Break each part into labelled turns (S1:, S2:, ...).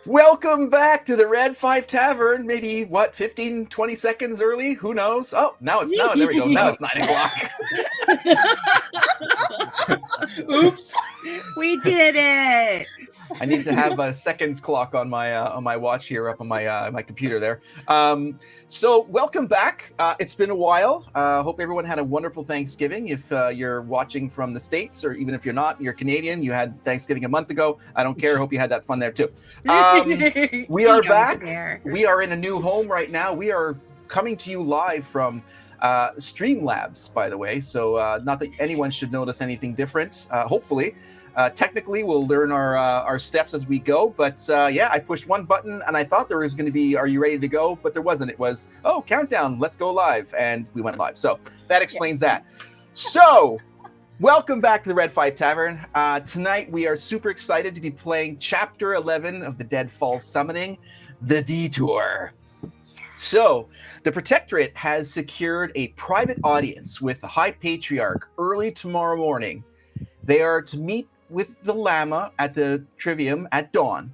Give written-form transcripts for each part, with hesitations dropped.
S1: Welcome back to the Red 5 Tavern. Maybe, 15, 20 seconds early? Who knows? Oh, now there we go. Now it's 9 o'clock.
S2: Oops.
S3: We did it.
S1: I need to have a seconds clock on my watch here up on my computer there. So welcome back. It's been a while. Hope everyone had a wonderful Thanksgiving. If you're watching from the States, or even if you're not, you're Canadian, you had Thanksgiving a month ago. I don't care. Hope you had that fun there too. We are back. We are in a new home right now. We are coming to you live from Streamlabs, by the way. So not that anyone should notice anything different, hopefully. Technically, we'll learn our steps as we go. But yeah, I pushed one button and I thought there was going to be, are you ready to go? But there wasn't. It was, oh, countdown, let's go live. And we went live. So that explains that. So welcome back to the Red 5 Tavern. Tonight, we are super excited to be playing Chapter 11 of the Deadfall Summoning, the Detour. So, the Protectorate has secured a private audience with the High Patriarch early tomorrow morning. They are to meet with the Lama at the Trivium at dawn,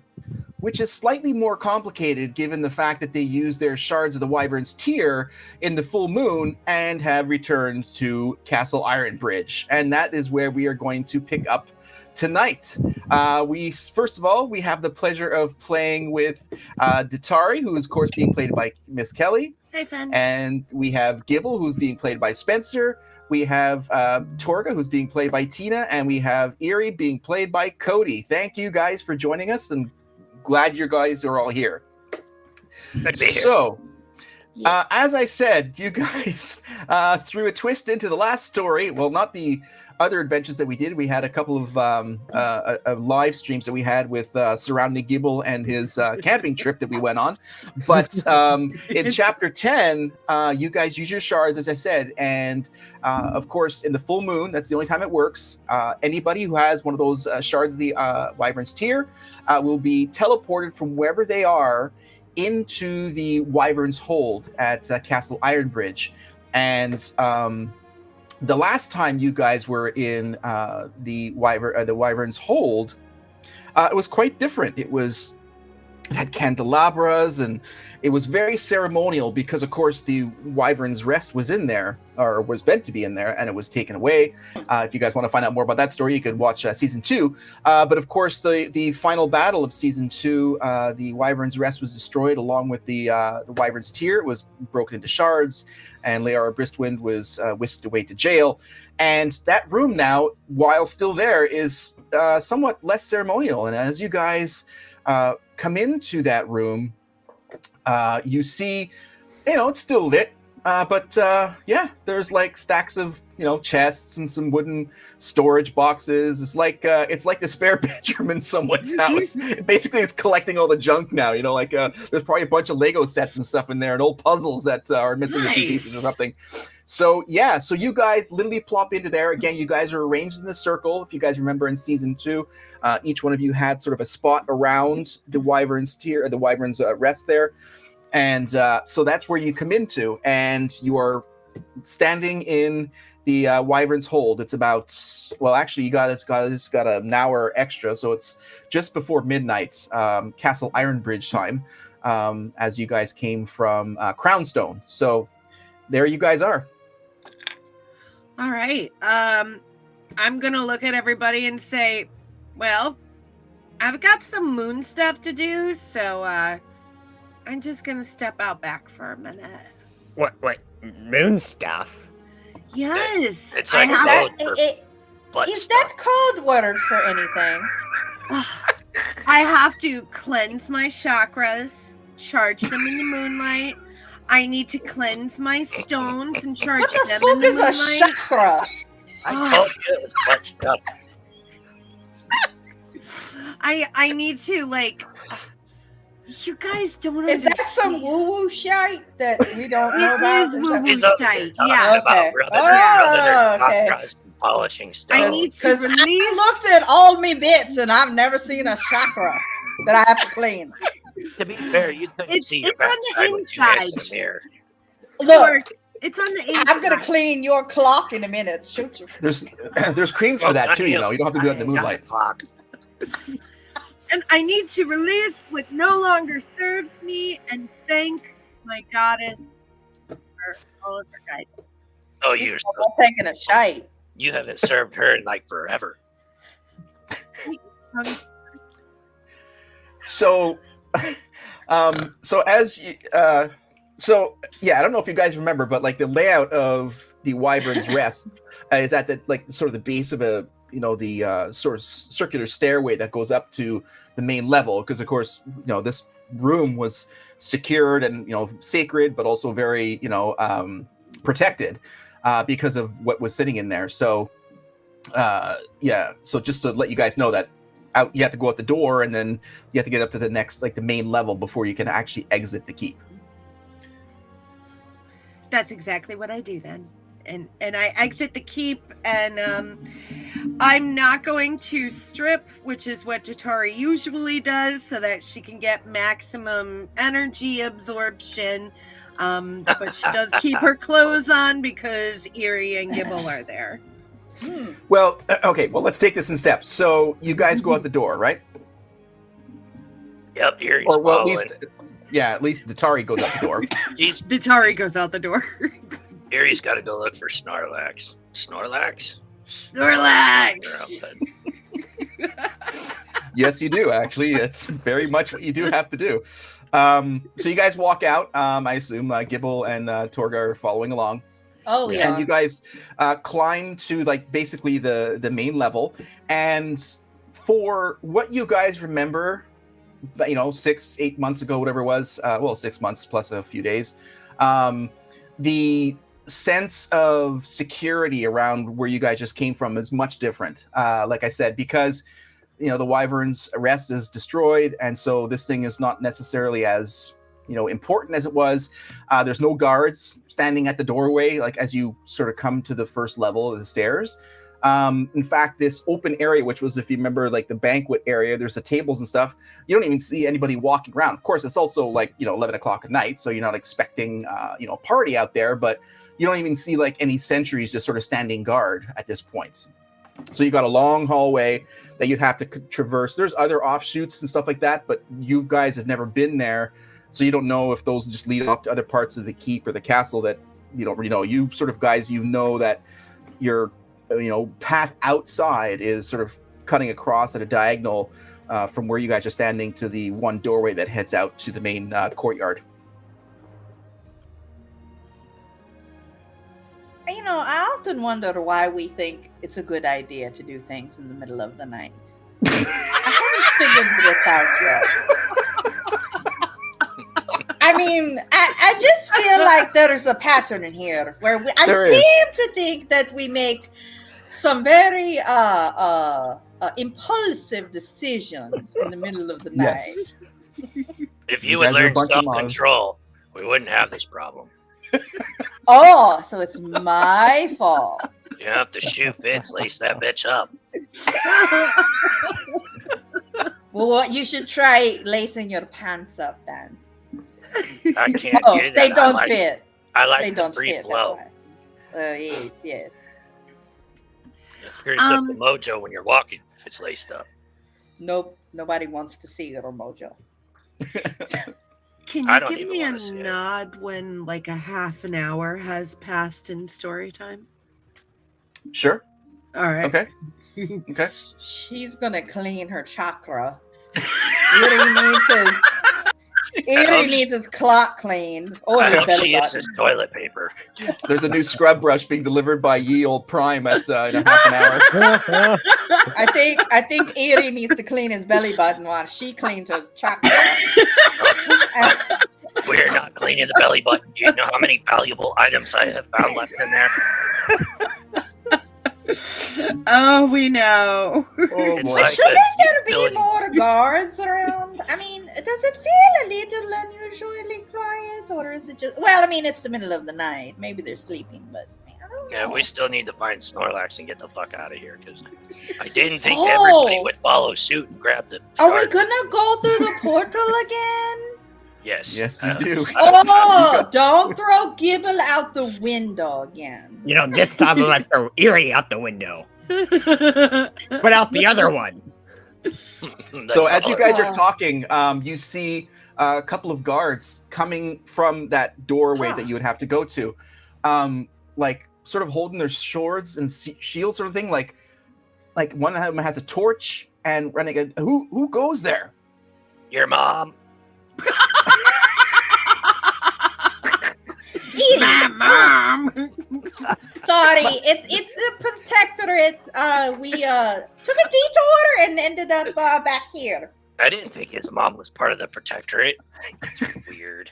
S1: which is slightly more complicated given the fact that they use their Shards of the Wyvern's tier in the full moon and have returned to Castle Ironbridge. And that is where we are going to pick up tonight. First of all, we have the pleasure of playing with Detour, who is, of course, being played by Miss Kelly.
S3: Hey, fans.
S1: And we have Gibble, who's being played by Spencer. We have Torga, who's being played by Tina. And we have Erie being played by Cody. Thank you guys for joining us, and glad you guys are all here.
S4: Good to be here.
S1: So, as I said, you guys threw a twist into the last story. Well, not the other adventures that we did. We had a couple of live streams that we had with surrounding Gibble and his camping trip that we went on. But in Chapter 10, you guys use your shards, as I said. And, of course, in the full moon, that's the only time it works. Anybody who has one of those shards of the Wyvern's tier will be teleported from wherever they are into the Wyvern's hold at Castle Ironbridge. And the last time you guys were in the Wyvern's hold, it was quite different. It had candelabras, and it was very ceremonial because, of course, the Wyvern's rest was in there, or was meant to be in there, and it was taken away. If you guys want to find out more about that story, you could watch Season 2. But, of course, the final battle of Season 2, the Wyvern's rest was destroyed along with the Wyvern's tier. It was broken into shards, and Leora Bristwind was whisked away to jail. And that room now, while still there, is somewhat less ceremonial. And as you guys come into that room, you see, it's still lit, but yeah, there's like stacks of chests and some wooden storage boxes. It's like the spare bedroom in someone's house. Basically, it's collecting all the junk now. There's probably a bunch of Lego sets and stuff in there, and old puzzles that are missing a few pieces or something. So yeah, so you guys literally plop into there. Again, you guys are arranged in a circle. If you guys remember in Season 2, each one of you had sort of a spot around the Wyvern's tier, the Wyvern's rest there. And so that's where you come into, and you are standing in the Wyvern's hold. It's about, well, actually, it's got an hour extra, so it's just before midnight, Castle Ironbridge time, as you guys came from Crownstone. So there you guys are.
S3: All right. I'm going to look at everybody and say, well, I've got some moon stuff to do, so I'm just going to step out back for a minute.
S4: What, moon stuff?
S3: Yes.
S4: It's like blood
S2: Is
S4: stuff.
S2: that code word for anything?
S3: I have to cleanse my chakras, charge them in the moonlight. I need to cleanse my stones and charge
S2: What the
S3: them in
S2: fuck
S3: the
S2: is a
S3: moonlight.
S2: chakra?
S4: I told you it was blood stuff.
S3: I need to, you guys don't
S2: Is that
S3: understand.
S2: some woo-woo shite that we don't know
S3: It
S2: about?
S3: is
S2: Is
S3: woo-woo.
S2: that-
S4: He's over
S3: shite,
S4: here talking
S3: yeah.
S4: about
S2: Okay.
S4: rubbing
S2: Oh,
S4: their
S2: okay.
S4: chakras and polishing
S3: I
S4: stones.
S3: need to
S2: Because
S3: release.
S2: I looked at all me bits and I've never seen a chakra that I have to clean.
S4: To be fair, you couldn't
S3: It's-
S4: see your
S3: it's on the
S4: backside with 2 hands in
S3: inside.
S4: the mirror.
S2: Look,
S3: It's on the inside.
S2: I'm gonna clean your clock in a minute. Shoot you.
S1: There's creams for that too. You don't have to do that in the moonlight.
S4: Clock.
S3: And I need to release what no longer serves me and thank my goddess for all of her guidance.
S4: Oh,
S2: I'm taking a shite.
S4: you haven't served her in like forever.
S1: So, so as you, so yeah, I don't know if you guys remember, but like the layout of the Wyvern's Rest is at the like sort of the base of a the sort of circular stairway that goes up to the main level, because of course this room was secured and sacred, but also very protected because of what was sitting in there. So so just to let you guys know that you have to go out the door, and then you have to get up to the next, like the main level, before you can actually exit the keep.
S3: That's exactly what I do then. And I exit the keep, and I'm not going to strip, which is what Detour usually does, so that she can get maximum energy absorption. But she does keep her clothes on because Eerie and Gibble are there.
S1: Well, okay. Well, let's take this in steps. So you guys go out the door, right?
S4: Yep, Erie's
S1: Or well,
S4: following.
S1: at least Datari goes out the door.
S3: Datari goes out the door.
S4: Erie's got to go look for Snorlax. Snorlax?
S3: Snorlax!
S1: Yes, you do. Actually, it's very much what you do have to do. So you guys walk out. I assume Gibble and Torga are following along.
S2: Oh yeah.
S1: And you guys climb to like basically the main level. And for what you guys remember, 6-8 months ago, whatever it was, 6 months plus a few days, the sense of security around where you guys just came from is much different. Like I said, because the Wyvern's Rest is destroyed, and so this thing is not necessarily as important as it was. There's no guards standing at the doorway, like as you sort of come to the first level of the stairs. In fact, this open area, which was, if you remember, like the banquet area, there's the tables and stuff. You don't even see anybody walking around. Of course, it's also like 11 o'clock at night, so you're not expecting a party out there. But you don't even see like any sentries just sort of standing guard at this point. So you got a long hallway that you'd have to traverse. There's other offshoots and stuff like that, but you guys have never been there. So you don't know if those just lead off to other parts of the keep or the castle that you don't really know. You sort of guys, that your path outside is sort of cutting across at a diagonal from where you guys are standing to the one doorway that heads out to the main courtyard.
S2: I often wonder why we think it's a good idea to do things in the middle of the night. I haven't figured this out yet. I mean, I just feel like there's a pattern in here where I seem to think that we make some very impulsive decisions in the middle of the night.
S1: Yes.
S4: If you would learn self-control, we wouldn't have this problem.
S2: Oh, so it's my fault.
S4: Yeah, if the shoe fits, lace that bitch up.
S2: Well, you should try lacing your pants up then.
S4: I can't
S2: Oh,
S4: do that.
S2: they don't fit.
S4: I like
S2: They
S4: the
S2: don't
S4: free
S2: fit.
S4: flow.
S2: Yes.
S4: It screws up the mojo when you're walking if it's laced up.
S2: Nope. Nobody wants to see your mojo.
S3: Can
S4: I
S3: you
S4: don't
S3: give
S4: even
S3: me a
S4: wanna see it.
S3: nod when like a half an hour has passed in story time?
S1: Sure.
S3: All right.
S1: Okay. Okay.
S2: She's gonna clean her chakra. Eerie needs his clock cleaned. Oh,
S4: I
S2: his
S4: hope
S2: belly
S4: she
S2: button.
S4: uses toilet paper.
S1: There's a new scrub brush being delivered by Ye Old Prime at in a half an hour.
S2: I think Eerie needs to clean his belly button while she cleans her chakra.
S4: We're not cleaning the belly button. Do you know how many valuable items I have found left in there?
S3: Oh, we know.
S1: Oh
S4: It's
S1: boy.
S4: like
S2: Shouldn't
S4: a
S2: there be
S4: utility.
S2: more guards around? I mean, does it feel a little unusually quiet, or is it just? Well, I mean, it's the middle of the night. Maybe they're sleeping, but I don't know.
S4: Yeah, we still need to find Snorlax and get the fuck out of here because I didn't think
S2: Oh.
S4: everybody would follow suit and grab the.
S2: Are we
S4: Shards.
S2: gonna go through the portal again?
S4: Yes.
S1: Yes, you do.
S2: Oh, don't throw Gibble out the window again.
S5: This time I'm gonna throw Eerie out the window. Put out the other one.
S1: So as you guys are talking, you see a couple of guards coming from that doorway that you would have to go to, like sort of holding their swords and shields, sort of thing. Like one of them has a torch and running. Who goes there?
S4: Your mom.
S3: My mom.
S2: Sorry, it's the protectorate. We took a detour and ended up back here.
S4: I didn't think his mom was part of the protectorate. That's weird.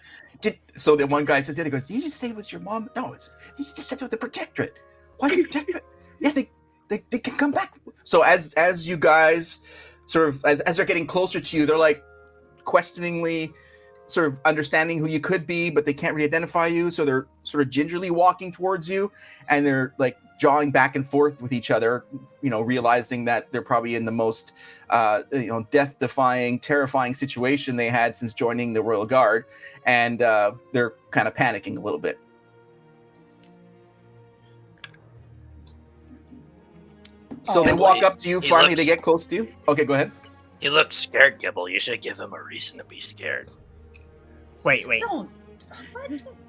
S1: So the one guy says, "He goes, did you just say it was your mom? No, he just said it was the protectorate. Why the protectorate? Yeah, they can come back." So as you guys sort of as they're getting closer to you, they're like questioningly sort of understanding who you could be, but they can't really identify you. So they're sort of gingerly walking towards you, and they're like jawing back and forth with each other, realizing that they're probably in the most, death-defying, terrifying situation they had since joining the Royal Guard, and they're kind of panicking a little bit. So they walk up to you. Finally, they get close to you. Okay, go ahead.
S4: He looks scared, Gibble. You should give him a reason to be scared.
S5: Wait.
S2: Don't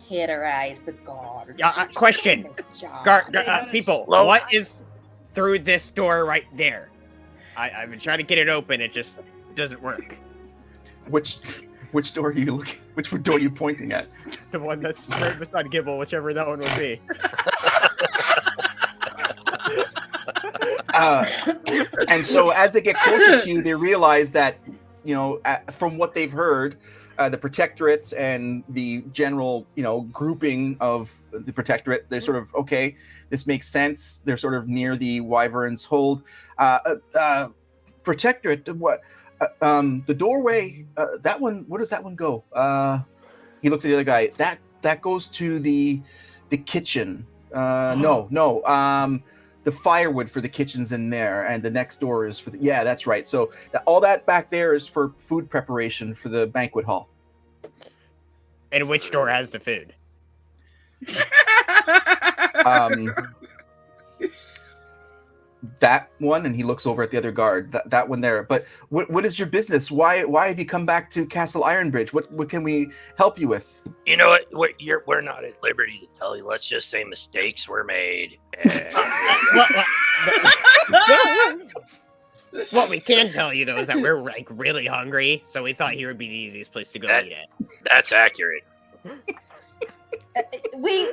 S2: terrorize the guard.
S5: Question. People,
S4: Well,
S5: what is through this door right there? I've been trying to get it open. It just doesn't work.
S1: Which door are you looking? Which door are you pointing at?
S5: The one that's right beside Gibble, whichever that one would be.
S1: And so as they get closer to you, they realize that, from what they've heard, the protectorate and the general, grouping of the protectorate, they're sort of, okay, this makes sense. They're sort of near the Wyvern's hold. Protectorate, what? The doorway, that one, where does that one go? He looks at the other guy. That goes to the kitchen. No. The firewood for the kitchen's in there, and the next door is for the... Yeah, that's right. So all that back there is for food preparation for the banquet hall.
S5: And which door has the food?
S1: That one, and he looks over at the other guard. That one there. But what is your business? Why have you come back to Castle Ironbridge? What can we help you with?
S4: You know what? We're not at liberty to tell you. Let's just say mistakes were made. And...
S5: What we can tell you though is that we're like really hungry, so we thought here would be the easiest place to go eat it.
S4: That's accurate.
S2: We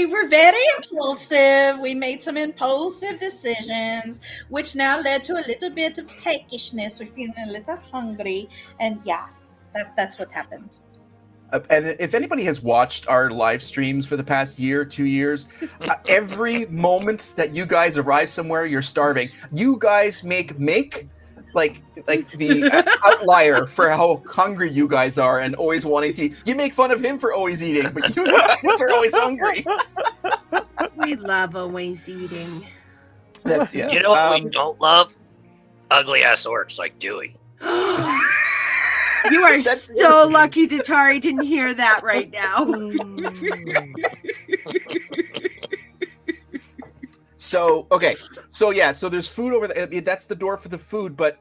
S2: were very impulsive. We made some impulsive decisions, which now led to a little bit of peckishness. We're feeling a little hungry, and yeah, that's what happened.
S1: And if anybody has watched our live streams for the past year, 2 years, every moment that you guys arrive somewhere, you're starving. You guys make like the outlier for how hungry you guys are and always wanting to eat. You make fun of him for always eating, but you guys are always hungry.
S3: We love always eating.
S1: That's yeah.
S4: You know what we don't love? Ugly ass orcs like Dewey.
S3: You are so lucky Datari didn't hear that right now.
S1: So there's food over there. That's the door for the food, but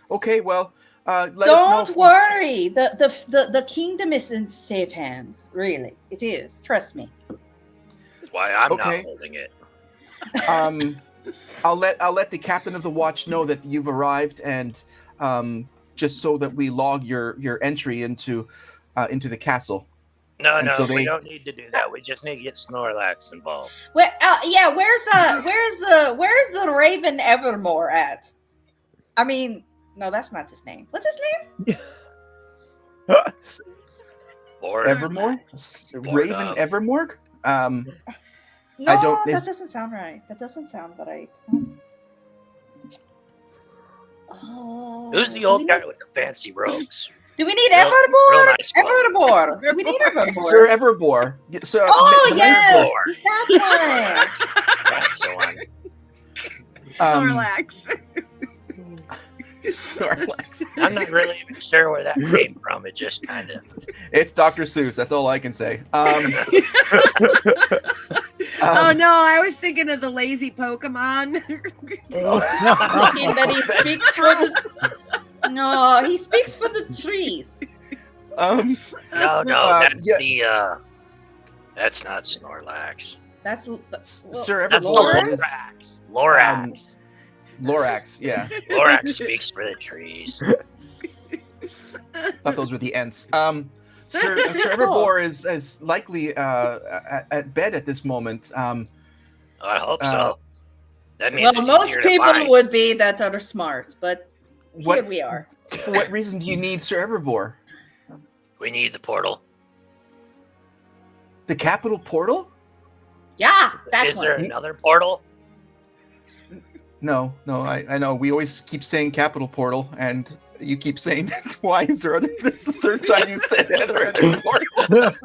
S1: okay, well, let us know.
S2: Don't worry. The kingdom is in safe hands. Really, it is. Trust me.
S4: That's why I'm not holding it.
S1: I'll let the captain of the watch know that you've arrived, and just so that we log your entry into the castle.
S4: No, we don't need to do that. We just need to get Snorlax involved.
S2: Well, yeah. Where's the Raven Evermore at? I mean, no, that's not his name. What's his name?
S1: Evermore? Raven Evermore?
S2: No,
S1: I don't.
S2: That doesn't sound right. That doesn't sound right. Oh,
S4: Who's the old guy with the fancy robes?
S2: Do we need
S4: Real
S2: Evermore?
S4: nice
S2: Evermore. Do we need Evermore?
S1: Sir Evermore. So,
S2: Oh yes,
S4: Evermore.
S2: that one.
S4: That's the one.
S3: Snorlax.
S1: Snorlax.
S4: I'm not really even sure where that came from. It just kind of...
S1: It's Dr. Seuss. That's all I can say.
S3: Oh no, I was thinking of the lazy Pokemon.
S2: Thinking that he speaks for the. No, he speaks for the trees.
S4: No,
S1: yeah.
S4: that's not Snorlax.
S2: That's
S1: Sir
S4: That's
S1: Everborn is
S4: Lorax. Lorax.
S1: Lorax. Yeah,
S4: Lorax speaks for the trees.
S1: thought those were the Ents. Sir Everbor is likely at bed at this moment.
S4: I hope so. That means
S2: well,
S4: it's
S2: most
S4: easier to
S2: people
S4: find.
S2: would be that are smart, but
S1: What-
S2: here we are.
S1: For what reason do you need Sir Everbor?
S4: We need the portal.
S1: The capital portal?
S2: Yeah, that
S4: Is
S2: one.
S4: there another portal?
S1: No, I know. We always keep saying capital portal, and you keep saying that. Why is there other? This is the third time you said that there are other portals.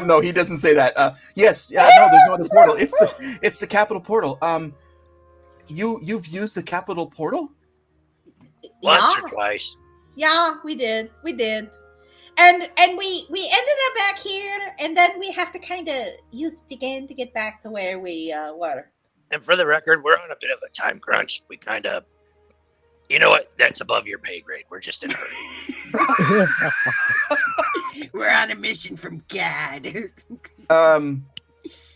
S1: No, he doesn't say that. Yes, no, there's no other portal. It's the capital portal. You've used the capital portal?
S4: Once
S2: Yeah.
S4: or twice.
S2: Yeah, we did. And we ended up back here, and then we have to kind of use it again to get back to where we were.
S4: And for the record, we're on a bit of a time crunch. We kind of, you know what? That's above your pay grade. We're just in a hurry.
S3: We're on a mission from God.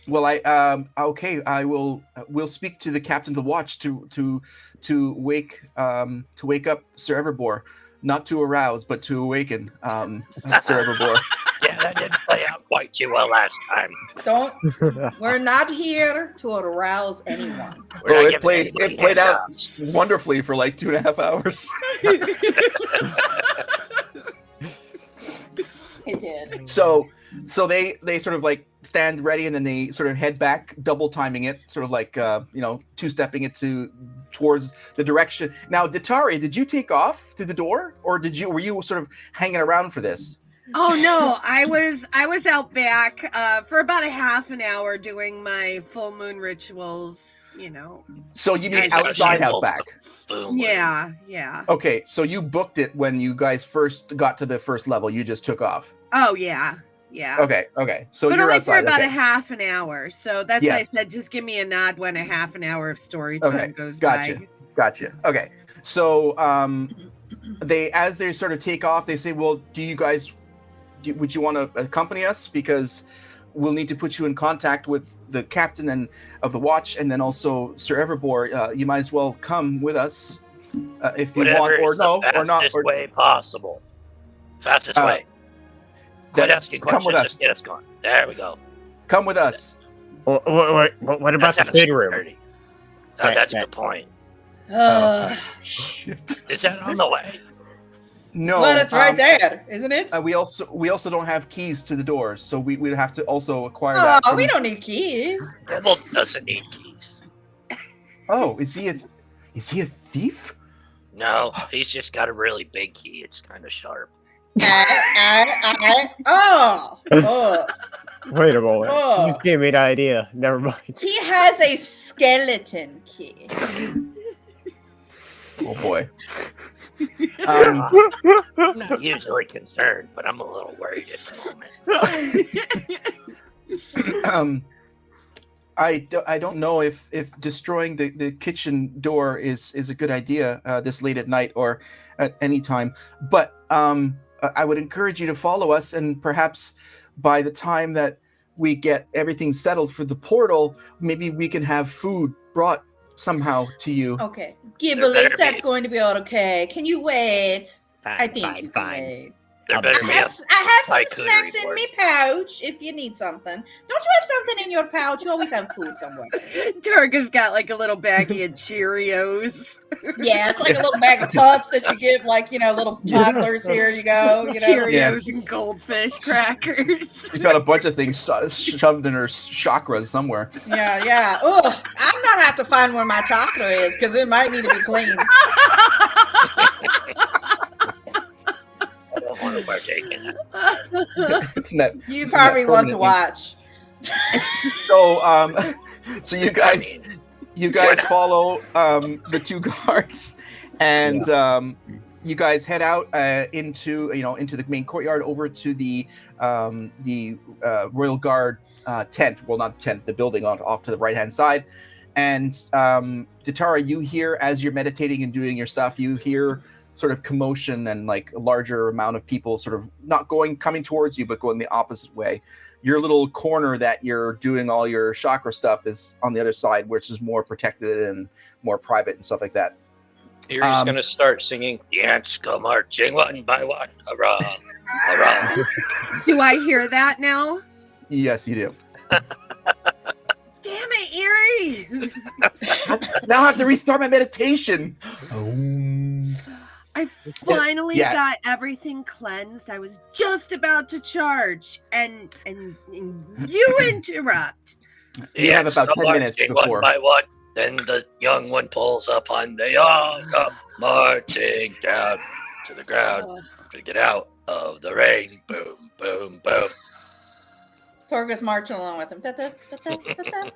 S1: Well, okay. We'll speak to the captain of the watch to wake up Sir Everbor, not to arouse, but to awaken Sir Everbor.
S4: Yeah, that didn't play out quite too well last time.
S2: We're not here to arouse anyone.
S4: We're
S1: Well,
S4: not
S1: it
S4: giving
S1: played
S4: anybody
S1: out
S4: handjobs.
S1: wonderfully for like 2.5 hours.
S2: It did.
S1: So they sort of like stand ready, and then they sort of head back, double timing it, sort of like two-stepping it towards the direction. Now, Datari, did you take off through the door, or were you sort of hanging around for this?
S3: Oh no, I was out back for about a half an hour doing my full moon rituals,
S1: So you mean
S4: Guys,
S1: outside
S4: that's
S1: out back?
S4: Boom.
S3: Yeah.
S1: Okay, so you booked it when you guys first got to the first level. You just took off.
S3: Oh yeah.
S1: Okay. So
S3: But
S1: you're
S3: only
S1: outside.
S3: for about
S1: okay.
S3: a half an hour. So that's why I
S1: Yes.
S3: said just give me a nod when a half an hour of story time
S1: Okay,
S3: goes
S1: gotcha.
S3: by.
S1: Gotcha. Okay. So as they sort of take off, they say, "Well, would you want to accompany us? Because we'll need to put you in contact with the captain of the watch, and then also Sir Everbor. You might as well come with us if you
S4: Whatever
S1: want, or
S4: is the
S1: no, or not.
S4: fastest way possible. Fastest way. Quit asking
S1: come
S4: questions.
S1: with us.
S4: Just get us going. There we go.
S1: Come with us."
S5: What about
S4: That
S5: the
S4: sounds
S5: food room?
S4: dirty.
S5: Okay,
S4: That's a
S5: okay.
S4: good point.
S1: Shit.
S4: Is that on the way?
S1: No.
S2: Well, it's right there, isn't it?
S1: We also don't have keys to the doors, so we'd have to also acquire that.
S2: Oh,
S1: from-
S2: we don't need keys.
S4: Rebel doesn't need keys.
S1: Oh, is he a thief?
S4: No, he's just got a really big key. It's kind of sharp.
S2: Oh,
S5: Wait a moment.
S2: Oh.
S5: You just gave me an idea. Never mind.
S2: he has a skeleton key.
S1: Oh boy.
S4: I'm not usually concerned, but I'm a little worried at the moment.
S1: I don't know if destroying the kitchen door is a good idea this late at night or at any time, but I would encourage you to follow us, and perhaps by the time that we get everything settled for the portal, maybe we can have food brought somehow to you.
S2: Okay, Gibble,
S4: There
S2: is
S4: better
S2: that
S4: be.
S2: going to be all okay? Can you wait? I think you can
S5: Fine.
S2: wait.
S4: There
S5: I'll
S4: better
S5: be
S4: be
S2: I
S4: a
S2: have some
S4: charcuterie
S2: snacks in
S4: board.
S2: my pouch if you need something. Don't you have something in your pouch? You always have food somewhere.
S3: Turga's got like a little baggie of Cheerios.
S2: Yeah, it's like a little bag of puffs that you give, like, little toddlers. Here you go.
S3: Cheerios
S1: Yeah.
S3: and goldfish crackers.
S1: She's got a bunch of things shoved in her chakras somewhere.
S2: Yeah. Oh, I'm gonna have to find where my chakra is because it might need to be cleaned.
S4: I don't want to partake in it.
S1: It's not.
S2: You
S1: Isn't
S2: probably
S1: that
S2: want to
S1: permanently-
S2: watch.
S1: So you guys
S4: why not?
S1: follow the two guards, and you guys head out into the main courtyard over to the Royal Guard tent. Well, not tent, the building off to the right hand side. And Datara, you hear as you're meditating and doing your stuff, you hear sort of commotion and like a larger amount of people sort of not coming towards you, but going the opposite way. Your little corner that you're doing all your chakra stuff is on the other side, which is more protected and more private and stuff like that.
S4: Erie's gonna start singing, "The ants go marching one by one, hurrah, hurrah."
S3: Do I hear that now?
S1: Yes, you do.
S3: Damn it, Erie!
S1: Now I have to restart my meditation.
S3: I finally
S1: Yeah.
S3: got everything cleansed. I was just about to charge, and you interrupt.
S1: You have about 10 minutes
S4: marching
S1: before.
S4: One by one, then the young one pulls up on the young, marching down to the ground to get out of the rain. Boom, boom, boom.
S2: Torga's marching along with him.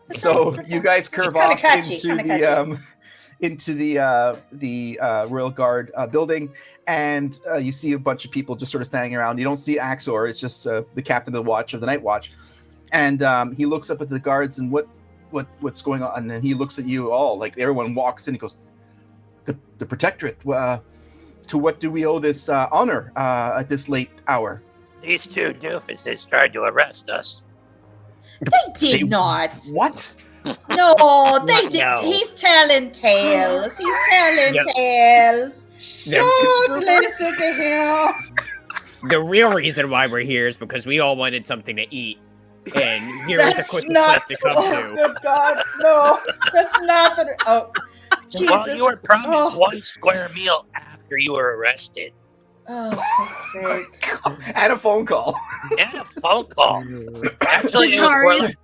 S1: So you guys curve
S2: It's kinda
S1: off
S2: catchy,
S1: into the Royal Guard building, and you see a bunch of people just sort of standing around. You don't see Axor; it's just the captain of the watch of the night watch, and he looks up at the guards and what's going on, and then he looks at you all. Like everyone walks in, he goes, "The protectorate. To what do we owe this honor at this late hour?"
S4: These two doofuses tried to arrest us.
S2: They did not.
S1: What?
S2: No, they did.
S5: No.
S2: He's telling tales. He's telling
S5: Yep.
S2: tales.
S5: The,
S2: Don't listen to him.
S5: the real reason why we're here is because we all wanted something to eat. And here is the
S2: That's
S5: quickest
S2: not.
S5: place to come
S2: Oh,
S5: to.
S2: good God, no. That's not the. Oh, Jesus.
S4: Well, you were promised
S2: Oh.
S4: one square meal after you were arrested.
S2: Oh, for fuck's sake.
S1: And a phone call.
S4: And a phone call. Actually, it was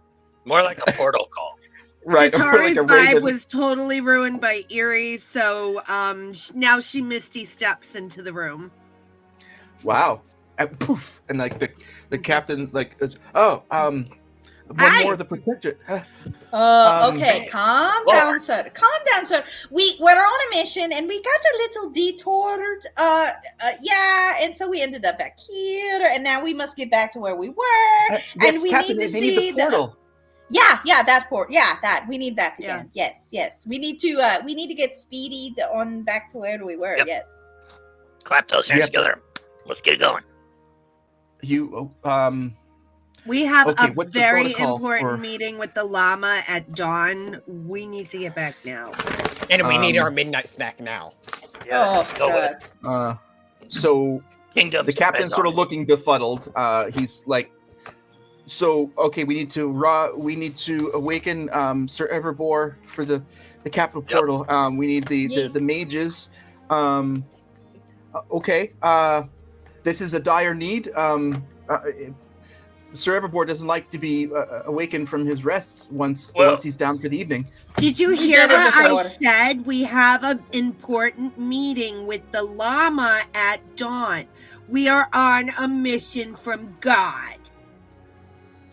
S4: more like a portal call.
S1: Right.
S3: Atari's
S1: like a
S3: vibe
S1: raven.
S3: was totally ruined by Erie, so now she misty steps into the room.
S1: Wow. And poof. And like the captain, like, one
S3: Hi.
S1: more of the protectorate.
S2: Okay, calm down, sir. Calm down, sir. We're on a mission, and we got a little detoured. And so we ended up back here, and now we must get back to where we were.
S1: Yes,
S2: and we
S1: Captain,
S2: need to
S1: they
S2: see
S1: need the portal.
S2: that port. Yeah, that we need that
S3: Yeah.
S2: again. Yes. We need to get Speedy on back to where we were.
S4: Yep.
S2: Yes.
S4: Clap those hands
S1: Yep.
S4: together. Let's get it going.
S3: We have
S1: Okay,
S3: a
S1: what's the
S3: very
S1: protocol
S3: important
S1: for-
S3: meeting with the llama at dawn. We need to get back now.
S5: And we need our midnight snack now.
S4: Yeah,
S2: Oh,
S4: let's go with
S2: God.
S1: So
S4: Kingdoms.
S1: the captain's sort of looking befuddled. He's like, so okay, we need to awaken Sir Everbore for the capital
S4: Yep.
S1: portal. We need the mages. Okay. This is a dire need. Sir Everbore doesn't like to be awakened from his rest once he's down for the evening.
S3: Did you
S2: We
S3: hear
S2: did it
S3: what I
S2: before.
S3: said? We have an important meeting with the llama at dawn. We are on a mission from God.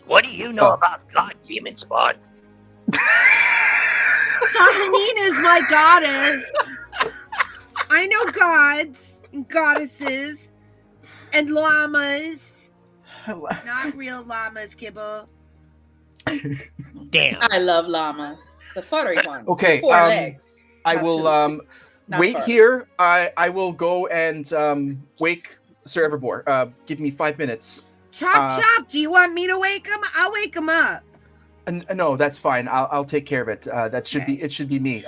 S4: What do you know
S1: Oh.
S4: about God, Demon Spawn?
S3: Dominique is my goddess. I know gods and goddesses and llamas. Not real llamas, Kibble.
S5: Damn.
S2: I love llamas. The furry ones.
S1: Okay,
S2: 4 legs.
S1: I
S2: Not
S1: will
S2: two. Not
S1: wait
S2: furry.
S1: here. I will go and wake Sir Everbore. Give me 5 minutes.
S3: Chop, chop. Do you want me to wake him? I'll wake him up.
S1: No, that's fine. I'll take care of it. It should be me.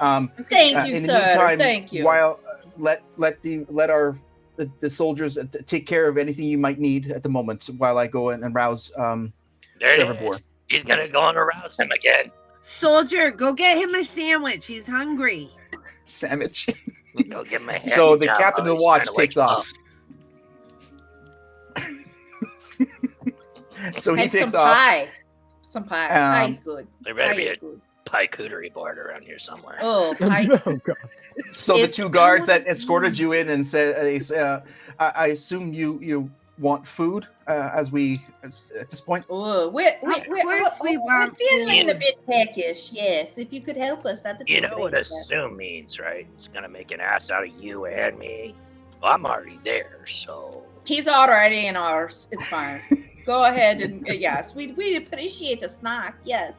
S2: Thank you,
S1: in
S2: sir.
S1: the meantime,
S2: Thank you.
S1: while let the soldiers take care of anything you might need at the moment, while I go in and rouse
S4: There
S1: Sir
S4: it
S1: Everbore.
S4: is. He's gonna go and arouse him again.
S3: Soldier, go get him a sandwich. He's hungry.
S1: Sandwich.
S4: Go give him a hand
S1: So the
S4: job
S1: captain of
S4: while
S1: the
S4: he's
S1: watch
S4: trying to wake
S1: takes
S4: him
S1: off. So he
S2: And
S1: takes
S2: some
S1: off.
S2: pie. Some pie. Pie's good.
S4: There better
S2: Pie
S4: be
S2: is
S4: a
S2: good.
S4: pie-cooterie board around here somewhere.
S2: Oh, pie.
S1: So the
S2: It's-
S1: two guards that escorted you in and said, "I assume you want food at this point."
S2: Oh, we're
S3: course we want
S2: feeling a
S4: food.
S2: bit peckish. Yes, if you could help us, that'd be
S4: You know what
S2: great.
S4: assume means, right? It's gonna make an ass out of you and me. Well, I'm already there, so.
S2: He's already in ours. It's fine. Go ahead and yes, we appreciate the snack. Yes.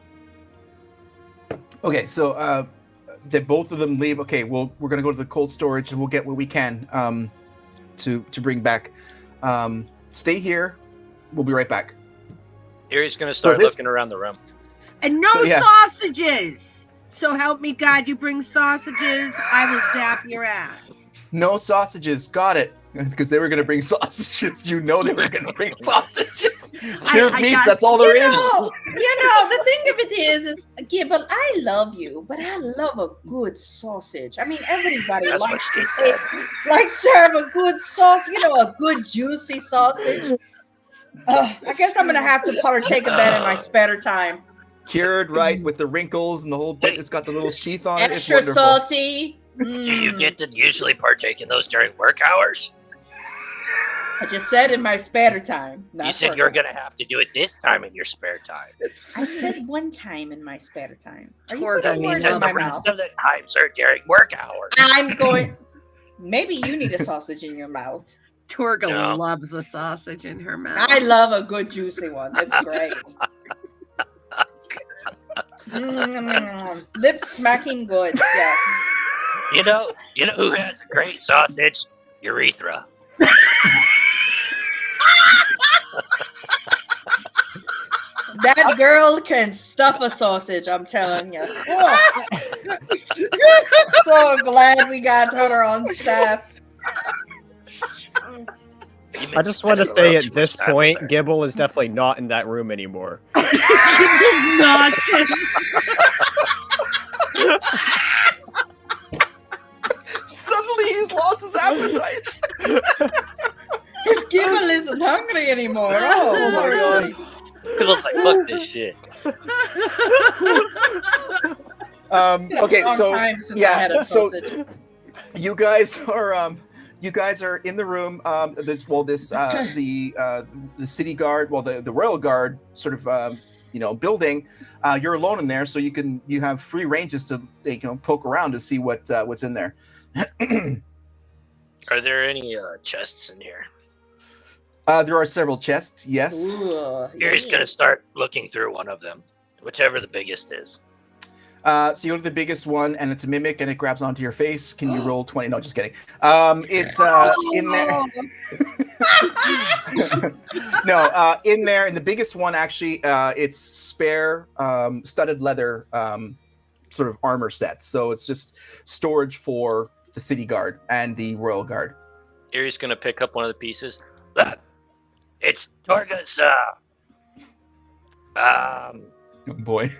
S1: Okay, so that both of them leave. Okay, we're gonna go to the cold storage and we'll get what we can to bring back. Stay here. We'll be right back.
S4: Erie's gonna start looking around the room.
S3: And no sausages! So help me God, you bring sausages, I will zap your ass.
S1: No sausages. Got it. Because they were going to bring sausages. You know they were going to bring sausages. Cured meat, that's all there is.
S2: The thing of it is Gibble, I love you, but I love a good sausage. I mean, everybody likes to serve a good sauce, a good juicy sausage. I guess I'm going to have to partake of that in my spare time.
S1: Cured, right, with the wrinkles and the whole bit. It's got the little sheath on it. It's
S2: extra
S1: wonderful.
S2: salty.
S4: Do you get to usually partake in those during work hours?
S2: I just said in my spare time.
S4: You said you're going to have to do it this time in your spare time.
S2: I said one time in my spare time. Are you
S3: Torgo
S2: putting
S3: means
S2: words in
S4: the
S2: my
S4: rest
S2: mouth?
S4: of the times are during work hours.
S2: I'm going. Maybe you need a sausage in your mouth.
S3: Torgo loves a sausage in her mouth.
S2: I love a good juicy one. It's great. Lips smacking good. Yes.
S4: You know who has a great sausage? Urethra.
S2: That girl can stuff a sausage, I'm telling you. So glad we got her on staff.
S5: I just want to say at this point, Gibble is definitely not in that room anymore.
S3: Nauseous.
S1: Suddenly he's lost his appetite.
S2: If Gibble isn't hungry anymore. Oh my god.
S4: It looks like, fuck this shit.
S1: Okay, so
S2: yeah,
S1: so you guys are in the room. The city guard, the royal guard, sort of building. You're alone in there, so you have free ranges to poke around to see what's in there.
S4: Are there any chests in here?
S1: There are several chests. Yes.
S4: Erie's gonna start looking through one of them, whichever the biggest is.
S1: So you go to the biggest one, and it's a mimic, and it grabs onto your face. Can you roll 20? No, just kidding. In there. No, in there, in the biggest one, actually, it's spare studded leather sort of armor sets. So it's just storage for the city guard and the royal guard.
S4: Erie's gonna pick up one of the pieces. It's Torga's.
S1: Oh boy.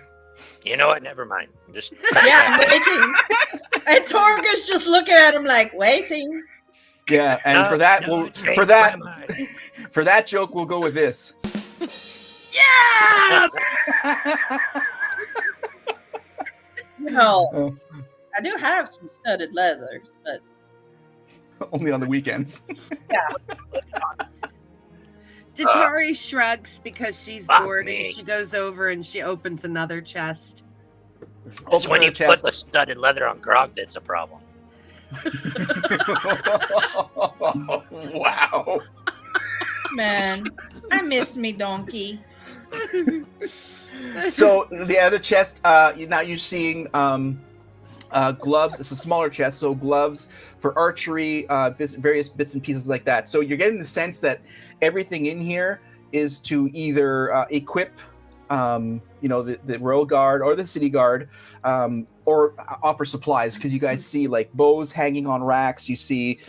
S4: You know what? Never mind. Just
S2: I'm waiting. And Torga's just looking at him like waiting.
S1: Yeah, and for that joke, we'll go with this.
S3: Yeah.
S2: I do have some studded leathers, but
S1: only on the weekends.
S2: Yeah.
S3: Detour shrugs because she's bored, and she goes over and she opens another chest.
S4: It's when you put the studded leather on Grog that's a problem.
S1: Wow.
S2: Man, I miss me donkey.
S1: So the other chest, now you're seeing gloves. It's a smaller chest, so gloves for archery, various bits and pieces like that. So you're getting the sense that everything in here is to either equip the royal guard or the city guard, or offer supplies, because you guys see like bows hanging on racks. You see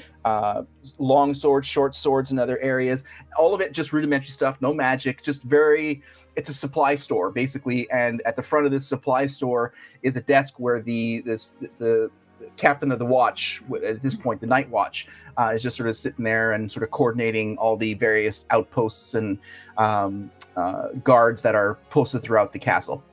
S1: long swords, short swords in other areas. All of it just rudimentary stuff, no magic, just it's a supply store basically. And at the front of this supply store is a desk where the captain of the watch, at this point the night watch, is just sort of sitting there and sort of coordinating all the various outposts and guards that are posted throughout the castle.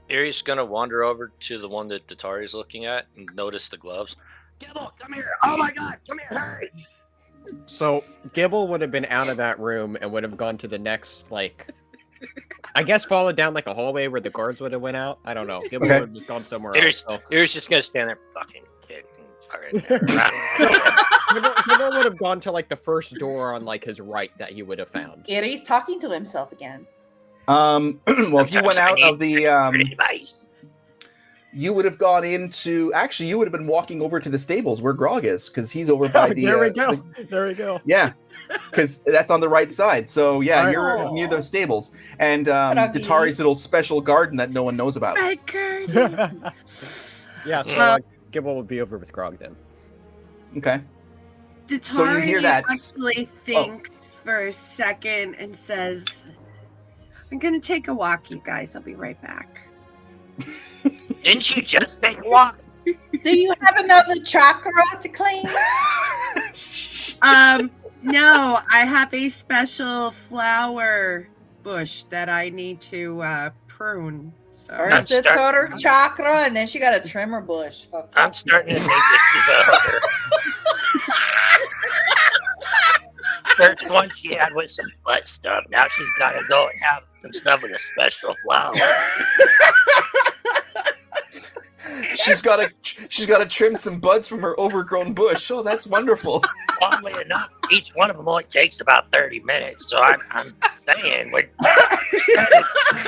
S4: Erie's gonna wander over to the one that Datari's looking at and notice the gloves. Gibble, come here! Oh my god, come here, hurry!
S5: So Gibble would have been out of that room and would have gone to the next, I guess followed down like a hallway where the guards would have went out. I don't know. Gibble would have just gone somewhere else.
S4: Erie's just gonna stand there fucking kicking fucking
S5: Gibble would have gone to like the first door on like his right that he would have found.
S2: He's talking to himself again.
S1: Well, if you went out of the
S4: advice.
S1: you would have gone into. Actually, you would have been walking over to the stables where Grog is, because he's over by the.
S5: There we go. There we go.
S1: Yeah, because that's on the right side. So yeah,
S5: All right.
S1: you're near those stables, and
S2: Groggy.
S1: Datari's little special garden that no one knows about.
S3: My garden.
S5: Yeah, so Gibble would be over with Grog then.
S1: Okay.
S3: Datari
S1: So you hear that-
S3: actually thinks for a second and says, I'm going to take a walk, you guys. I'll be right back.
S4: Didn't you just take a walk?
S2: Do you have another chakra to clean?
S3: No, I have a special flower bush that I need to prune. So
S2: First it's her chakra, and then she got a trimmer bush.
S4: I'm starting to think that she's first one she had was some butt stuff. Now she's got to go and have some stuff with a special flower.
S1: She's got to trim some buds from her overgrown bush. Oh, that's wonderful.
S4: Oddly enough, each one of them only takes about 30 minutes. So I'm saying we're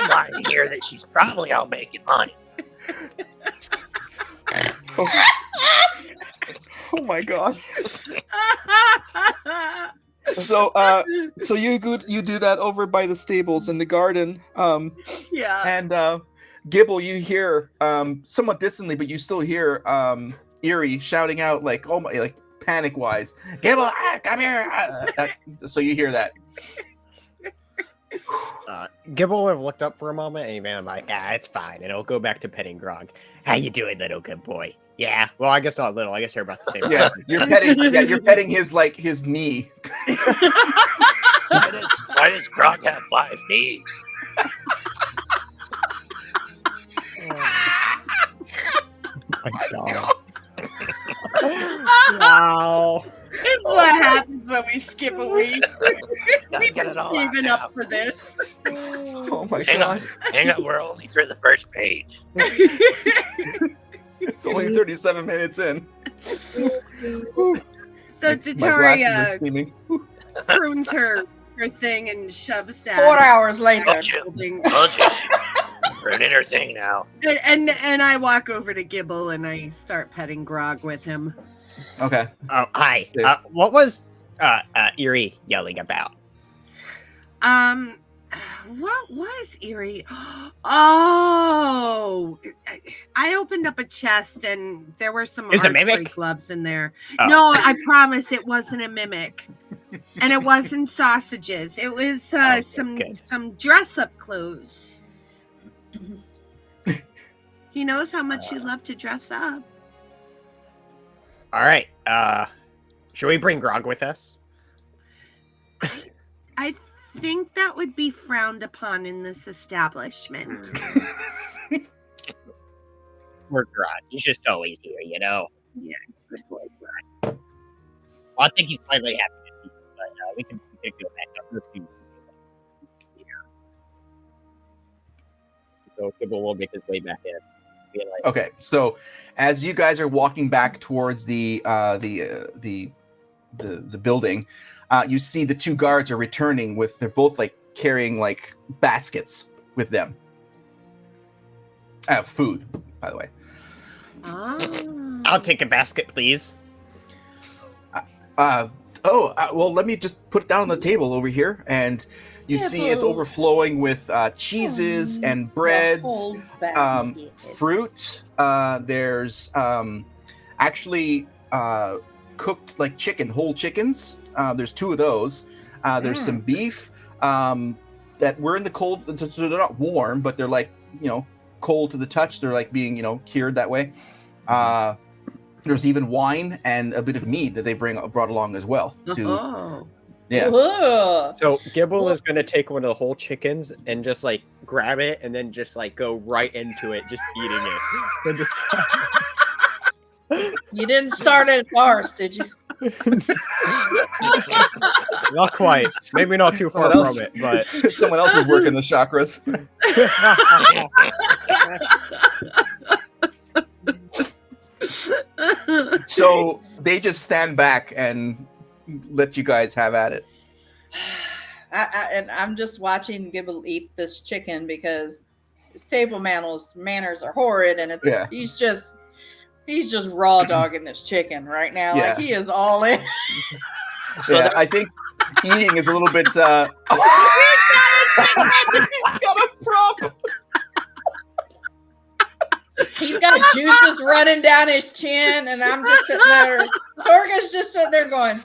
S4: line here that she's probably out making money.
S1: Oh my god. So you do that over by the stables in the garden.
S3: yeah.
S1: And Gibble, you hear somewhat distantly, but you still hear Eerie shouting out like, oh my, like panic wise, Gibble, come here. So you hear that.
S5: Gibble would have looked up for a moment and he'd been like, it's fine. And he'll go back to petting Grog. How you doing, little good boy? Yeah. Well, I guess not little. I guess you're about the same.
S1: Yeah, you're petting his knee.
S4: Why does Grog have 5 knees?
S5: Oh my god. Wow.
S3: This is what happens when we skip a week. We've
S4: Get
S3: been
S4: it all
S3: saving
S4: out
S3: up for this.
S1: Oh my
S4: Hang
S1: god.
S4: Hang on, we're only through the first page.
S1: It's only 37 minutes in.
S3: So
S1: My glasses are
S3: Detour
S1: steaming.
S3: prunes her thing and shoves that.
S2: 4 hours later.
S4: Told you. We're an inner thing now.
S3: And I walk over to Gibble and I start petting Grog with him.
S1: Okay.
S5: Oh, hi. What was Eerie yelling about?
S3: What was Eerie? Oh, I opened up a chest and there were some
S5: Is it a
S3: archery
S5: mimic?
S3: gloves in there.
S5: Oh.
S3: No, I promise it wasn't a mimic, and it wasn't sausages. It was some dress-up clothes. He knows how much you love to dress up.
S5: All right. Should we bring Grog with us?
S3: I think that would be frowned upon in this establishment.
S5: We're Grog. He's just always here, you know?
S3: Yeah, good boy, Grog.
S5: Well, I think he's finally happy to see you, but we can go back up to so Gibble will make his way back in.
S1: Okay, so as you guys are walking back towards the building, you see the 2 guards are returning they're both like carrying like baskets with them. Food, by the way.
S3: Oh.
S5: I'll take a basket, please.
S1: Well, let me just put it down on the table over here, and you see it's overflowing with cheeses and breads, fruit. There's actually cooked like whole chickens. There's 2 of those. There's some beef that were in the cold. So they're not warm, but they're like, cold to the touch. They're like being, cured that way. There's even wine and a bit of meat that they brought along as well. Yeah.
S5: So Gibble is gonna take one of the whole chickens and just like grab it and then just like go right into it, just eating it. Then just...
S2: You didn't start at ours, did you?
S5: Not quite. Maybe not too far from it, but
S1: someone else is working the chakras. So they just stand back and let you guys have at it.
S2: And I'm just watching Gibble eat this chicken because his table manners are horrid, and he's just raw dogging this chicken right now.
S1: Yeah.
S2: Like he is all in.
S1: Yeah, I think eating is a little bit. He's got a prop.
S2: He's got juices running down his chin, and I'm just sitting there. Torga's just sitting there going.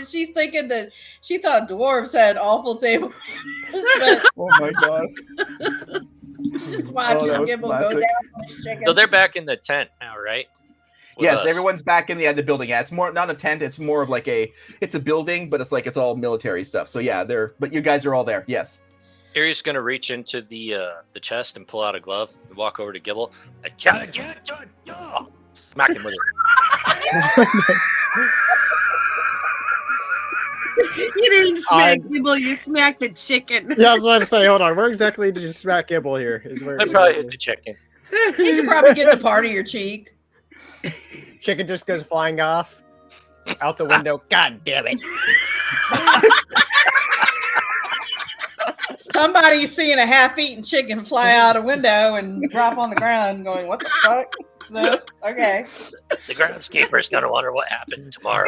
S2: She's thinking that she thought dwarves had awful table manners,
S1: Oh my god!
S2: just watching Gibble go down on his chicken.
S4: So they're back in the tent now, right? With
S1: Yes,
S4: us.
S1: everyone's back in the building. Yeah, it's more not a tent. It's more of like it's a building, but it's like it's all military stuff. So yeah, but you guys are all there. Yes.
S4: Erie's gonna reach into the chest and pull out a glove and walk over to Gibble. Smack him with it.
S3: You didn't smack Gibble, you smacked the chicken.
S5: Yeah, I was about to say, hold on. Where exactly did you smack Gibble here?
S4: I probably hit the chicken.
S2: You could probably get the part of your cheek.
S5: Chicken just goes flying off out the window. God damn it.
S2: Somebody's seeing a half-eaten chicken fly out a window and drop on the ground going, what the fuck is this? Okay.
S4: The groundskeeper's gonna wonder what happened tomorrow.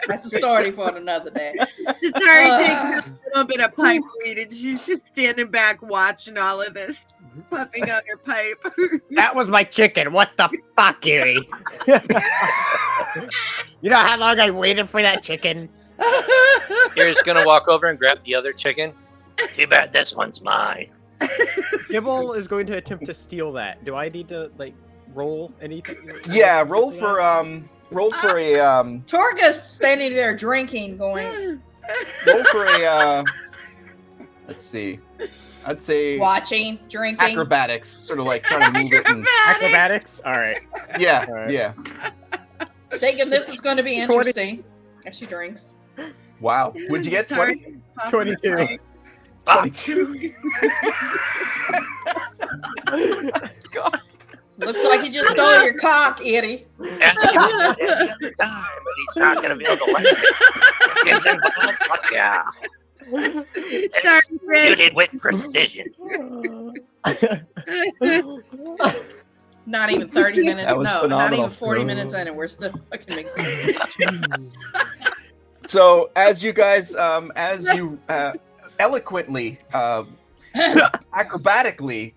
S2: That's a story for another day.
S3: Tatari takes a little bit of pipe weed and she's just standing back watching all of this, puffing out her pipe.
S5: That was my chicken. What the fuck, Erie? You know how long I waited for that chicken?
S4: Erie's gonna walk over and grab the other chicken. Too bad this one's mine.
S5: Gibble is going to attempt to steal that. Do I need to roll anything?
S1: Yeah, roll for a
S2: Torga's standing there drinking, going,
S1: roll for a let's see. I'd say
S2: watching, drinking.
S1: acrobatics, sort of like trying to move it. And,
S5: Acrobatics? All right.
S1: yeah,
S5: All right.
S1: yeah.
S2: Thinking this is going to be interesting. If she drinks.
S1: Wow. Would you get 20?
S5: 22.
S1: 22. God.
S2: Looks like you just stole your cock, Eddie.
S4: Yeah, the other time, but he's not gonna be able to let it. He's involved, fuck yeah.
S3: Sorry,
S4: You
S3: Chris.
S4: did with precision.
S2: Not even 30 minutes.
S1: That was
S2: No, not
S1: phenomenal.
S2: even 40 minutes in, and we're still fucking making.
S1: So as you guys, eloquently, acrobatically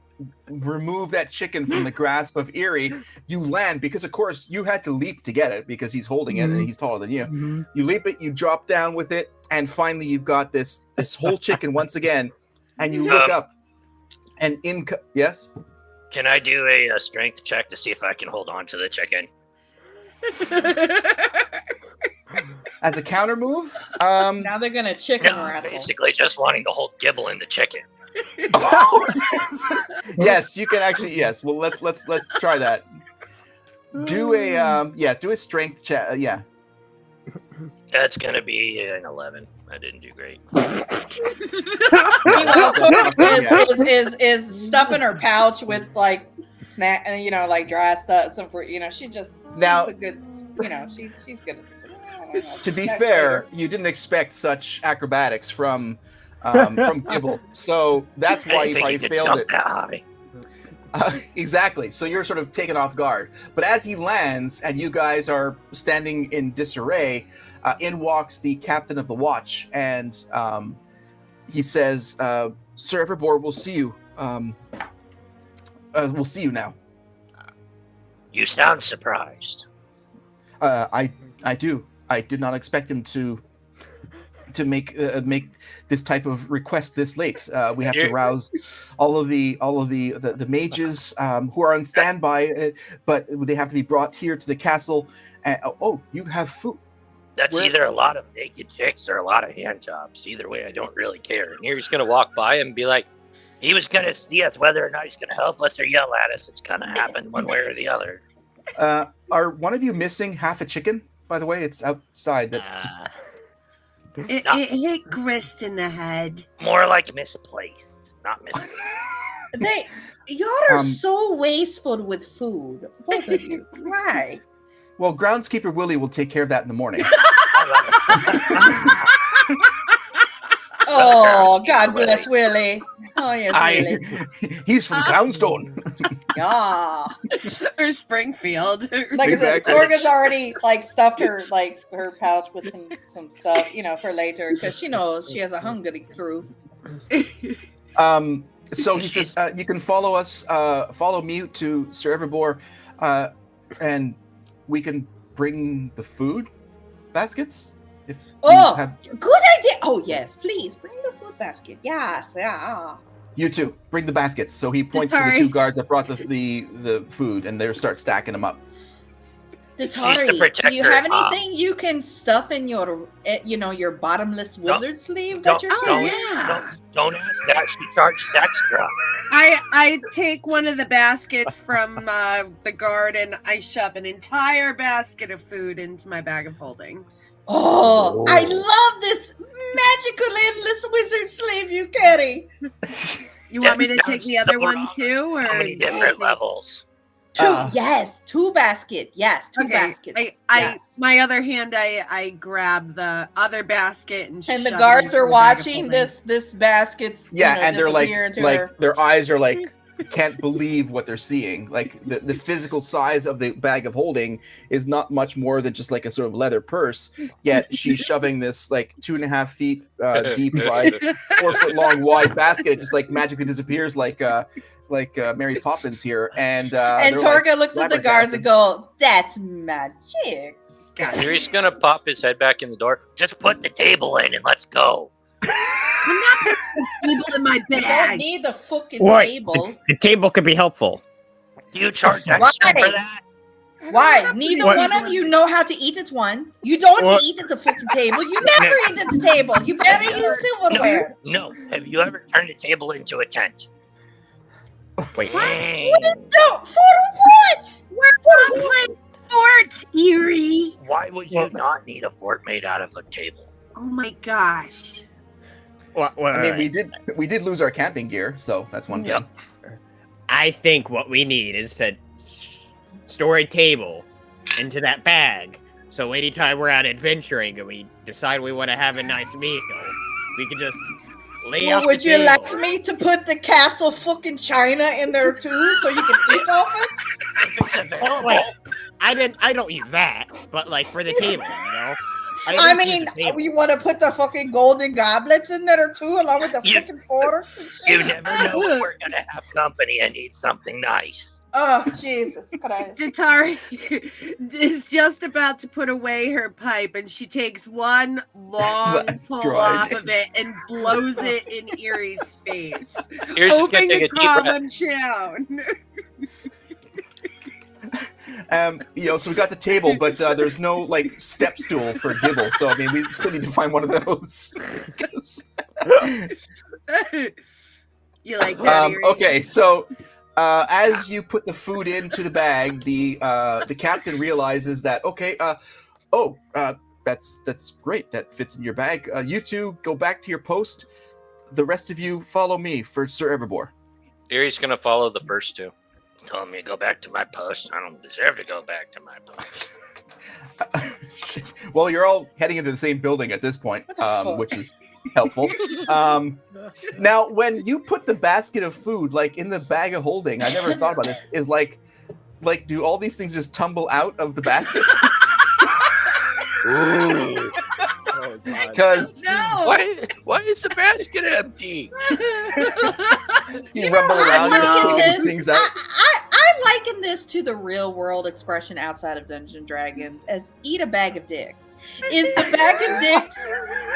S1: remove that chicken from the grasp of Erie, you land because, of course, you had to leap to get it because he's holding it and he's taller than you.
S5: Mm-hmm.
S1: You leap it, you drop down with it, and finally you've got this whole chicken once again, and you look up, and yes.
S4: Can I do a strength check to see if I can hold on to the chicken?
S1: As a counter move,
S2: Now they're gonna chicken
S4: No,
S2: wrestle.
S4: basically just wanting to hold Gibble in the chicken.
S1: yes, you can actually. Yes, well, let's try that. Do a strength check. Yeah.
S4: That's gonna be an 11. I didn't do great.
S2: Meanwhile, Torga is stuffing her pouch with like snack, like dry stuff. Some fruit. She's
S1: Now-
S2: a good. She's good at this.
S1: To be fair, you didn't expect such acrobatics from Gibble, so that's why you probably failed it.
S4: That high.
S1: Exactly. So you're sort of taken off guard. But as he lands and you guys are standing in disarray, in walks the captain of the watch, and he says, "Sir Everboard, we'll see you. We'll see you now."
S4: You sound surprised.
S1: I do. I did not expect him to make this type of request this late. We have to rouse all of the mages who are on standby, but they have to be brought here to the castle. You have food.
S4: That's either a lot of naked chicks or a lot of hand jobs. Either way, I don't really care. And he's gonna walk by and be like, he was gonna see us, whether or not he's gonna help us or yell at us. It's gonna happen one way or the other.
S1: Are one of you missing half a chicken? By the way, it's outside.
S3: It hit Grist in the head.
S4: More like misplaced, not misplaced.
S2: Y'all are
S1: Um,
S2: so wasteful with food. Both of you. Why?
S1: Well, groundskeeper Willie will take care of that in the morning.
S2: Oh, God bless Willie. Oh, yes, Willie.
S1: He's from Crownstone.
S2: Yeah.
S3: Or Springfield.
S2: Like
S1: Exactly.
S2: I said, Torga's already like stuffed her pouch with some stuff, for later, because she knows she has a hungry crew.
S1: So he says, you can follow us, follow me to Sir Everbore, and we can bring the food baskets. If
S2: Oh,
S1: you have,
S2: good idea. Oh, yes, please bring the food basket. Yes, yeah.
S1: you too, bring the baskets. So he points to the two guards that brought the food, and they start stacking them up.
S2: Datari, do you have anything you can stuff in your, your bottomless wizard sleeve that you're carrying?
S4: Don't ask that. She charges extra.
S3: I take one of the baskets from the guard and I shove an entire basket of food into my bag of holding.
S2: Oh, I love this magical endless wizard sleeve you carry.
S3: You want me to take the other one too, or
S4: how many different levels?
S2: Two baskets. Yes, two baskets.
S3: My other hand, I grab the other basket and
S2: the guards are watching this basket's
S1: and they're like
S2: her.
S1: their eyes are like can't believe what they're seeing. Like the physical size of the bag of holding is not much more than just like a sort of leather purse. Yet she's shoving this like 2.5 feet deep wide, 4 foot long wide basket. It just like magically disappears like Mary Poppins here. And
S2: Torga looks at the guards and go, "That's magic."
S4: He's gonna pop his head back in the door. Just put the table in and let's go.
S3: I'm not putting the table in my bag.
S2: I don't need the fucking table.
S5: The table could be helpful.
S4: Do you charge extra for that?
S2: Why? Neither one of you know how to eat at once. You don't eat at the fucking table. You never eat at the table. You better use silverware.
S4: No. Have you ever turned a table into a tent?
S5: Wait.
S2: What? For what?
S3: We're not playing forts, Eerie.
S4: Why would you not need a fort made out of a table?
S3: Oh my gosh.
S5: Well,
S1: I mean, we did lose our camping gear, so that's one thing.
S5: I think what we need is to store a table into that bag. So anytime we're out adventuring and we decide we want to have a nice meal, we can just lay out
S2: would
S5: the
S2: you
S5: table.
S2: like me to put the castle fucking china in there too, so you can eat off it?
S4: If it's available.
S5: Wait, I don't use that, but like for the table,
S2: I mean, you want to put the fucking golden goblets in there too, along with the fucking forks?
S4: You never know when we're gonna have company and eat something nice.
S2: Oh, Jesus Christ.
S3: Datari is just about to put away her pipe, and she takes one long pull off of it and blows it in Eerie's face, hoping to calm him down.
S1: So we got the table, but there's no like step stool for Gibble. So I mean, we still need to find one of those.
S3: You like that?
S1: Okay, so as you put the food into the bag, the captain realizes that that's great. That fits in your bag. You two go back to your post. The rest of you follow me for Sir Everbore.
S4: Erie's gonna follow the first two. Told me to go back to my post. I don't deserve to go back to my post.
S1: Well, you're all heading into the same building at this point, which is helpful. Now, when you put the basket of food like in the bag of holding, I never thought about this. Is like do all these things just tumble out of the basket?
S4: Ooh.
S1: Because
S4: why is the basket empty?
S1: You rumble around and picking things out.
S2: I liken this to the real world expression outside of Dungeons and Dragons as eat a bag of dicks. Is the bag of dicks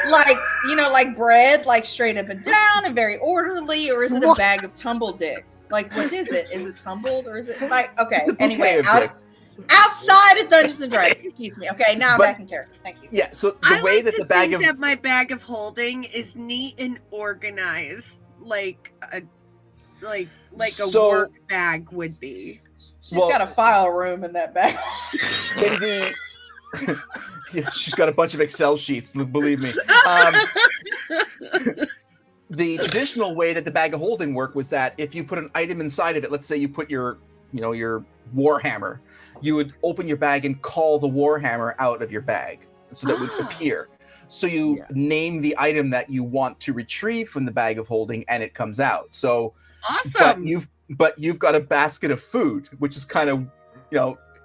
S2: like bread, like straight up and down and very orderly, or is it a bag of tumbled dicks? Like, what is it? Is it tumbled, or is it like anyway, outside of Dungeons and Dragons? Excuse me. Okay, now I'm back in character. Thank you.
S1: Yeah. So the way that the bag of
S3: my bag of holding is neat and organized, like a work bag would be.
S2: She's got a file room in that bag.
S1: Yeah, she's got a bunch of Excel sheets. Believe me. the traditional way that the bag of holding worked was that if you put an item inside of it, let's say you put your warhammer, you would open your bag and call the warhammer out of your bag, so that would appear. So you name the item that you want to retrieve from the bag of holding, and it comes out. So
S3: Awesome.
S1: But you've got a basket of food, which is kind of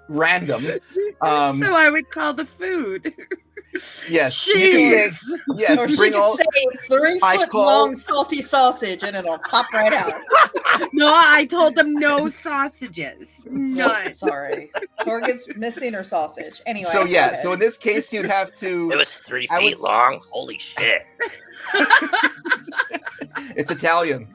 S1: random.
S3: So I would call the food.
S1: Yes,
S3: Cheese.
S1: you can say, yes.
S2: Or she
S1: Bring
S2: could
S1: all.
S2: say 3
S1: I
S2: foot
S1: call-
S2: long salty sausage and it'll pop right out.
S3: No, I told them no sausages. None.
S2: Sorry. Torget's missing her sausage. Anyway.
S1: So
S2: go ahead.
S1: so in this case, you'd have to.
S4: It was 3
S1: I would
S4: feet long. Holy shit.
S1: It's Italian.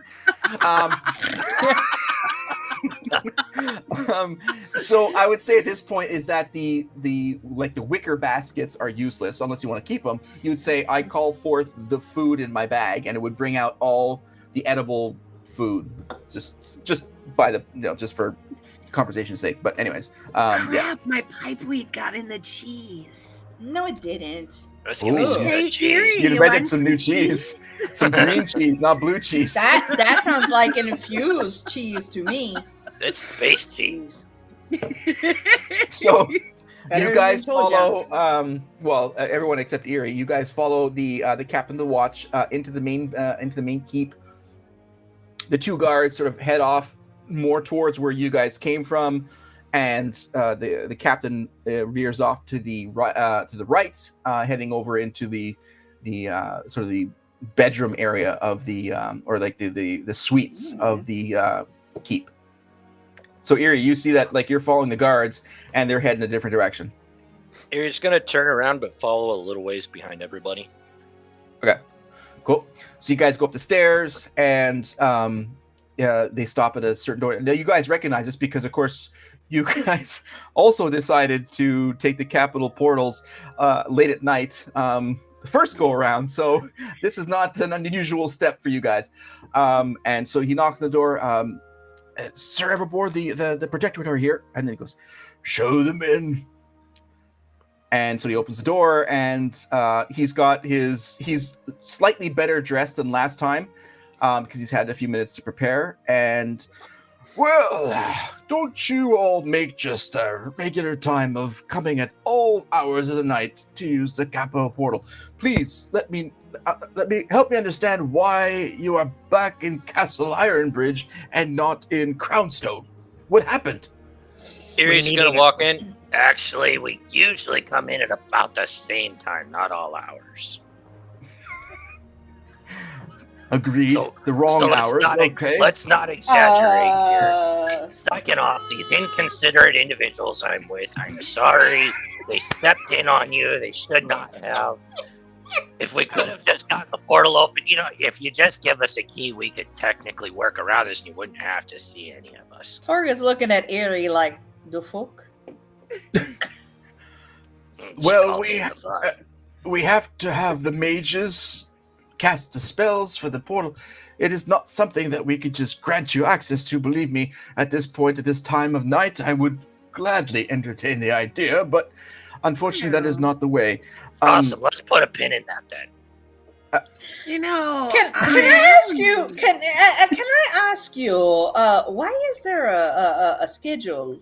S1: So I would say at this point is that the wicker baskets are useless unless you want to keep them. You would say, I call forth the food in my bag, and it would bring out all the edible food, just by the just for conversation's sake. But anyways,
S3: Crap, my pipeweed got in the cheese.
S2: No, it didn't.
S4: Let's give me some
S1: Ooh.
S3: Hey,
S4: good cheese.
S3: Siri.
S1: You
S3: You
S1: invented
S3: want
S1: some new cheese, some green cheese, not blue cheese.
S2: That sounds like an infused cheese to me.
S4: It's space cheese.
S1: So
S2: Better
S1: you guys
S2: than told ya.
S1: follow. Everyone except Erie. You guys follow the captain of the watch into the main keep. The 2 guards sort of head off more towards where you guys came from, and the captain veers off to the right, heading over into the sort of the bedroom area of the or like the suites of the keep. So Erie, you see that like you're following the guards, and they're heading a different direction.
S4: Erie's gonna turn around but follow a little ways behind everybody.
S1: Okay, cool. So you guys go up the stairs, and they stop at a certain door. Now you guys recognize this because, of course, you guys also decided to take the capital portals late at night. The first go around, so this is not an unusual step for you guys. And so he knocks on the door. Sir Everboard, the protectorate are here, and then he goes, "Show them in." And so he opens the door, and he's slightly better dressed than last time, because he's had a few minutes to prepare. And well, don't you all make just a regular time of coming at all hours of the night to use the capital portal. Please let me help me understand why you are back in Castle Ironbridge and not in Crownstone. What happened?
S4: Erie's gonna walk in. Actually, we usually come in at about the same time, not all hours.
S1: Agreed.
S4: So-
S1: the wrong
S4: so
S1: hours. Okay.
S4: Let's not exaggerate here. Second off, these inconsiderate individuals I'm with, I'm sorry. They stepped in on you. They should not have. If we could have just gotten the portal open, if you just give us a key, we could technically work around this and you wouldn't have to see any of us.
S2: Torget's looking at Erie like, the fuck?
S1: Well,
S4: She called me the fuck.
S1: we have to have the mages cast the spells for the portal. It is not something that we could just grant you access to. Believe me, at this point, at this time of night, I would gladly entertain the idea, but unfortunately, that is not the way.
S4: Awesome. Let's put a pin in that then.
S3: You know,
S2: Can I ask you? Can I ask you? Why is there a schedule?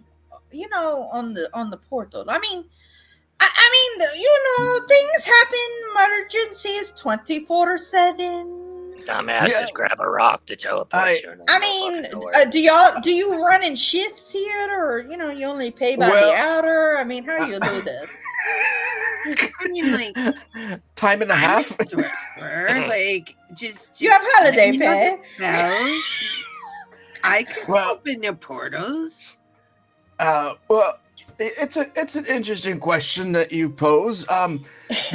S2: On the portal. I mean, things happen. Emergencies 24/7.
S4: Dumbass, just grab a rock to teleport you. in the
S2: I mean,
S4: fucking door.
S2: do you run in shifts here, or you only pay by
S1: Well-
S2: the hour? I mean, how do you do this?
S3: I mean, like,
S1: Time and a
S3: I'm
S1: half.
S3: a sorcerer. Like, just
S2: You have holiday
S3: you know
S2: pay.
S3: the spells. I can
S1: Well-
S3: open the portals.
S1: Well, it's an interesting question that you pose.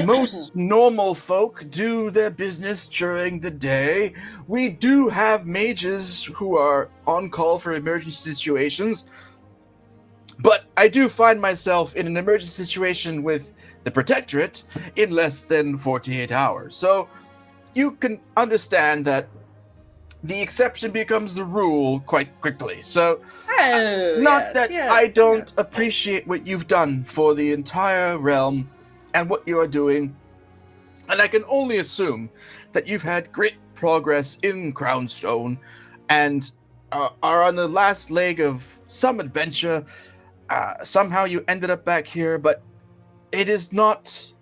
S1: Most normal folk do their business during the day. We do have mages who are on call for emergency situations, but I do find myself in an emergency situation with the protectorate in less than 48 hours. So you can understand that the exception becomes the rule quite quickly. So not that I don't appreciate what you've done for the entire realm and what you are doing, and I can only assume that you've had great progress in Crownstone and are on the last leg of some adventure. Somehow you ended up back here, but it is not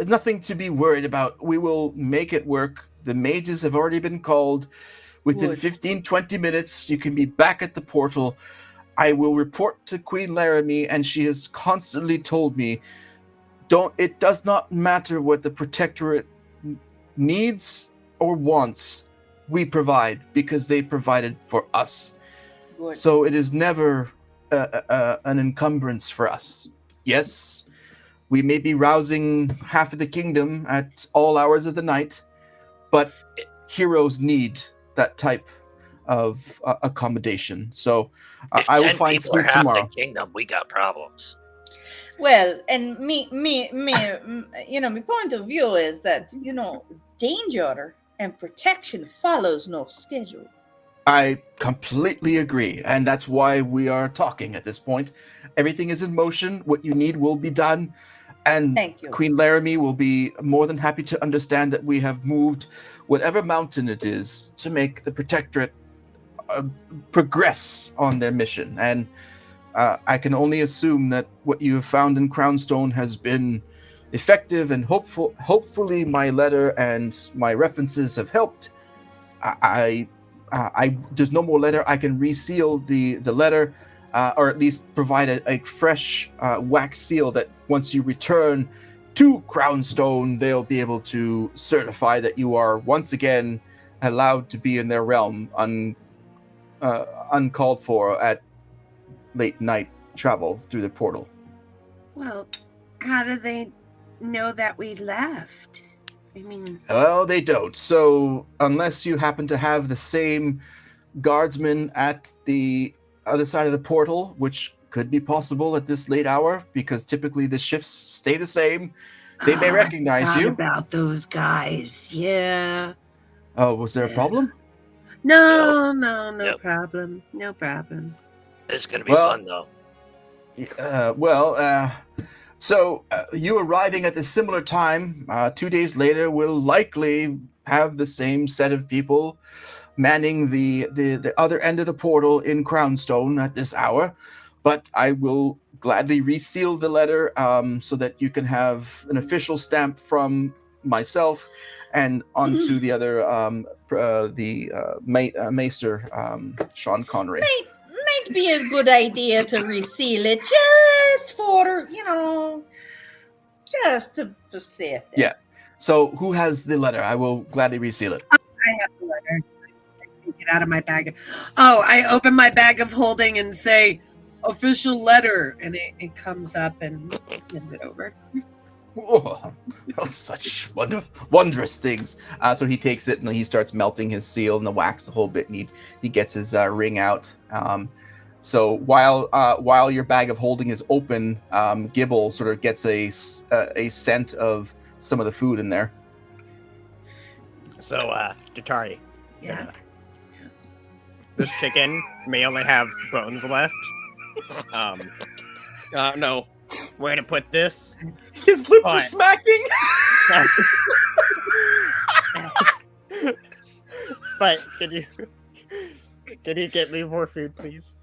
S1: nothing to be worried about. We will make it work. The mages have already been called. Within
S2: Good.
S1: 15-20 minutes, you can be back at the portal. I will report to Queen Laramie, and she has constantly told me, it does not matter what the protectorate needs or wants, we provide, because they provided for us.
S2: Good.
S1: So it is never an encumbrance for us. Yes, we may be rousing half of the kingdom at all hours of the night, but heroes need that type of accommodation. So
S4: If
S1: I will
S4: 10
S1: find
S4: people are
S1: sleep
S4: half
S1: tomorrow.
S4: the kingdom, we got problems.
S2: Well, and me, my point of view is that, danger and protection follows no schedule.
S1: I completely agree, and that's why we are talking at this point. Everything is in motion. What you need will be done, and
S2: Thank you.
S1: Queen Laramie will be more than happy to understand that we have moved whatever mountain it is to make the protectorate progress on their mission. And I can only assume that what you have found in Crownstone has been effective, and hopefully my letter and my references have helped. There's no more letter. I can reseal the letter, or at least provide a fresh wax seal that once you return to Crownstone, they'll be able to certify that you are once again allowed to be in their realm uncalled for at late night travel through the portal.
S3: Well, how do they know that we left? I mean,
S1: Well, they don't. So unless you happen to have the same guardsman at the other side of the portal, which could be possible at this late hour, because typically the shifts stay the same, they may recognize
S3: I forgot
S1: you.
S3: about those guys. Yeah.
S1: Oh, was there a problem?
S3: No
S4: Yep.
S3: problem. No problem.
S4: This is going to be
S1: Well,
S4: fun, though.
S1: So you arriving at a similar time 2 days later will likely have the same set of people manning the other end of the portal in Crownstone at this hour. But I will gladly reseal the letter so that you can have an official stamp from myself and onto the other Maester Sean Connery.
S2: Might be a good idea to reseal it just for, just to see it.
S1: Yeah. So who has the letter? I will gladly reseal it.
S3: I have the letter. I take it out of my bag. Oh, I open my bag of holding and say, official letter. And it comes up and send it over.
S1: Oh, such wondrous things. So he takes it and he starts melting his seal and the wax a whole bit, and he gets his ring out. So while your bag of holding is open, Gibble sort of gets a scent of some of the food in there.
S5: So, Datari,
S3: Yeah.
S5: this chicken may only have bones left. No, where to put this?
S1: His lips are
S5: Fine.
S1: smacking.
S5: But can you get me more food, please?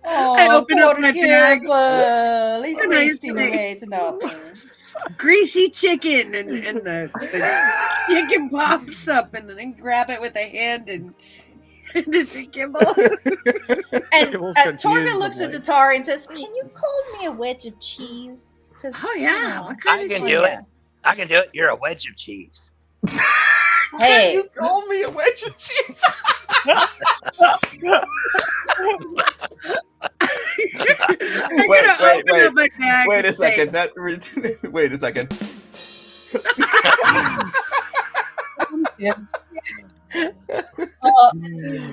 S2: Oh,
S3: I open up
S2: poor
S3: my bag.
S2: Gibble. He's
S3: What am I
S2: wasting
S3: saying?
S2: away to nothing.
S3: Greasy chicken, and the chicken pops up, and then I grab it with a hand and just a Gibble.
S2: And
S5: Gibble's
S2: Torga
S5: confused,
S2: looks at
S5: like-
S2: Datari and says, "Can you call me a wedge of cheese?" 'Cause,
S3: Oh yeah, what kind
S4: I
S3: of
S4: can
S3: cheese?
S4: do it. I can do it. You're a wedge of cheese.
S2: Hey,
S1: You call me a wedge of cheese.
S3: I'm
S1: Wait,
S3: gonna
S1: wait,
S3: open
S1: wait.
S3: up my bag.
S1: Wait a
S3: and say,
S1: second. Wait a second.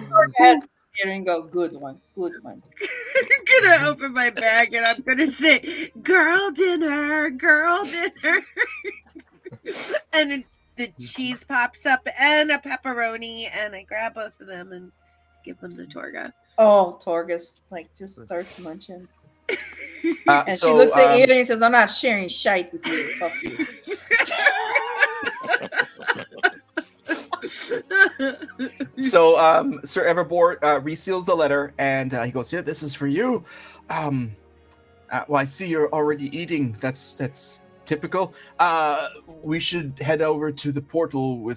S2: Torga has to hear and go, good one.
S3: I'm gonna open my bag and I'm gonna say, "Girl dinner, girl dinner," and the cheese pops up and a pepperoni, and I grab both of them and give them to Torga.
S2: Oh, Torgus just starts munching. And she looks at Ian and says, "I'm not sharing shite with you." Fuck you.
S1: So Sir Everboard reseals the letter, and he goes, "Yeah, this is for you. Well, I see you're already eating. That's typical. We should head over to the portal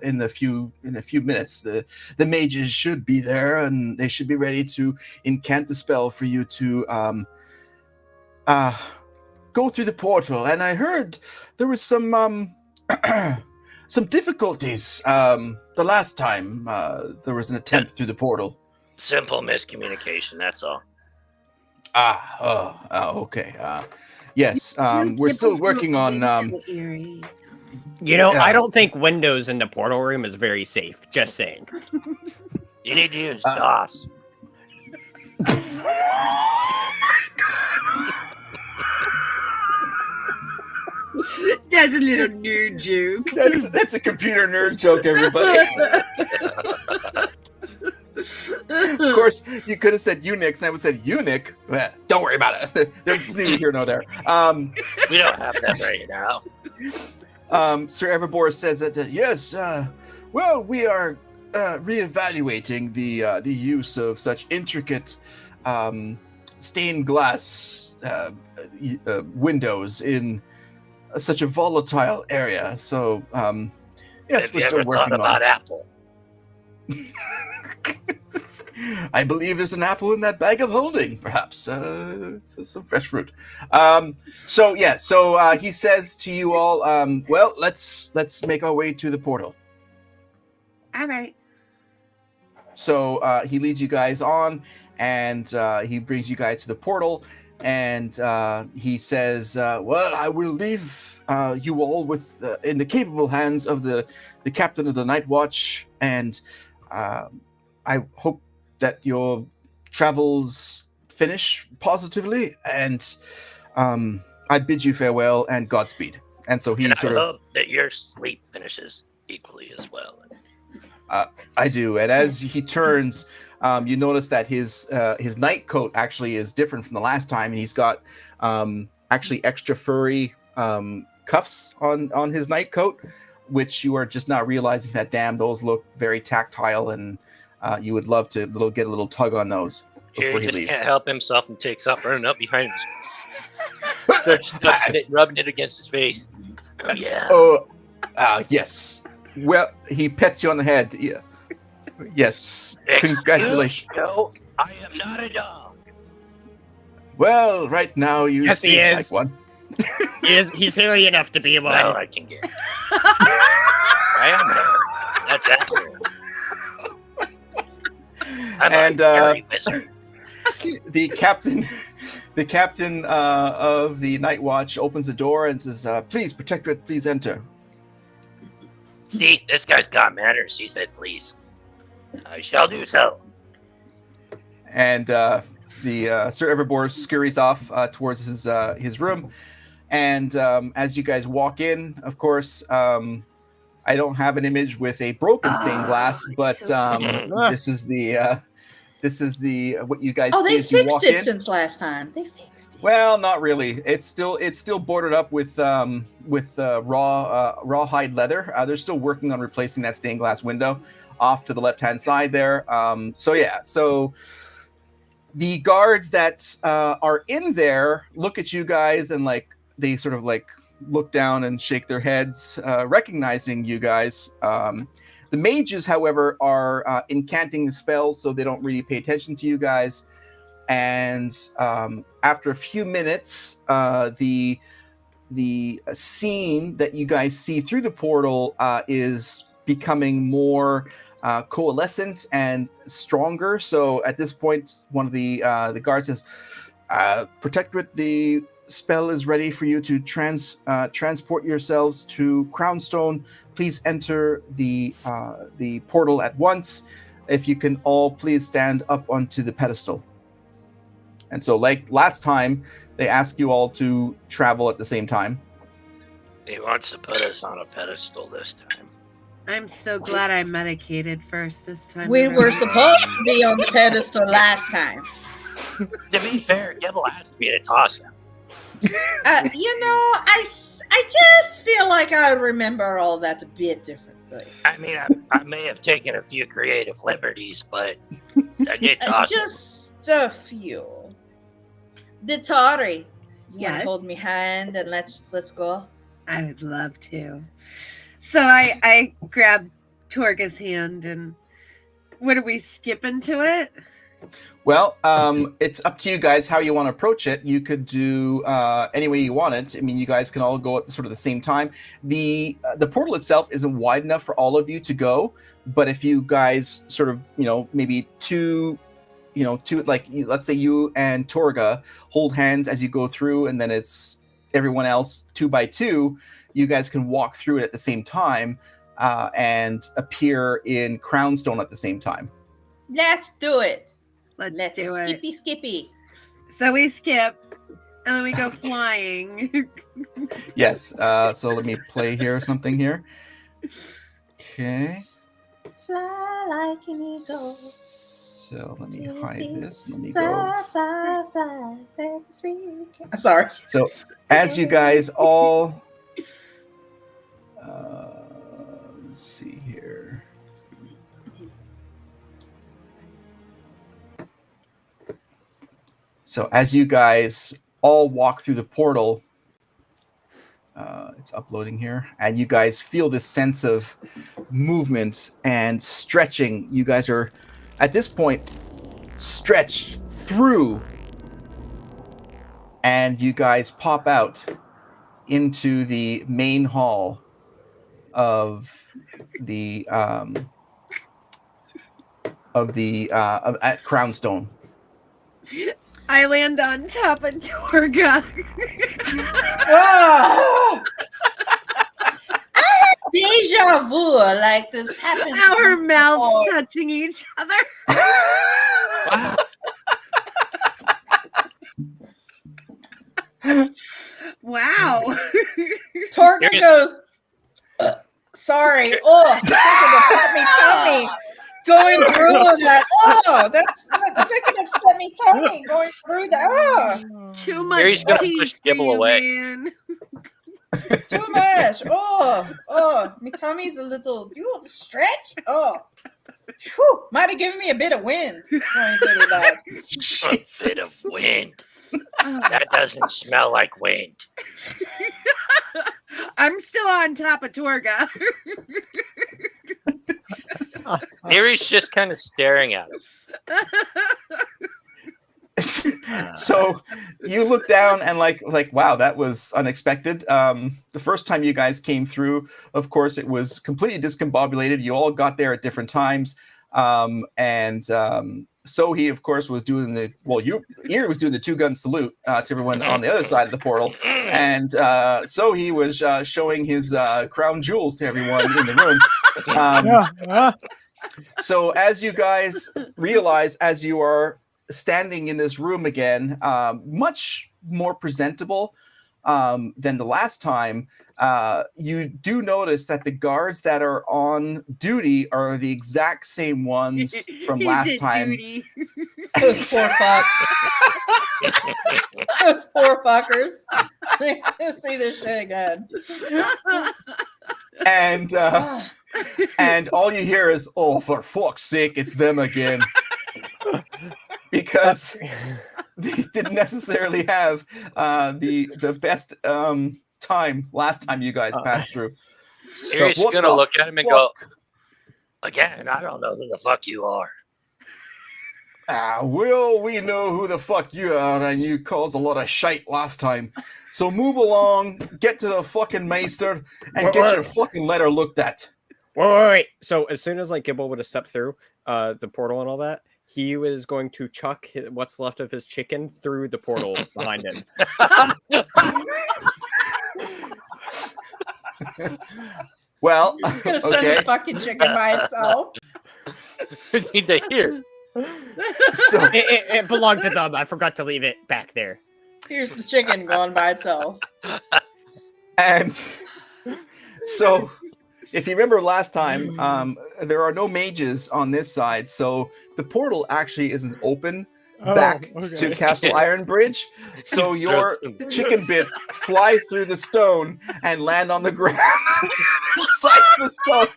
S1: in a few minutes. The mages should be there, and they should be ready to incant the spell for you to go through the portal. And I heard there was some some difficulties the last time there was an attempt through the portal.
S4: Simple miscommunication, that's all.
S1: Okay. Yes, we're still working on.
S5: You know, I don't think Windows in the portal room is very safe. Just saying.
S4: You need to use DOS.
S3: That's a little nerd joke.
S1: That's a computer nerd joke, everybody. Of course, you could have said Unix, and I would have said eunuch. Don't worry about it. There's neither here nor there.
S4: We don't have that right now.
S1: Sir Everbore says that yes. Well, we are reevaluating the use of such intricate stained glass windows in such a volatile area. So yes,
S4: Have
S1: we're
S4: you
S1: still
S4: ever
S1: working
S4: thought about
S1: on.
S4: Apple?
S1: I believe there's an apple in that bag of holding, perhaps. Some fresh fruit. So he says to you all, well, let's make our way to the portal.
S3: All right.
S1: So he leads you guys on, and he brings you guys to the portal, and he says, well, I will leave you all in the capable hands of the captain of the Night Watch, and I hope that your travels finish positively, and I bid you farewell and Godspeed. And so he
S4: and
S1: sort
S4: I
S1: of
S4: hope that your sleep finishes equally as well.
S1: I do. And as he turns, you notice that his night coat actually is different from the last time, and he's got actually extra furry cuffs on his night coat, which you are just not realizing that, damn, those look very tactile, and you would love to get a little tug on those before
S4: He
S1: he
S4: just
S1: leaves.
S4: can't help himself and takes off running up behind him. Starts touching it, rubbing it against his face. Oh, yeah.
S1: Oh, yes. Well, he pets you on the head. Yeah. Yes. Congratulations.
S4: No, I am not a dog.
S1: Well, right now you
S5: Yes, he
S1: seem
S5: is.
S1: like one.
S5: He's hairy enough to be one.
S4: Well, I can get. I am hairy. That's accurate. I'm
S1: And,
S4: a hairy wizard.
S1: The captain of the Night Watch opens the door and says, please, protectorate, please enter.
S4: See, this guy's got manners. He said, please. I shall do so.
S1: And the Sir Everbore scurries off towards his room. And as you guys walk in, of course, I don't have an image with a broken stained glass, but this is the what you guys see
S2: they
S1: as you walk
S2: fixed it
S1: in.
S2: since last time. They fixed it.
S1: Well, not really. It's still boarded up with raw hide leather. They're still working on replacing that stained glass window off to the left hand side there. So the guards that are in there look at you guys, and they sort of look down and shake their heads, recognizing you guys. The mages, however, are incanting the spells, so they don't really pay attention to you guys. And after a few minutes, the scene that you guys see through the portal is becoming more coalescent and stronger. So at this point, one of the guards says, "Protectorate, the spell is ready for you to transport yourselves to Crownstone. Please enter the portal at once. If you can all please stand up onto the pedestal." And so, like last time, they ask you all to travel at the same time.
S4: He wants to put us on a pedestal this time.
S3: I'm so glad I medicated first this time.
S2: We
S3: around.
S2: were supposed to be on the pedestal last time.
S4: To be fair, Gibble asked me to toss him.
S2: I just feel like I remember all that a bit differently.
S4: I mean, I may have taken a few creative liberties, but I did toss him.
S2: Just a few. Detour, you want
S3: Yes?
S2: to hold me hand and let's go?
S3: I would love to. So I grabbed Torga's hand, and what, are we skipping to it?
S1: Well, it's up to you guys how you want to approach it. You could do any way you want it. I mean, you guys can all go at sort of the same time. The portal itself isn't wide enough for all of you to go, but if you guys sort of, maybe two, like let's say you and Torga hold hands as you go through, and then it's everyone else 2 by 2. You guys can walk through it at the same time and appear in Crownstone at the same time.
S2: Let's do it.
S3: Let's do it.
S2: Skippy.
S3: So we skip, and then we go flying.
S1: Yes. So let me play here something here. Okay.
S2: Fly like an eagle.
S1: So let me hide this. Let me go.
S2: Fly, I'm sorry.
S1: So as you guys all, let's see here. So as you guys all walk through the portal, it's uploading here, and you guys feel this sense of movement and stretching. You guys are, at this point, stretched through, and you guys pop out into the main hall of the at Crownstone.
S3: I land on top of Torga.
S2: Oh! I had deja vu, like this happened.
S3: Our mouths touching each other. Wow.
S2: Torga goes, sorry. Oh, tummy. Going through that. Oh, that's thinking of upset me tummy going through that. Oh,
S3: Too much
S4: Gary's gonna
S3: cheese
S4: push
S3: for
S4: Gibble
S3: you,
S4: away.
S3: man.
S2: too much. Oh, my tummy's a little. You want to stretch? Oh, whew, might have given me a bit of wind. Going through that.
S4: A bit of wind. That doesn't smell like wind.
S3: I'm still on top of Torga.
S4: Gary's just kind of staring at him.
S1: So you look down and like wow, that was unexpected. The first time you guys came through, of course, it was completely discombobulated. You all got there at different times, so he, of course, was doing Erie was doing the 2-gun salute to everyone on the other side of the portal, and so he was showing his crown jewels to everyone in the room. So as you guys realize, as you are standing in this room again, much more presentable than the last time, you do notice that the guards that are on duty are the exact same ones from last time.
S3: Duty.
S2: Those poor fucks. Those poor fuckers. See this shit again.
S1: And all you hear is, "Oh, for fuck's sake, it's them again," because they didn't necessarily have the best time last time you guys passed through.
S4: Gary's
S1: What
S4: gonna
S1: the
S4: look at him and go, again, I don't know who the fuck you are.
S1: Well, we know who the fuck you are, and you caused a lot of shite last time. So move along, get to the fucking Meister, and get your fucking letter looked at.
S5: Wait. So as soon as Gibble would have stepped through the portal and all that, he was going to chuck what's left of his chicken through the portal behind him.
S1: Well,
S2: He's gonna send the fucking chicken by itself.
S4: Need to hear.
S1: So
S5: It belonged to them. I forgot to leave it back there.
S2: Here's the chicken going by itself.
S1: And so, if you remember last time, there are no mages on this side, so the portal actually isn't open back
S6: okay.
S1: to Castle Ironbridge. So your chicken bits fly through the stone and land on the ground inside the stone.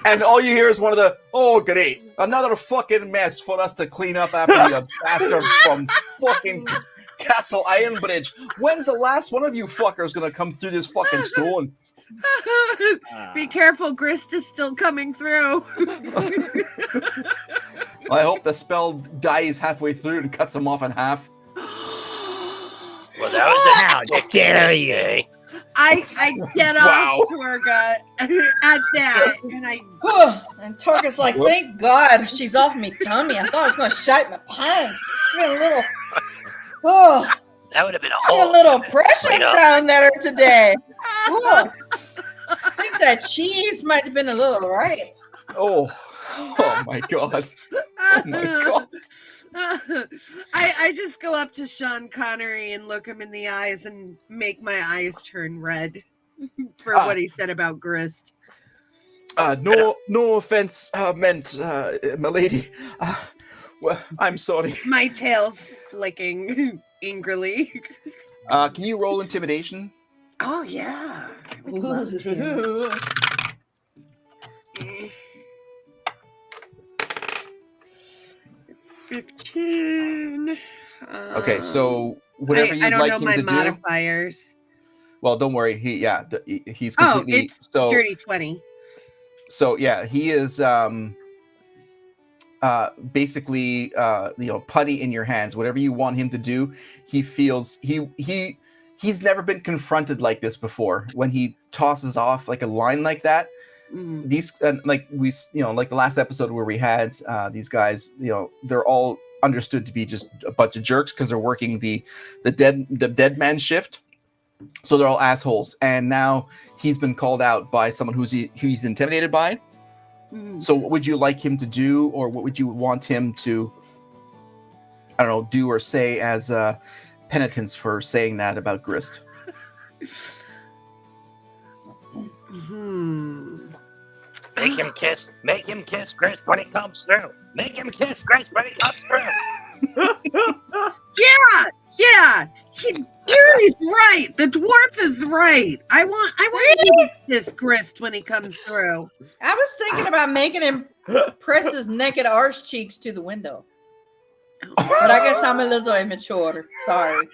S1: And all you hear is one of the, oh, great, another fucking mess for us to clean up after you bastards from fucking Castle Ironbridge. When's the last one of you fuckers gonna come through this fucking stone?
S3: Be careful, Grist is still coming through.
S1: I hope the spell dies halfway through and cuts him off in half.
S4: Well, that was
S5: How dare you?
S4: day.
S3: I get
S1: Wow.
S3: off Torga at that, and I
S2: And Targa's like, thank God she's off me tummy. I thought I was going to shite my pants. It's been a little,
S4: That would have been a
S2: a
S4: whole
S2: little
S4: mess
S2: pressure
S4: straight up.
S2: down there today. I think that cheese might have been a little right.
S1: Oh my god. Oh my god.
S3: I just go up to Sean Connery and look him in the eyes and make my eyes turn red for what he said about Grist.
S1: No offense meant, milady. Well, I'm sorry.
S3: My tail's flicking angrily.
S1: Can you roll intimidation?
S3: Oh yeah. I would love to. 15.
S1: Okay, so whatever
S3: I
S1: you'd
S3: don't
S1: like
S3: know
S1: him
S3: my
S1: to do.
S3: modifiers.
S1: Well, don't worry. He's
S3: Oh,
S1: completely
S3: it's
S1: so.
S3: dirty 20.
S1: So yeah, he is basically putty in your hands. Whatever you want him to do, he feels he's never been confronted like this before. When he tosses off like a line like that, these like the last episode where we had these guys, they're all understood to be just a bunch of jerks because they're working the dead man shift. So they're all assholes, and now he's been called out by someone who he's intimidated by. So what would you like him to do, or what would you want him to, I don't know, do or say as penitence for saying that about Grist?
S4: Make him kiss Grist when he comes through. Make him kiss Grist when he comes through.
S3: Yeah. Erie's right. The dwarf is right. I want you to kiss Grist when he comes through.
S2: I was thinking about making him press his naked arse cheeks to the window. But I guess I'm a little immature. Sorry.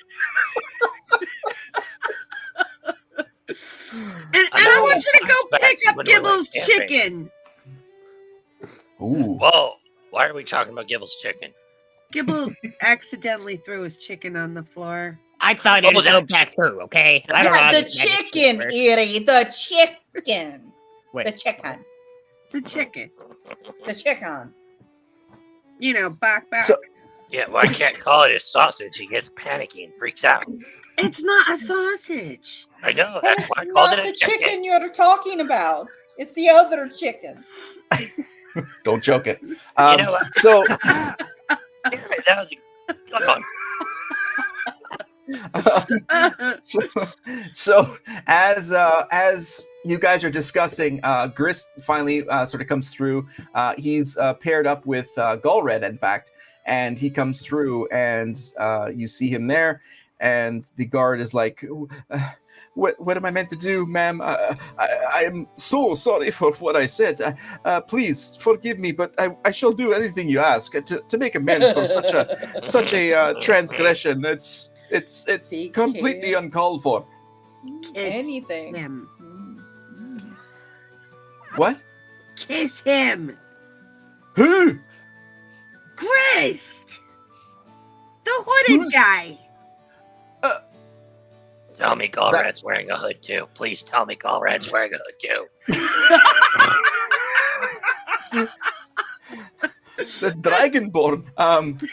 S3: And I want you to go pick up Gibble's chicken.
S1: Ooh.
S4: Whoa, why are we talking about Gibble's chicken?
S3: Gibble accidentally threw his chicken on the floor.
S5: I thought it'd go back through, okay? I don't know how
S2: The
S5: this magic shit
S2: chicken,
S5: works.
S2: Erie. The chicken.
S5: Wait.
S2: The chicken.
S3: The chicken.
S2: The chicken.
S3: Back.
S1: So-
S4: Yeah, well, I can't call it a sausage. He gets panicky and freaks out.
S3: It's not a sausage.
S4: I know, that's why I called
S2: not
S4: it a
S2: the chicken
S4: chicken.
S2: you're talking about. It's the other chicken.
S1: Don't joke it.
S4: You know what?
S1: So
S4: Damn it, that was a good one.
S1: so as you guys are discussing, Grist finally sort of comes through. He's paired up with Gulred, in fact, and he comes through, and you see him there, and the guard is like, what am I meant to do, ma'am? I am so sorry for what I said. Please forgive me, but I shall do anything you ask to make amends for such a transgression. It's
S2: Be
S1: completely
S2: careful.
S1: uncalled for.
S2: Anything.
S3: Him.
S1: What?
S3: Kiss him.
S1: Who?
S3: Grist. The hooded
S1: Who's-
S3: guy.
S4: Tell me Galrad's wearing a hood too. Please tell me Galrad's wearing a hood too.
S1: The Dragonborn.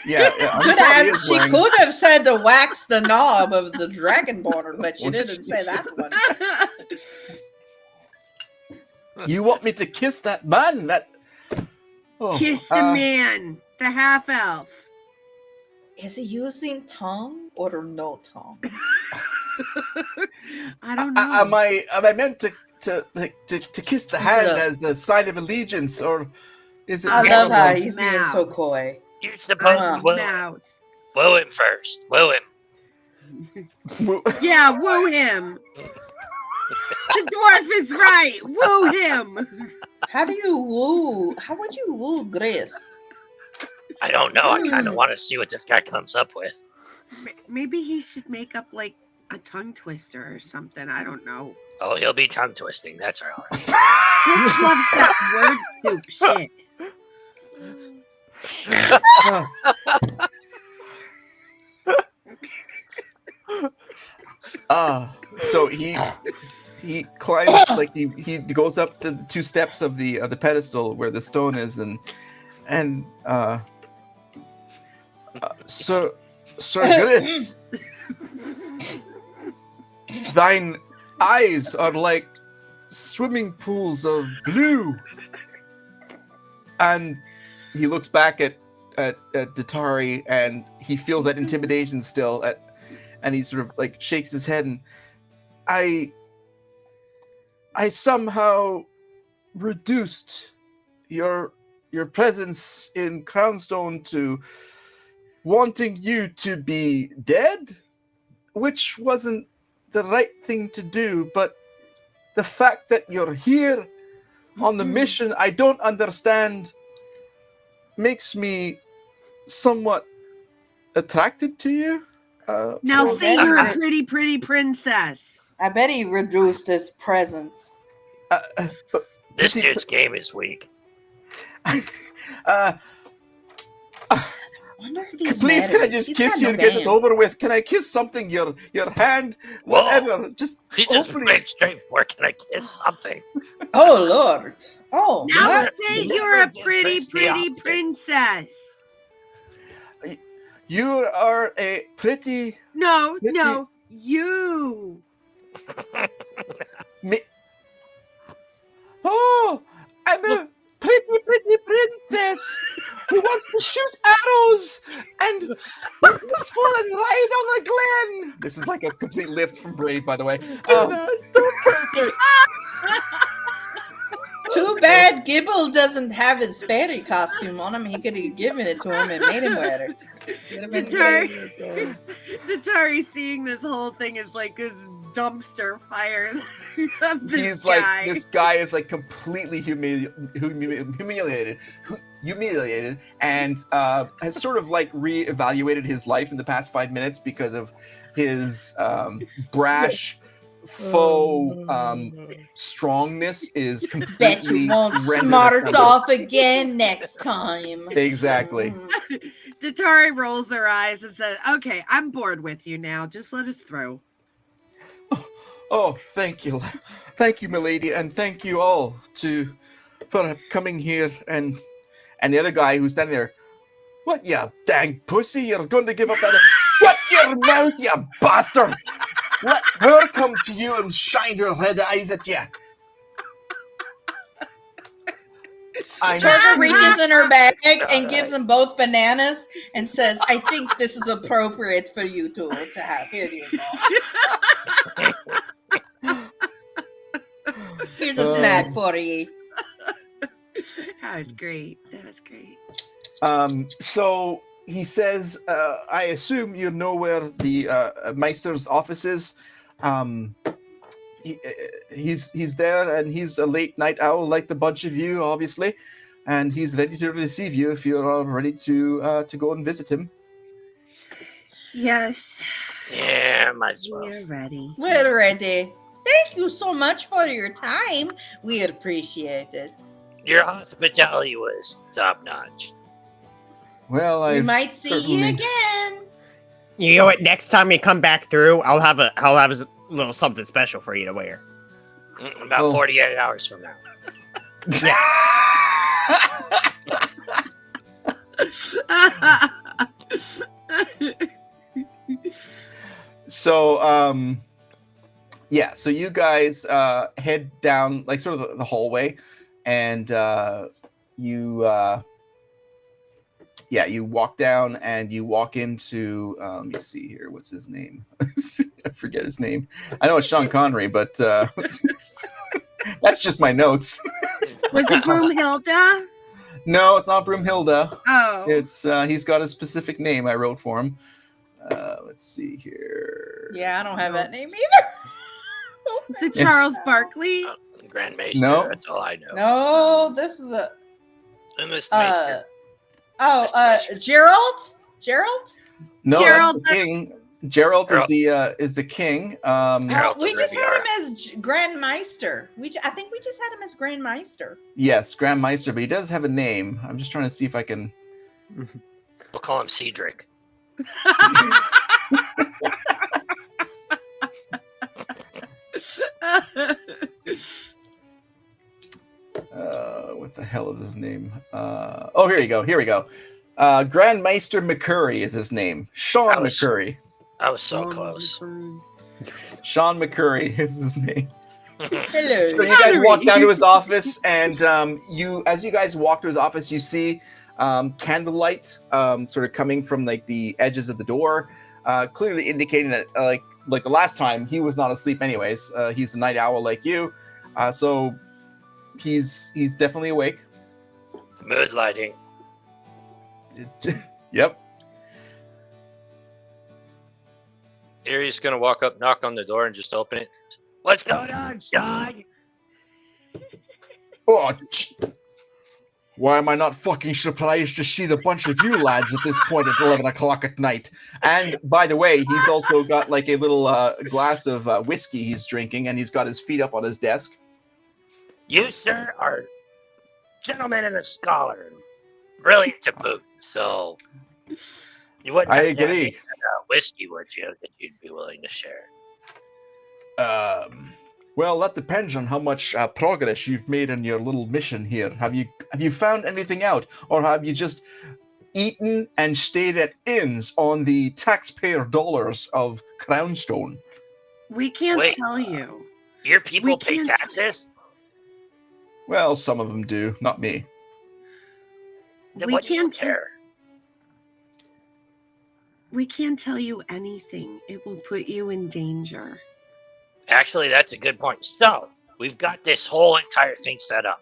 S1: Yeah. I'm
S2: Should
S1: probably
S2: have,
S1: is
S2: she
S1: wearing-
S2: could have said to wax the knob of the Dragonborn, but she didn't say that one.
S1: You want me to kiss that man? Oh,
S3: Kiss the man. The half elf.
S2: Is he using tongue or no tongue?
S3: I don't know.
S1: Am I meant to kiss the hand
S2: Look.
S1: as a sign of allegiance, or is it?
S2: I love how
S1: normal?
S2: he's being so coy.
S4: You're supposed to woo him.
S3: Mouth.
S4: Woo him first. Woo him.
S3: Yeah, woo him. The dwarf is right. Woo him.
S2: How would you woo Grist?
S4: I don't know. I kind of want to see what this guy comes up with.
S3: Maybe he should make up like a tongue twister or something. I don't know.
S4: Oh, he'll be tongue twisting. That's all right.
S3: Chris loves that word soup shit.
S1: So he climbs, like he goes up to the 2 steps of the pedestal where the stone is, and Sir Gris, thine eyes are like swimming pools of blue. And he looks back at Datari, and he feels that intimidation still, and he sort of like shakes his head, and I somehow reduced your presence in Crownstone to wanting you to be dead, which wasn't the right thing to do, but the fact that you're here on the mission I don't understand makes me somewhat attracted to you.
S3: Now
S2: Well,
S3: say
S2: then-
S3: you're a pretty, pretty princess.
S2: I bet he reduced his presence.
S4: This dude's game is weak.
S1: Please, can I just kiss you and get it over with? Can I kiss something? Your hand,
S4: Whoa.
S1: whatever. Just
S4: He just
S1: open
S4: went
S1: it.
S4: straight for it. Can I kiss something?
S2: Oh Lord! Oh,
S3: Now
S2: what?
S3: say
S4: Never
S3: you're a
S4: get
S3: pretty,
S4: Christy
S3: pretty
S4: out there.
S3: princess.
S1: You are a pretty.
S3: No,
S1: Pretty-
S3: no, you.
S1: Me. Oh, I'm a pretty princess who wants to shoot arrows and be peaceful and ride on the glen. This is like a complete lift from Brave, by the way.
S4: That's so perfect.
S2: Too bad Gibble doesn't have his fairy costume on him. He could have given it to him and made him wear it. Would have been great.
S3: Datari seeing this whole thing is like this dumpster fire of this
S1: He's
S3: guy.
S1: like, this guy is like completely humiliated, and has sort of like reevaluated his life in the past 5 minutes because of his brash, faux strongness is completely
S2: Bet you won't
S1: rendered
S2: smart
S1: asunder.
S2: off again next time.
S1: Exactly.
S3: Datari rolls her eyes and says, "Okay, I'm bored with you now. Just let us through."
S1: Oh, thank you, milady, and thank you all for coming here. And the other guy who's standing there, what, you dang pussy? You're going to give up that? Shut your mouth, you bastard! Let her come to you and shine her red eyes at you.
S2: Turtle reaches in her bag and gives them both bananas and says, "I think this is appropriate for you two to have. Here you go. Here's a snack for you."
S3: That was great. That was great.
S1: So he says, I assume you know where the Meister's office is. He's there, and he's a late night owl like the bunch of you, obviously, and he's ready to receive you if you're all ready to go and visit him.
S3: Yes,
S4: Yeah, might as well.
S3: we're ready.
S2: We're ready. Thank you so much for your time. We appreciate it.
S4: Your hospitality was top notch.
S1: Well,
S2: We
S1: I
S2: might see you
S1: certainly-
S2: again.
S5: You know what? Next time you come back through, I'll have a little something special for you to wear.
S4: About
S1: Oh.
S4: 48 hours from now.
S1: So, yeah, so you guys head down like sort of the hallway, and you walk down and you walk into let me see here, what's his name? I forget his name. I know it's Sean Connery, but that's just my notes.
S3: Was it Broomhilda?
S1: No, it's not Broomhilda.
S3: Oh.
S1: It's he's got a specific name I wrote for him. Let's see here.
S2: Yeah, I don't have that name
S1: Notes.
S2: either.
S3: Is it Charles Barkley?
S4: Grand Maester.
S1: No.
S4: That's all I know.
S2: No, this is a
S4: And Mr. Maester.
S2: Gerald. Gerald.
S1: No,
S3: Gerald,
S1: that's the king. Gerald is the king.
S4: Gerald
S2: We
S4: of
S2: just had
S4: Riviera.
S2: him as Grand Meister. I think we just had him as Grand Meister.
S1: Yes, Grand Meister, but he does have a name. I'm just trying to see if I can.
S4: We'll call him Cedric.
S1: What the hell is his name? Oh, here you go. Here we go. Grand Meister McCurry is his name. Sean
S4: That was-
S1: McCurry.
S4: I was so close.
S1: Sean McCurry is his name.
S2: Hello.
S1: So you guys walk down to his office, and as you guys walk to his office, you see candlelight sort of coming from like the edges of the door, clearly indicating that like the last time he was not asleep anyways. He's a night owl like you, so he's definitely awake.
S4: Mood lighting.
S1: Yep.
S4: Erie's gonna walk up, knock on the door, and just open it. What's going on, Sean?
S1: Oh, why am I not fucking surprised to see the bunch of you lads at this point at 11 o'clock at night? And by the way, he's also got like a little glass of whiskey he's drinking, and he's got his feet up on his desk.
S4: You, sir, are gentleman and a scholar. Brilliant to boot. So you wouldn't
S1: I
S4: have to have
S1: agree.
S4: any, whiskey, would you, that you'd be willing to share?
S1: Well, that depends on how much progress you've made in your little mission here. Have you found anything out, or have you just eaten and stayed at inns on the taxpayer dollars of Crownstone?
S3: We can't
S4: Wait,
S3: tell you.
S4: Your people
S3: We
S4: pay
S3: can't-
S4: taxes?
S1: Well, some of them do, not me.
S4: Then
S3: We
S4: what do you
S3: can't tell-
S4: care?
S3: We can't tell you anything. It will put you in danger.
S4: Actually, that's a good point. So, we've got this whole entire thing set up.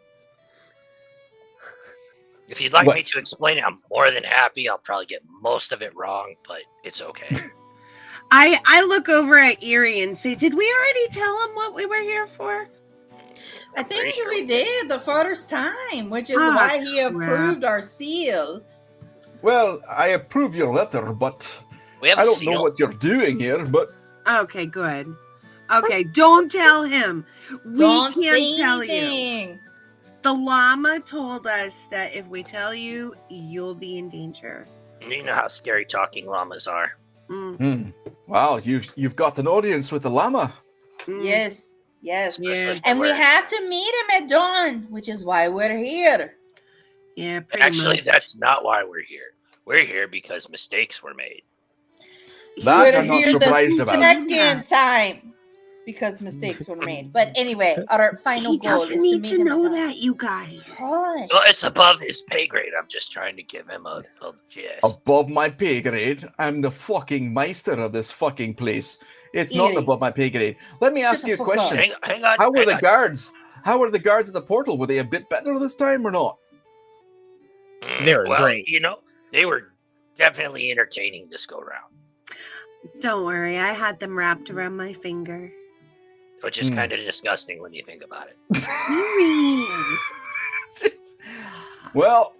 S4: If you'd like
S1: What?
S4: me to explain it, I'm more than happy. I'll probably get most of it wrong, but it's okay.
S3: I look over at Erie and say, did we already tell him what we were here for?
S2: I
S4: I'm pretty
S2: think
S4: sure
S2: we did the first time, which is
S3: Ah,
S2: why he
S3: crap.
S2: approved our seal.
S1: Well, I approve your letter, but
S4: We have
S1: I
S4: a
S1: don't
S4: seal.
S1: know what you're doing here, but
S3: Okay, good. Okay, don't tell him. We
S2: Don't
S3: can't
S2: say
S3: tell you.
S2: anything.
S3: The llama told us that if we tell you, you'll be in danger.
S4: You know how scary talking llamas are.
S3: Mm,
S1: wow, you've got an audience with the llama.
S3: mm.
S2: Yes, yes.
S3: Yeah,
S2: And we
S4: Where-
S2: have to meet him at dawn, which is why we're here.
S3: yeah, pretty
S4: Actually,
S3: much.
S4: that's not why we're here. We're here because mistakes were made.
S1: That
S2: We're
S1: I'm not
S2: here
S1: surprised
S2: the
S1: about.
S2: second time because mistakes were made. But anyway, our final
S3: He
S2: goal is
S3: doesn't
S2: to
S3: need
S2: meet
S3: to
S2: him
S3: know
S2: at dawn.
S3: that, you guys.
S2: Hush.
S4: Well, it's above his pay grade. I'm just trying to give him a gist.
S1: Above my pay grade, I'm the fucking meister of this fucking place. It's not
S2: Erie.
S1: above my pay grade. Let me ask
S2: the
S1: you a
S2: fuck up.
S1: question.
S4: Hang on.
S1: How were
S4: hang
S1: the
S4: on.
S1: guards? How were the guards at the portal? Were they a bit better this time or not?
S5: They were
S4: well,
S5: great.
S4: You know, they were definitely entertaining this go round,
S3: Don't worry, I had them wrapped around my finger.
S4: which is
S1: Hmm.
S4: kind of disgusting when you think about it.
S1: Well,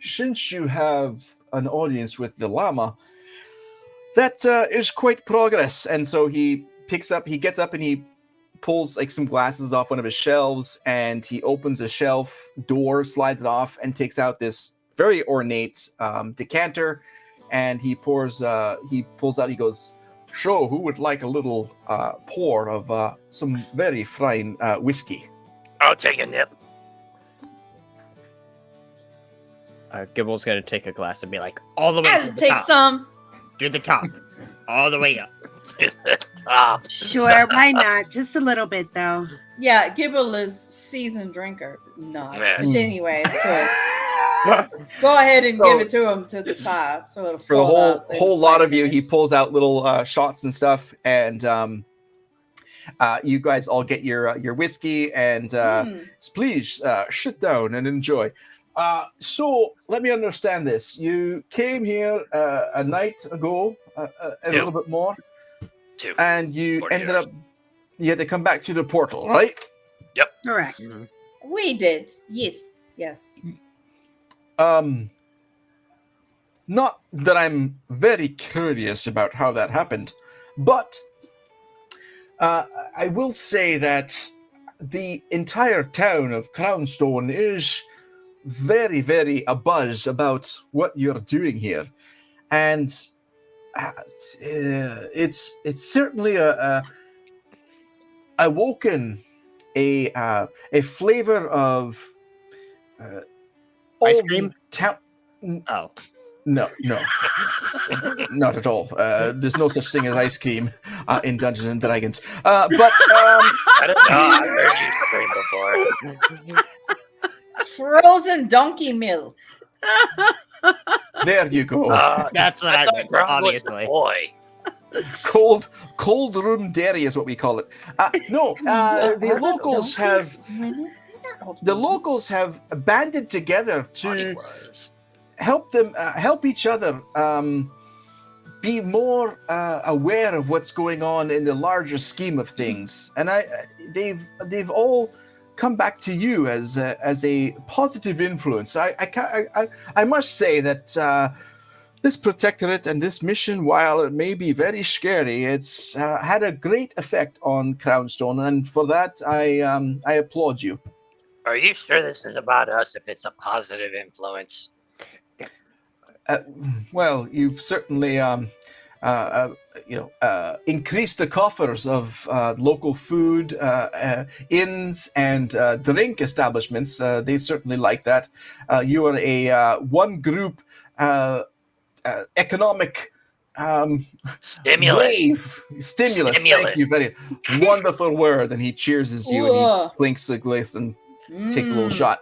S1: since you have an audience with the llama, that is quite progress. And so he gets up and he pulls like some glasses off one of his shelves, and he opens a shelf door, slides it off, and takes out this very ornate decanter, and he pulls out, he goes, "So, who would like a little pour of some very fine whiskey?"
S4: I'll take a nip.
S5: Gibble's gonna take a glass and be like, all the way to
S2: I'll
S5: the
S2: take
S5: top.
S2: some.
S5: To the top. All the way up.
S4: Ah,
S3: Sure, why not? Just a little bit, though.
S2: Yeah, Gibble is seasoned drinker. Not.
S4: Yes.
S2: But anyways, go ahead and
S1: So-
S2: give it to him to the top. So it'll
S1: For the
S2: fall out in
S1: whole lot
S2: 5
S1: of you, he
S2: minutes.
S1: pulls out little shots and stuff, and you guys all get your whiskey, and
S2: Hmm.
S1: please sit down and enjoy. So let me understand this. You came here a night ago, a little bit more,
S4: 2.
S1: and you
S4: 40
S1: ended
S4: years.
S1: up. You had to come back through the portal, right?
S3: Correct.
S2: We did. Yes.
S1: Not that I'm very curious about how that happened, but I will say that the entire town of Crownstone is very, very abuzz about what you're doing here, and it's certainly awoken a flavor of
S5: Ice
S1: all the
S5: cream?
S1: town.
S5: Oh.
S1: No, not at all. There's no such thing as ice cream in Dungeons and Dragons. But
S4: I don't know. I've heard you scream before.
S2: Frozen donkey milk.
S1: there you go.
S5: That's what I
S4: thought
S5: meant,
S4: Grog was the
S5: obviously.
S4: boy.
S1: Cold room dairy is what we call it. The locals have banded together
S4: Money
S1: to
S4: was.
S1: help each other be more aware of what's going on in the larger scheme of things, and they've all come back to you as a positive influence. I must say that this protectorate and this mission, while it may be very scary, it's had a great effect on Crownstone, and for that I applaud you.
S4: Are you sure this is about us if it's a positive influence?
S1: Well, you've certainly increased the coffers of local food, inns, and drink establishments. They certainly like that. You are a one group economic
S4: Stimulus.
S1: wave. Stimulus. Thank you. Very wonderful word. And he cheers you and he clinks the glass and takes a little shot.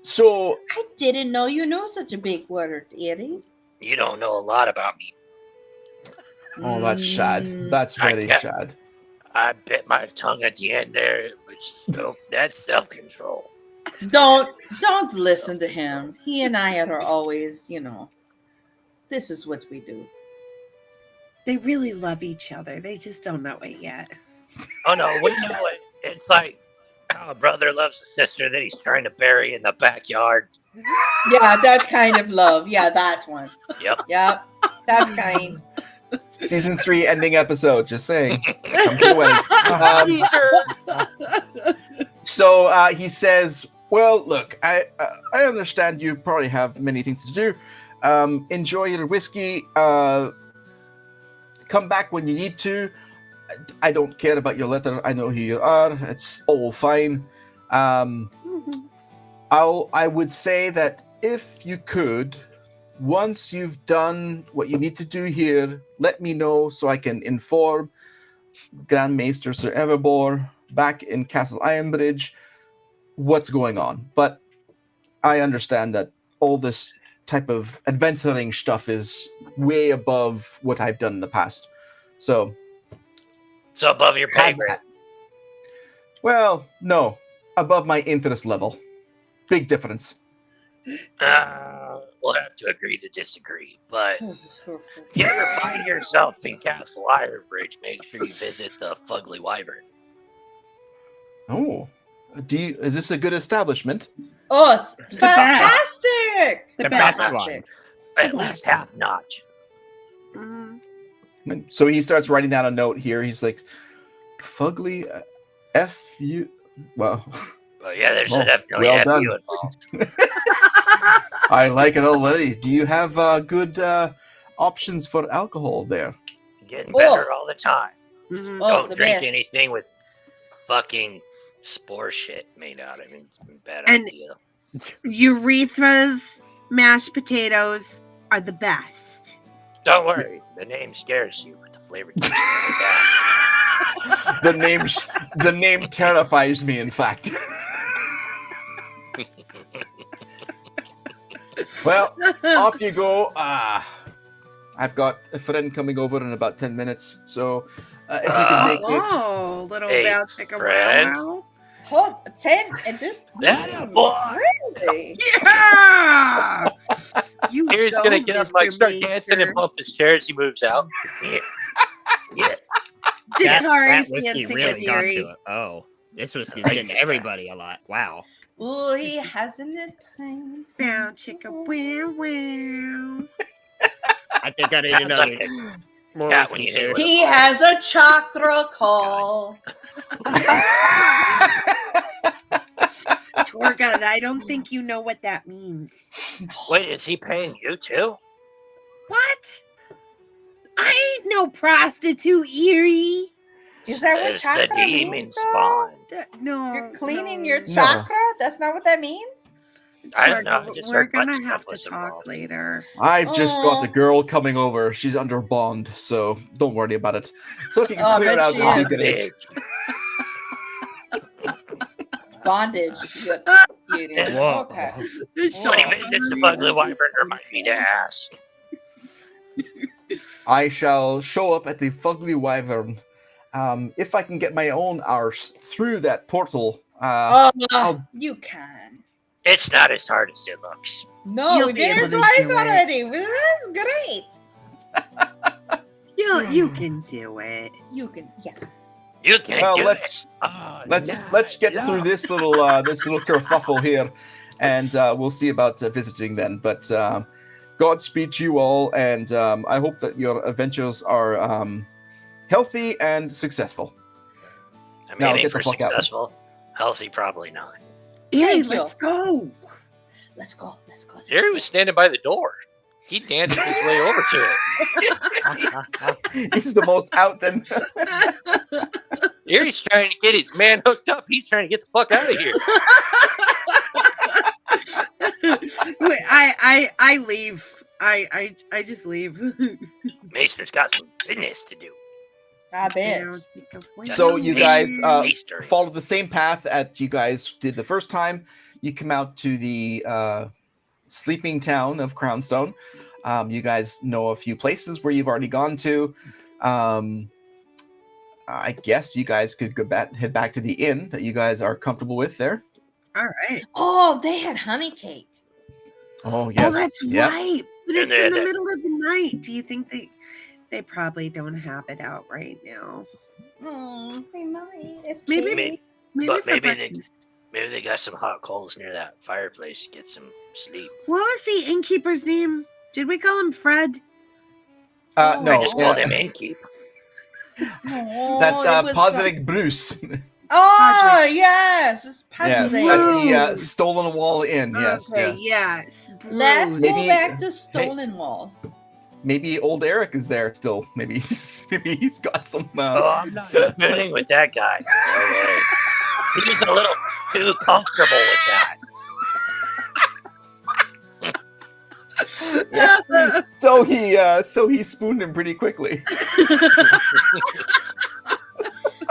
S1: So
S2: I didn't know you knew such a big word, Eddie.
S4: You don't know a lot about me.
S1: Oh, that's shad. That's very shad.
S4: I bit my tongue at the end there, which that's self-control.
S2: Don't listen to him. He and I are always, this is what we do.
S3: They really love each other. They just don't know it yet.
S4: Oh no, we know it. It's like how a brother loves a sister that he's trying to bury in the backyard.
S2: Yeah, that's kind of love. Yeah, that one.
S4: Yep.
S2: Yep. That's kind.
S1: Season 3 ending episode. Just saying. Come to the wedding. So he says, "Well, look, I understand you probably have many things to do. Enjoy your whiskey. Come back when you need to. I don't care about your letter. I know who you are. It's all fine. I would say that if you could, once you've done what you need to do here, let me know so I can inform Grand Maester Sir Everbore back in Castle Ironbridge what's going on. But I understand that all this type of adventuring stuff is way above what I've done in the past. So
S4: above your pay grade.
S1: Well, no. Above my interest level. Big difference.
S4: We'll have to agree to disagree. But if you ever find yourself in Castle Ironbridge, make sure you visit the Fugly Wyvern.
S1: Oh. Is this a good establishment?
S2: Oh, it's
S3: The
S2: fantastic!
S5: The best one.
S4: At least half notch.
S1: So he starts writing down a note here. He's like, Fugly, F-U... Well...
S4: Well, yeah, there's definitely
S1: well
S4: a
S1: done.
S4: few involved.
S1: I like it already. Do you have good options for alcohol there?
S4: Getting better all the time.
S3: Mhm.
S4: Don't
S2: the
S4: drink
S2: best.
S4: anything with fucking spore shit made out of it. It's a bad
S3: And-
S4: idea.
S3: Urethra's mashed potatoes are the best.
S4: Don't worry, the name scares you, but the flavor keeps you coming back.
S1: The name terrifies me, in fact. Well, off you go. I've got a friend coming over in about 10 minutes, so if you can make it.
S3: Oh, little
S4: Hey,
S3: bell chicken
S4: friend.
S3: wow.
S2: 10 at this.
S4: That boy.
S2: Really?
S3: Yeah! You
S4: Here's
S3: go,
S4: gonna get up, like,
S3: Mr.
S4: start dancing and
S3: Maester.
S4: bump his chair as he moves out. Yeah. Yeah.
S5: That
S3: Dakari's
S5: whiskey
S3: dancing
S5: really
S3: with
S5: got
S3: Yuri.
S5: to it. Oh, this whiskey's getting to everybody a lot. Wow.
S2: Oh, he hasn't it planned.
S3: Bow, chicka, wow, wow.
S5: I think I need
S4: Sounds
S5: another
S4: like
S5: more
S4: cat when
S5: whiskey.
S4: you hit
S5: too.
S4: it with
S2: He has a chakra call.
S3: Torga, I don't think you know what that means.
S4: Wait, is he paying you too?
S3: What? I ain't no prostitute, Erie.
S2: Is that what
S4: It's the
S2: chakra
S4: demon
S2: means? Though?
S4: spawn.
S3: No.
S2: You're cleaning
S3: no.
S2: your
S1: No.
S2: chakra? That's not what that means?
S4: I don't know,
S3: Torga,
S4: I just
S3: we're
S4: heard butt
S3: gonna
S4: stuff
S3: have to
S4: was
S3: talk
S4: involved.
S3: later.
S1: I've just got a
S2: Aw.
S1: girl coming over. She's under bond, so don't worry about it. So if you
S2: Oh,
S1: can clear
S2: I
S1: it out,
S2: bet
S1: that'd
S2: she
S1: be great.
S2: Bondage. Good. Eating.
S5: Whoa.
S2: Okay.
S4: When he visits the ugly wyvern, remind me to ask.
S1: I shall show up at the Fugly Wyvern. If I can get my own arse through that portal, I'll-
S2: You can.
S4: It's not as hard as it looks.
S2: No,
S3: You'll
S2: we
S3: be
S2: did
S3: able
S2: it
S3: to
S2: twice
S3: do it.
S2: already. Well, that's great.
S3: You can do it.
S2: You can, yeah.
S4: You can't
S1: well,
S4: do it.
S1: let's
S4: Oh,
S1: let's get
S4: no.
S1: through this little kerfuffle here, and we'll see about visiting then. But Godspeed to you all, and I hope that your adventures are healthy and successful.
S4: I'm
S1: Now,
S4: aiming
S1: get the
S4: for
S1: fuck out.
S4: successful. Healthy, probably not.
S3: Hey,
S2: Thank you.
S3: let's go.
S2: Let's go. Let's go.
S4: Harry was standing by the door. He danced his way over to it.
S1: He's the most out then.
S4: Harry's trying to get his man hooked up. He's trying to get the fuck out of here.
S3: Wait, I leave. I just leave.
S4: Maester's got some business to do.
S2: I bet.
S1: So you guys
S4: Maester.
S1: follow the same path that you guys did the first time. You come out to the sleeping town of Crownstone. You guys know a few places where you've already gone to. I guess you guys could head back to the inn that you guys are comfortable with there.
S3: All right.
S2: Oh, they had honey cake.
S1: Oh yes,
S3: Oh, that's
S1: Yep.
S3: right. But
S4: And
S3: it's in the
S4: then-
S3: middle of the night. Do you think they probably don't have it out right now?
S2: They might. It's
S3: Maybe-
S2: cake.
S3: Maybe
S4: But
S3: for
S4: maybe they-
S3: breakfast.
S4: Maybe they got some hot coals near that fireplace to get some sleep.
S3: What was the innkeeper's name? Did we call him Fred?
S2: Oh,
S1: No,
S4: I just called
S1: uh,
S4: him Innkeep.
S2: Oh,
S1: that's
S2: it was
S1: Podrick Bruce.
S2: Oh, yes. It's
S1: Yeah,
S2: Patrick.
S1: at the Stolen Wall Inn. Yes,
S3: Okay,
S1: yeah.
S3: yes.
S2: Let's
S3: Bruce.
S2: go
S1: Maybe-
S2: back to Stolen Wall.
S1: Maybe old Eric is there still. Maybe he's got some.
S4: Oh, I'm not spooning with that guy. No way. He's a little too comfortable with that.
S1: So he spooned him pretty quickly.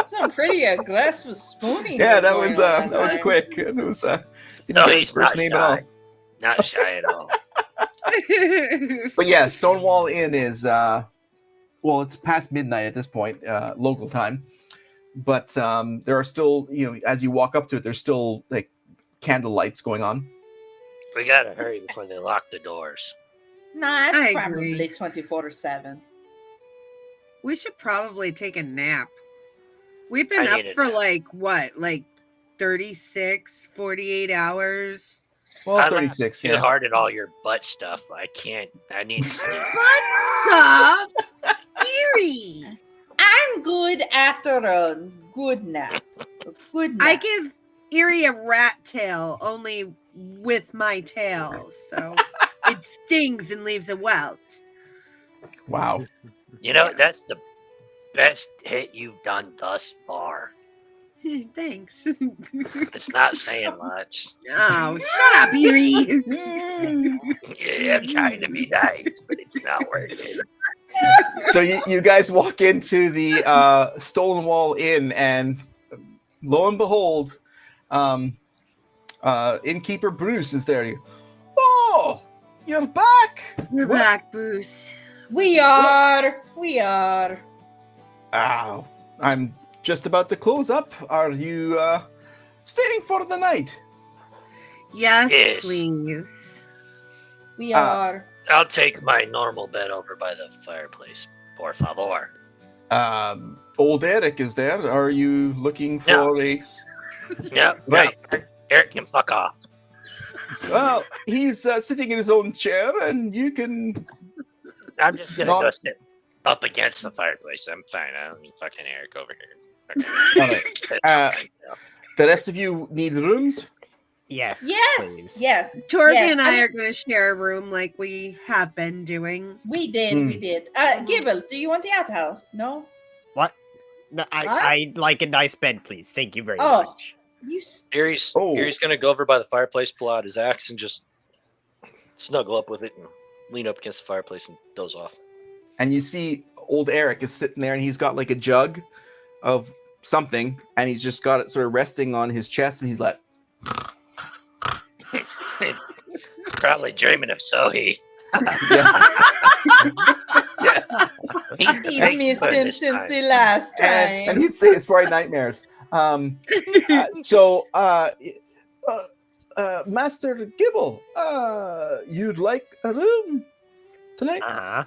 S2: Some pretty aggressive spooning.
S1: Yeah, that
S2: going
S1: was
S2: on
S1: that was
S2: time.
S1: quick. It was didn't
S4: No,
S1: get his
S4: he's
S1: first
S4: not
S1: name at all.
S4: shy. Not shy at all.
S1: But yeah, Stonewall Inn is well, it's past midnight at this point, local time. But there are still, as you walk up to it, there's still like candle lights going on.
S4: We gotta hurry before they lock the doors.
S2: Nah, it's
S3: I
S2: probably
S3: agree.
S2: 24/7.
S3: We should probably take a nap. We've
S4: I
S3: been up
S4: need a
S3: for
S4: nap.
S3: like 36, 48 hours.
S1: Well,
S4: I laughed
S1: 36,
S4: too
S1: yeah.
S4: hard at all your butt stuff. I can't. I need sleep.
S3: What the? Eerie.
S2: I'm good after a good nap. A good nap.
S3: I give Eerie a rat tail, only with my tail, so it stings and leaves a welt.
S1: Wow.
S4: You know, that's the best hit you've done thus far.
S3: Thanks.
S4: It's not saying much.
S3: Oh, shut up, Eerie.
S4: Yeah, I'm trying to be nice, but it's not working.
S1: So you guys walk into the Stolen Wall Inn, and lo and behold, innkeeper Bruce is there. Oh, you're back!
S3: We're
S1: What?
S3: back, Bruce.
S2: We are.
S1: Ow, I'm just about to close up. Are you staying for the night?
S3: Yes,
S4: Yes.
S3: please.
S2: We
S1: Uh,
S2: are.
S4: I'll take my normal bed over by the fireplace. Por favor.
S1: Old Eric is there. Are you looking for a?
S4: Yep.
S1: Right.
S4: Yep. Eric can fuck off.
S1: Well, he's sitting in his own chair, and you can.
S4: I'm just gonna
S1: Not-
S4: go sit up against the fireplace. I'm fine. I don't need fucking Eric over here.
S1: All right. The rest of you need rooms.
S5: Yes.
S2: Yes.
S5: Please.
S2: Yes.
S3: Torgy
S2: Yes,
S3: and I
S2: I-
S3: are going to share a room like we have been doing.
S2: We did.
S1: Hmm.
S2: We did. Gibble, do you want the outhouse? No.
S5: What? No, I'd like a nice bed, please. Thank you very
S2: Oh.
S5: much.
S2: You.
S4: Erie's
S1: Oh.
S4: gonna go over by the fireplace, pull out his axe, and just snuggle up with it and lean up against the fireplace and doze off.
S1: And you see old Eric is sitting there, and he's got like a jug of something, and he's just got it sort of resting on his chest, and he's like,
S4: Probably dreaming of Sohi.
S1: yeah. Yes.
S2: He's missed him since the last time.
S1: And he'd say it's probably nightmares. So, Master Gibble, you'd like a room tonight?
S5: Uh-huh.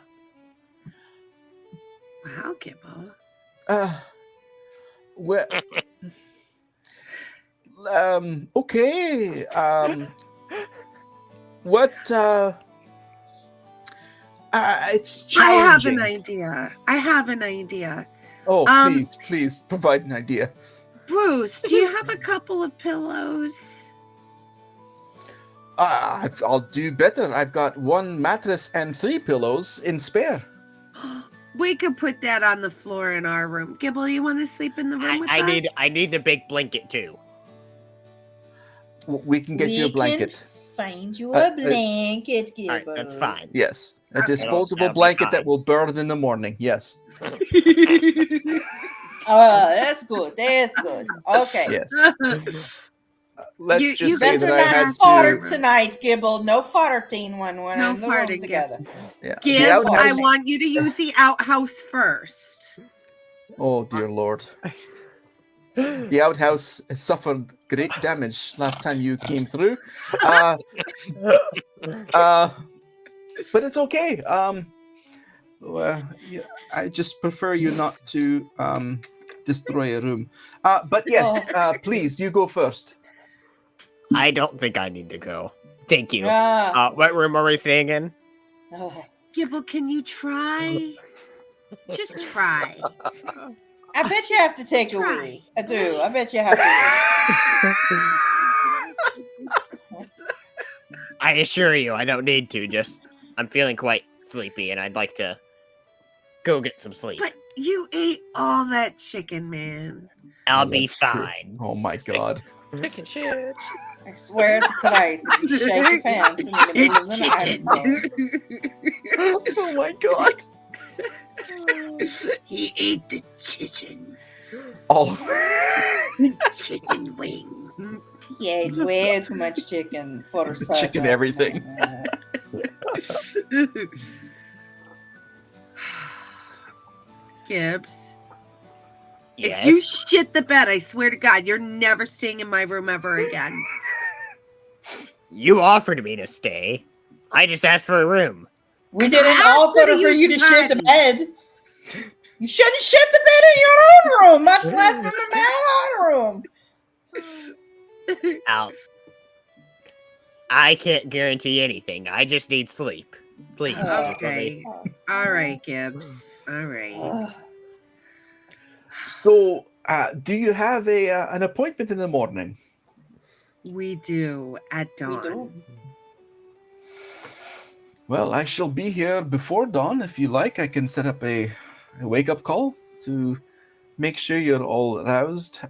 S3: Wow, Gibbo.
S1: Well, okay. What? It's
S3: I have
S1: challenging.
S3: an idea.
S1: Oh,
S3: Um,
S1: please provide an idea.
S3: Bruce, do you have a couple of pillows?
S1: I'll do better. I've got one mattress and 3 pillows in spare.
S3: We could put that on the floor in our room. Gibble, you want to sleep in the room with
S5: I
S3: us?
S5: need the big blanket too.
S1: We can get you a
S2: We
S1: blanket.
S2: Can find you
S1: Uh,
S2: a blanket,
S5: All
S2: Gibble.
S5: right, that's fine.
S1: Yes, a
S3: Okay.
S1: disposable
S5: That'll be
S1: blanket that
S5: fine.
S1: will burn in the morning. Yes,
S2: That's good. That's good. Okay.
S1: yes. Let's
S3: You
S1: just say
S2: Better
S1: that I
S2: not
S1: had
S2: fodder
S1: to.
S2: tonight, Gibble. No farting when we're
S3: No
S2: in the room
S3: farting,
S2: together.
S1: Yeah. The
S3: Gibbs, I
S1: outhouse-
S3: want you to use the outhouse first.
S1: Oh dear lord. The outhouse suffered great damage last time you came through. But it's okay. Well, yeah, I just prefer you not to destroy a room. But yes, please, you go first.
S5: I don't think I need to go. Thank you.
S2: Ah.
S5: What room are we staying in?
S2: Oh.
S3: Gibble, can you try? Just try.
S2: I bet you have to take a
S3: Try.
S2: wee. I do. I bet you have to.
S5: I assure you, I don't need to. Just I'm feeling quite sleepy, and I'd like to go get some sleep.
S3: But you ate all that chicken, man.
S5: I'll
S1: Oh,
S5: be
S1: that's true.
S5: fine.
S1: Oh my god.
S4: Chicken shits.
S2: I swear to Christ, if you shake your pants in the middle of the night.
S1: Oh my god.
S3: He ate the chicken.
S1: Oh.
S3: Chicken wing.
S2: He ate way too much chicken for supper.
S1: Chicken everything.
S3: Gibbs,
S5: Yes.
S3: if you shit the bed, I swear to God, you're never staying in my room ever again.
S5: You offered me to stay. I just asked for a room.
S2: We didn't
S3: How
S2: offer
S3: could
S2: for you to
S3: you
S2: shit the
S3: hide?
S2: bed. You shouldn't shit the bed in your own room, much less in the mail room.
S5: Al, I can't guarantee anything. I just need sleep. Please.
S3: Okay.
S2: Oh,
S3: All right, Gibbs. All right.
S2: ugh.
S1: So, do you have an appointment in the morning?
S3: We do at
S2: We
S3: dawn.
S2: do.
S1: Well, I shall be here before dawn. If you like, I can set up a wake-up call to make sure you're all roused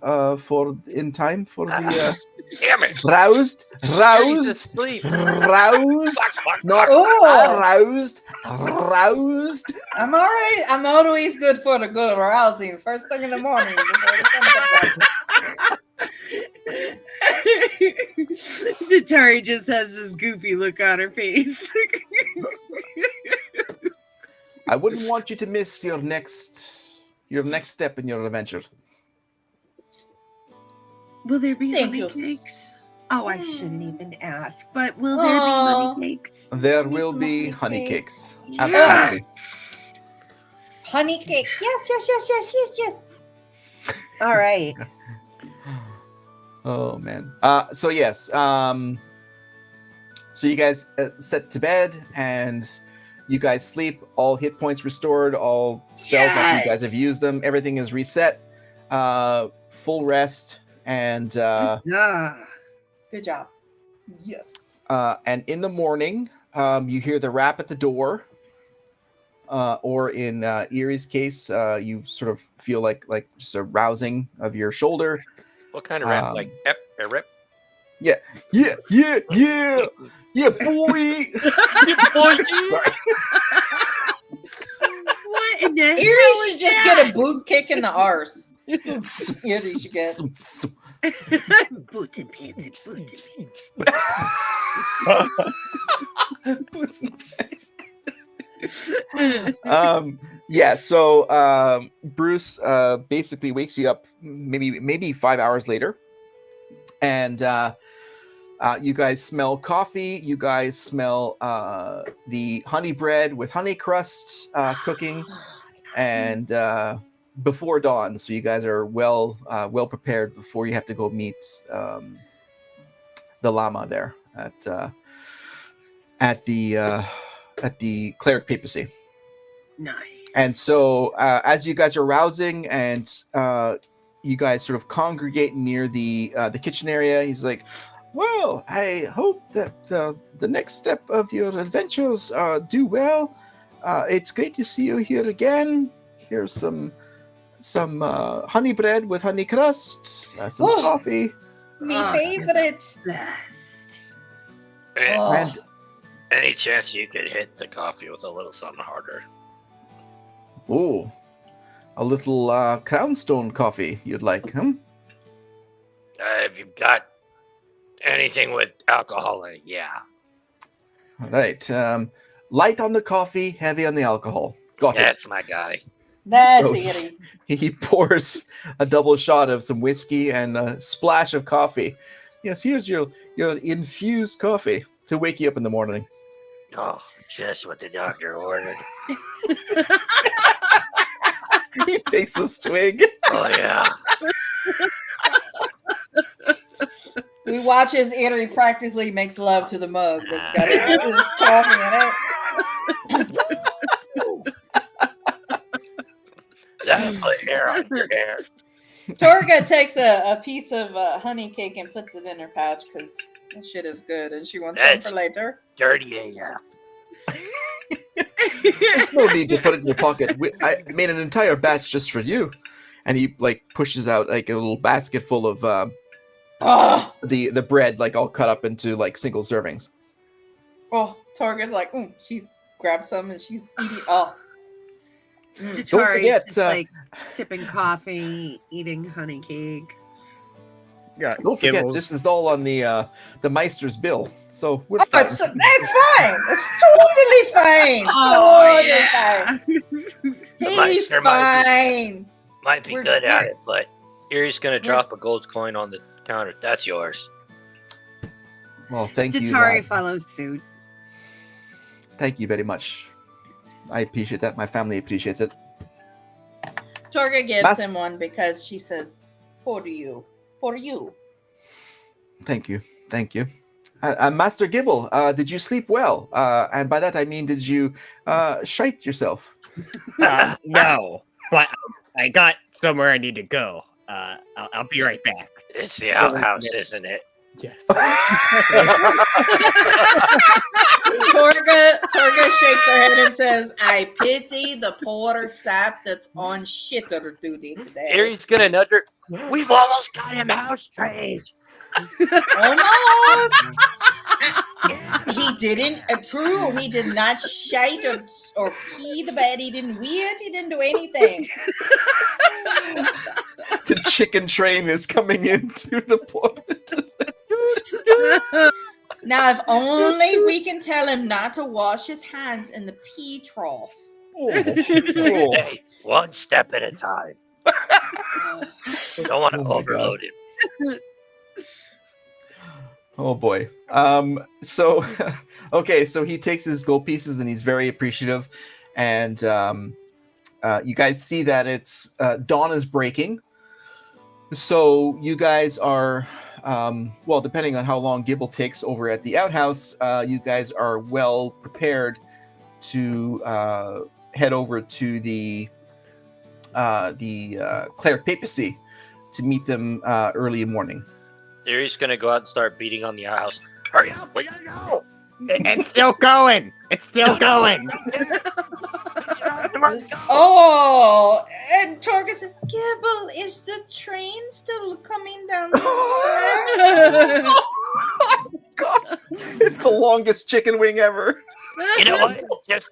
S1: in time for the
S4: Damn it.
S1: roused,
S4: He's asleep.
S1: roused, not
S2: Oh.
S1: aroused, roused.
S2: I'm all right. I'm always good for the good arousing. First thing in the morning. Before the sun comes up.
S3: Datari just has this goofy look on her face.
S1: I wouldn't want you to miss your next step in your adventure.
S3: Will there be
S2: Thank
S3: honey
S2: you.
S3: cakes? Oh, I shouldn't even ask, but will there be honey cakes?
S1: There
S2: Need
S1: will
S2: some
S1: be
S2: honey
S1: honey
S2: cake.
S1: cakes.
S3: Yes.
S1: Absolutely.
S2: Honey cake. Yes.
S3: All right.
S1: Oh man. So yes. So you guys set to bed and you guys sleep. All hit points restored. All spells after you guys have used them. Everything is reset. Full rest and
S2: Good job. Yes.
S1: and in the morning, you hear the rap at the door. Or in Erie's case, you sort of feel like just a rousing of your shoulder.
S4: What kind of rap? Like ep, a rip?
S1: Yeah, boy. Sorry.
S3: What in the
S2: Erie
S3: hell
S2: should
S3: is
S2: just
S3: that?
S2: get a boot kick in the arse. Erie should get.
S3: Boots and pants and boots and
S1: Boots and pants. Yeah, so Bruce basically wakes you up maybe 5 hours later, and you guys smell coffee. You guys smell the honey bread with honey crust cooking, and before dawn. So you guys are well prepared before you have to go meet the Lama there at the cleric papacy.
S3: Nice.
S1: And so as you guys are rousing and you guys sort of congregate near the kitchen area, he's like, well, I hope that the next step of your adventures do well. It's great to see you here again. Here's some honey bread with honey crust, some
S2: Oh.
S1: coffee.
S2: Me favorite.
S3: Blessed.
S2: Oh.
S1: And
S4: Any chance you could hit the coffee with a little something harder?
S1: oh, a little crownstone coffee you'd like, huh?
S4: Have you got anything with alcohol in it? Yeah.
S1: All right. Light on the coffee, heavy on the alcohol. Got
S4: That's my guy.
S2: That's
S1: So-
S2: Erie.
S1: it. He pours a double shot of some whiskey and a splash of coffee. Yes, here's your infused coffee to wake you up in the morning.
S4: Oh, just what the doctor ordered.
S1: He takes a swig.
S4: Oh, yeah.
S2: We watch as Erie practically makes love to the mug that's got his coffee in it.
S4: That'll put hair on your hair.
S2: Torga takes a piece of honey cake and puts it in her pouch because that shit is good and she wants some
S4: That's-
S2: for later.
S4: Dirty AF.
S1: There's no need to put it in your pocket. I made an entire batch just for you. And he pushes out a little basket full of
S2: Oh,
S1: the bread all cut up into single servings.
S2: Torga's like, she grabs some and she's eating. Oh,
S3: Datari's
S1: forget,
S3: just sipping coffee, eating honey cake.
S5: Yeah,
S1: Don't forget,
S5: Gibbles.
S1: this is all on the Meister's bill. So we're fine.
S2: it's fine. It's totally fine.
S4: The
S2: He's
S4: Meister
S2: fine.
S4: Might be
S2: We're
S4: good at
S2: good.
S4: it, but Erie's going to drop a gold coin on the counter. That's yours.
S1: Well, thank you.
S3: Datari follows suit.
S1: Thank you very much. I appreciate that. My family appreciates it.
S2: Torga gives
S1: Mas-
S2: him one because she says, for you. For you.
S1: Thank you. Thank you. Master Gibble, did you sleep well? And by that I mean, did you shite yourself?
S5: No, but I got somewhere I need to go. I'll be right back.
S4: It's the outhouse, isn't it?
S5: Yes.
S2: Torga shakes her head and says, I pity the poor sap that's on shitter duty today.
S4: Erie's going to nudge her. We've almost got him house trained.
S2: Almost. He didn't. True. He did not shite or pee the bed. He didn't wee it. He didn't do anything.
S1: The chicken train is coming into the port.
S2: Now, if only we can tell him not to wash his hands in the pee trough.
S1: Oh.
S4: Hey, one step at a time. Don't want to
S1: Oh my
S4: overload him.
S1: Oh boy. So okay, so he takes his gold pieces and he's very appreciative. And you guys see that it's dawn is breaking. So you guys are well, depending on how long Gibble takes over at the outhouse, you guys are well prepared to head over to the cleric papacy to meet them early in morning.
S4: Theory's gonna go out and start beating on the house. Hurry up, we gotta go!
S5: It's still going. It's still going.
S2: Oh, and Torgus said, Gibble, is the train still coming down the track?
S1: God, it's the longest chicken wing ever.
S4: You know what? Just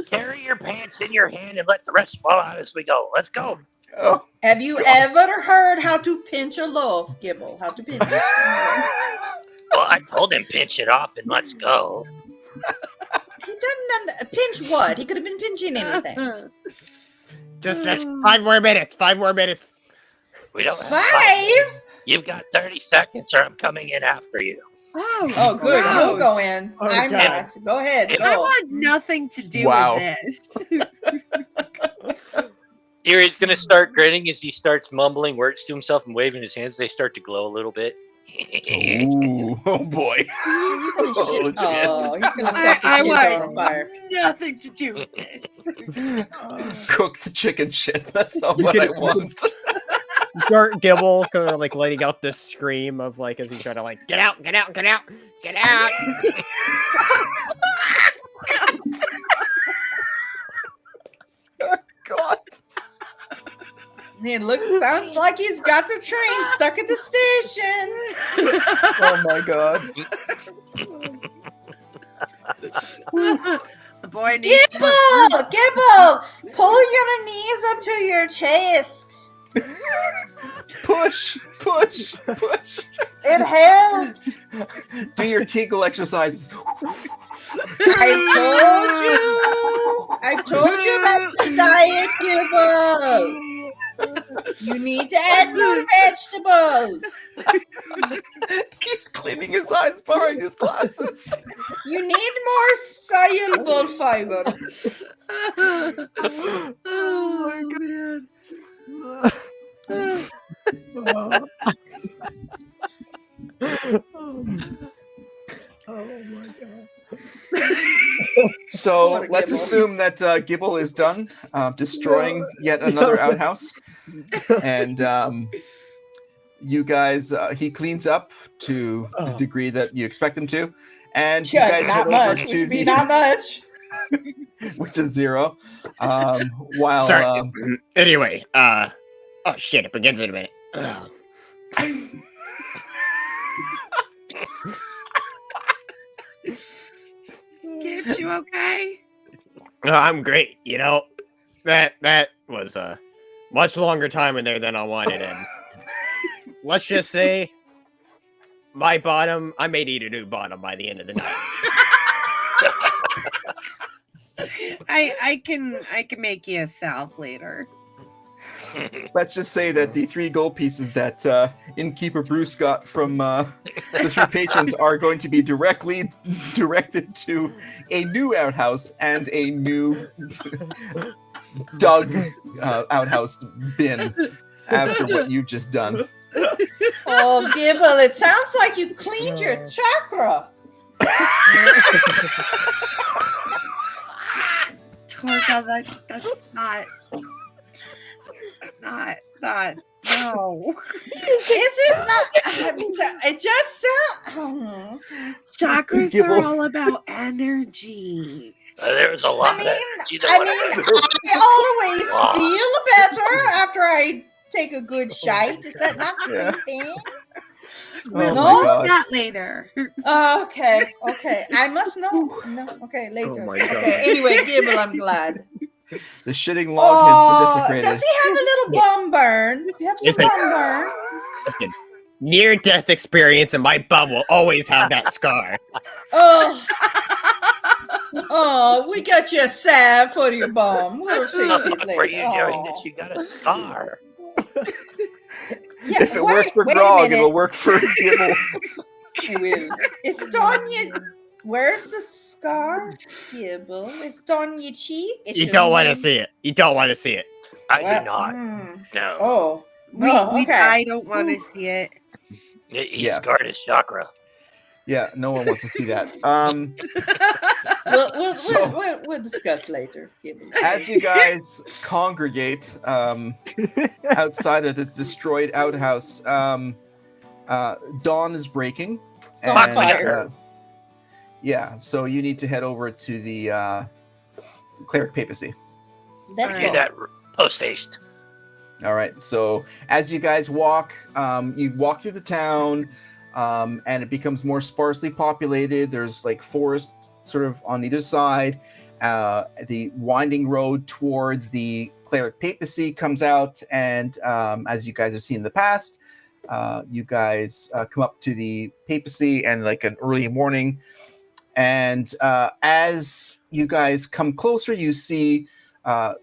S4: carry your pants in your hand and let the rest fall out as we go. Let's go.
S1: Oh,
S2: Have you ever heard how to pinch a loaf, Gibble? How to pinch it?
S4: Well, I told him pinch it off and let's go.
S2: He doesn't pinch what? He could have been pinching anything.
S5: Just 5 more minutes. 5 more minutes.
S4: We don't have
S2: 5?
S4: You've got 30 seconds or I'm coming in after you.
S2: Oh, good.
S3: gross.
S2: You'll go in.
S5: Oh,
S2: I'm
S5: God.
S2: not. Go ahead.
S3: I
S2: Go.
S3: want nothing to do
S1: Wow.
S3: with this.
S4: Erie's gonna start grinning as he starts mumbling words to himself and waving his hands. They start to glow a little bit.
S1: Ooh, oh boy. Oh, shit.
S2: Oh, he's gonna set the
S3: I
S2: shit
S3: want
S2: on fire.
S3: nothing to do with this.
S1: Cook the chicken shit. That's not what I want.
S5: Start Gibble kind of like letting out this scream of like as he's trying to like get out, get out, get out, get out.
S1: God.
S2: It sounds like he's got the train stuck at the station.
S1: Oh my God.
S3: The boy needs
S2: Gibble, pull your knees up to your chest.
S1: Push.
S2: It helps.
S1: Do your Kegel exercises.
S2: I told you about the diet, Gibble. You need to add more vegetables.
S1: He's cleaning his eyes behind his glasses.
S2: You need more soluble fiber.
S3: Oh, man.
S1: So
S2: What a
S1: let's
S2: Gibble.
S1: assume that Gibble is done destroying yet another outhouse. And you guys, he cleans up to the degree that you expect him to. And you guys head over to the,
S2: Not much.
S1: which is 0. While
S5: Sorry. Anyway, oh shit, it begins in a minute.
S3: Gibbs, you okay?
S5: No, I'm great. You know, that was a much longer time in there than I wanted, and let's just say my bottom. I may need a new bottom by the end of the night.
S3: I can make you a salve later.
S1: let's just say that the 3 gold pieces that innkeeper Bruce got from the 3 patrons are going to be directly directed to a new outhouse and a new dug outhouse bin after what you've just done.
S2: Oh, Gibble, it sounds like you cleaned your chakra.
S3: Torga, that's not, no.
S2: Is it not? It just sounds.
S3: Chakras
S1: Gibble.
S3: are all about energy.
S4: There was a lot of energy that went
S2: I always feel better after I take a good shite. Is that not the
S1: Yeah.
S2: same thing?
S3: We'll
S1: my
S3: look
S1: God.
S3: at that later.
S2: Okay. I must know. No, okay, later.
S5: Oh my God.
S2: Okay, anyway, Gibble, I'm glad.
S1: The shitting log has been
S2: Does
S1: desecrated.
S2: he have a little bum burn? You have some
S5: Listen.
S2: bum burn?
S5: Listen, near-death experience, and my bum will always have that scar.
S2: Oh, we got you a salve for your bum. We'll fix it
S4: What were
S2: later.
S4: you doing that you got a scar?
S2: Yeah,
S1: If it works for
S2: wait a
S1: Grog,
S2: minute.
S1: it'll work for Gibble.
S2: It will. It's on you. Where's the scar, Gibble? It's on your cheek. It
S5: You
S2: should
S5: don't want to
S2: have-
S5: see it. You don't want to see it.
S4: I
S2: Well,
S4: do not. No.
S2: Oh. Okay.
S3: I don't want to see it.
S4: He
S1: Yeah.
S4: scarred his chakra.
S1: Yeah, no one wants to see that.
S2: We'll discuss later. Gibble.
S1: As you guys congregate outside of this destroyed outhouse, dawn is breaking.
S2: It's on
S1: and,
S2: fire.
S1: yeah, so you need to head over to the cleric papacy.
S2: That's
S4: Do
S2: cool.
S4: that post haste.
S1: All right. So as you guys walk, you walk through the town, and it becomes more sparsely populated. There's like forest sort of on either side. The winding road towards the cleric papacy comes out, and as you guys have seen in the past, you guys come up to the papacy and like an early morning. And as you guys come closer, you see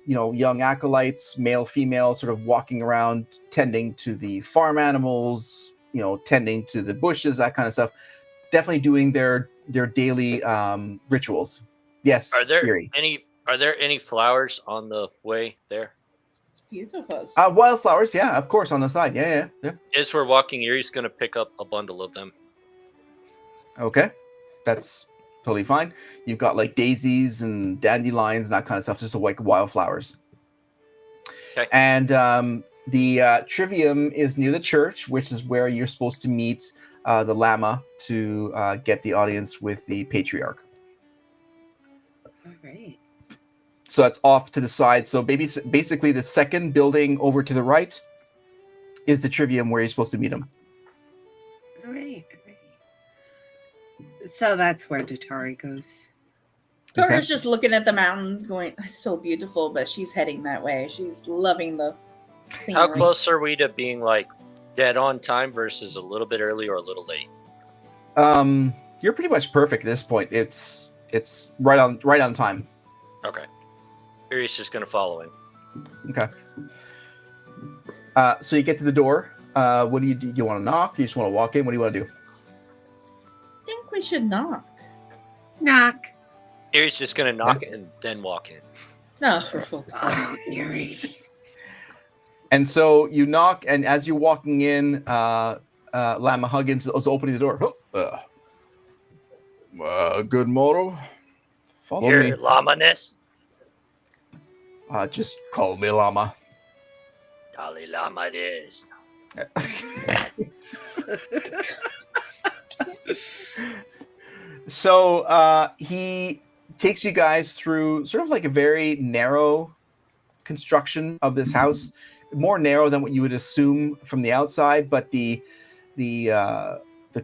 S1: young acolytes, male, female, sort of walking around, tending to the farm animals, tending to the bushes, that kind of stuff. Definitely doing their daily rituals. Yes,
S4: Are there
S1: Erie.
S4: any flowers on the way there?
S2: It's beautiful.
S1: Wildflowers, yeah, of course, on the side. Yeah.
S4: As we're walking, Erie's gonna pick up a bundle of them.
S1: Okay, that's totally fine. You've got like daisies and dandelions and that kind of stuff, just like wildflowers.
S4: Okay.
S1: And the Trivium is near the church, which is where you're supposed to meet the Lama to get the audience with the Patriarch.
S3: All right.
S1: So that's off to the side. So basically the second building over to the right is the Trivium where you're supposed to meet him.
S3: All right. So that's where Detour goes.
S2: Tori's just looking at the mountains, going, "It's so beautiful," but she's heading that way. She's loving the scenery.
S4: How close are we to being like dead on time versus a little bit early or a little late?
S1: You're pretty much perfect at this point. It's right on time.
S4: Okay. Erie's just gonna follow him.
S1: Okay. So you get to the door. What do you do? You want to knock? You just want to walk in? What do you want to do?
S2: I think we should knock.
S3: Knock.
S4: Erie's just gonna knock and then walk in.
S2: No, for fuck's sake.
S3: Oh, Eerie.
S1: And so you knock, and as you're walking in, Lama Huggins is opening the door. Good morrow. Follow me.
S4: Here, Lama-ness.
S1: Just call me Lama.
S4: Dalai Lama it is.
S1: So he takes you guys through sort of like a very narrow construction of this house, more narrow than what you would assume from the outside, but the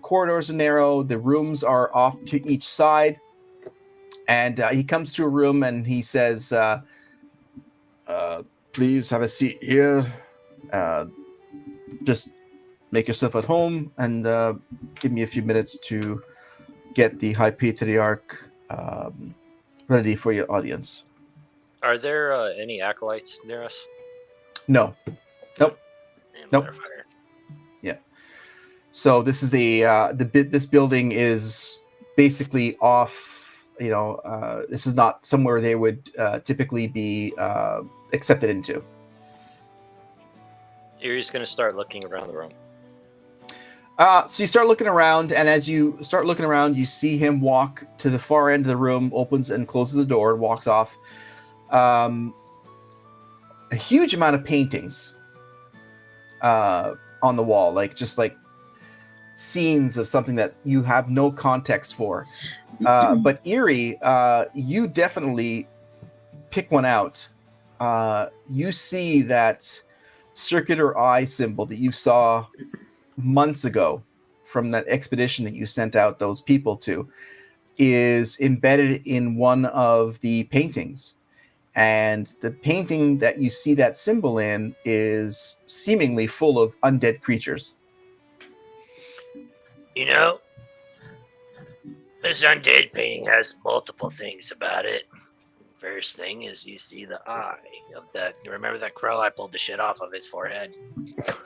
S1: corridors are narrow, the rooms are off to each side, and he comes to a room and he says, please have a seat here, just make yourself at home, and give me a few minutes to get the High Patriarch ready for your audience.
S4: Are there any acolytes near us?
S1: No. Nope.
S4: Damn,
S1: Nope.
S4: motherfucker.
S1: So this is this building is basically off. This is not somewhere they would typically be accepted into.
S4: Erie's gonna start looking around the room.
S1: So you start looking around, and as you start looking around, you see him walk to the far end of the room, opens and closes the door, and walks off. A huge amount of paintings on the wall, like scenes of something that you have no context for. But Erie, you definitely pick one out. You see that circular eye symbol that you saw months ago from that expedition that you sent out those people to is embedded in one of the paintings. And the painting that you see that symbol in is seemingly full of undead creatures.
S4: You know, this undead painting has multiple things about it. first thing is you see the eye of that. You remember that crow? I pulled the shit off of his forehead.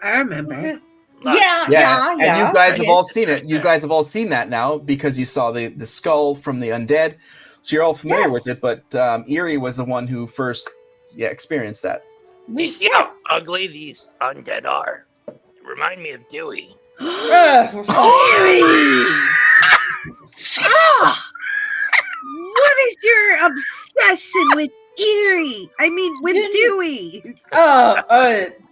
S3: I remember.
S4: Look,
S2: Yeah.
S1: And you guys have
S3: Okay.
S1: all seen it. You guys have all seen that now because you saw the skull from the undead. So you're all familiar with it, but Eerie was the one who first experienced that.
S4: you see how ugly these undead are? Remind me of Dewey.
S3: What is your obsession with Eerie? I mean, with Dewey.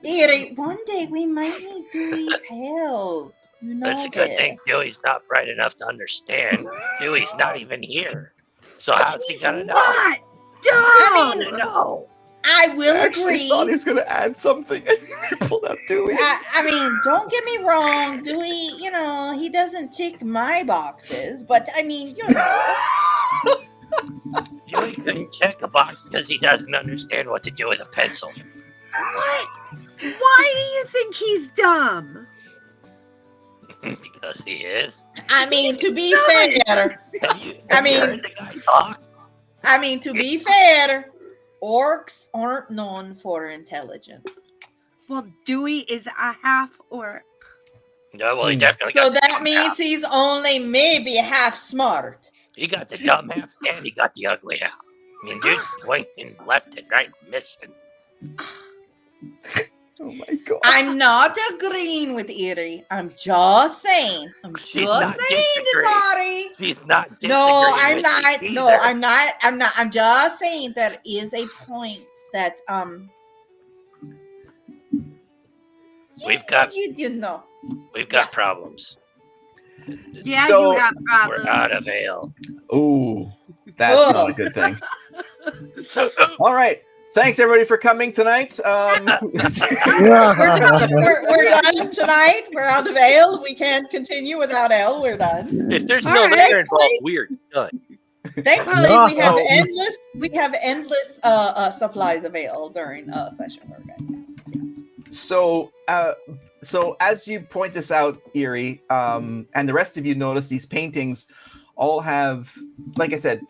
S2: Eerie, one day we might need Dewey's help. You know
S4: That's a good thing
S2: this.
S4: Dewey's not bright enough to understand. Dewey's not even here. So how's he gonna know?
S3: What?
S2: I
S3: Dumb.
S2: mean,
S4: No.
S2: I will
S1: I actually
S2: agree.
S1: thought he was going to add something, and he pulled out Dewey.
S2: I mean, don't get me wrong, Dewey, he doesn't tick my boxes, but I mean,
S4: Dewey couldn't check a box because he doesn't understand what to do with a pencil.
S3: What? Why do you think he's dumb?
S4: Because he is.
S2: I mean, to be fair,
S4: Have you heard the guy talk?
S2: to be fair, orcs aren't known for intelligence.
S3: Well, Dewey is a half orc.
S4: No, well, he definitely
S2: So
S4: got the
S2: that
S4: dumb
S2: means
S4: half.
S2: he's only maybe half smart.
S4: He got the dumb half and he got the ugly half. I mean, dude's swinging left and right, missing.
S1: Oh my god.
S2: I'm not agreeing with Eerie. I'm just saying.
S4: She's not disagreeing.
S2: Datari.
S4: She's not disagreeing.
S2: No, I'm
S4: with
S2: not.
S4: you
S2: No,
S4: either.
S2: I'm not. I'm not. I'm just saying there is a point that
S4: We've got-
S2: you know.
S4: We've got problems.
S3: Yeah,
S1: So-
S3: you have
S4: We're
S3: problems.
S4: out of ale.
S1: Ooh, that's not a good thing. All right. Thanks, everybody, for coming tonight.
S2: We're done tonight. We're out of ale. We can't continue without ale. We're done.
S4: If there's
S2: All
S4: no
S2: right.
S4: liquor involved, we're done.
S2: Thankfully,
S6: No.
S2: we have endless. We have endless supplies of ale during session. We're good. Yes.
S1: So as you point this out, Eerie, and the rest of you notice these paintings all have, like I said,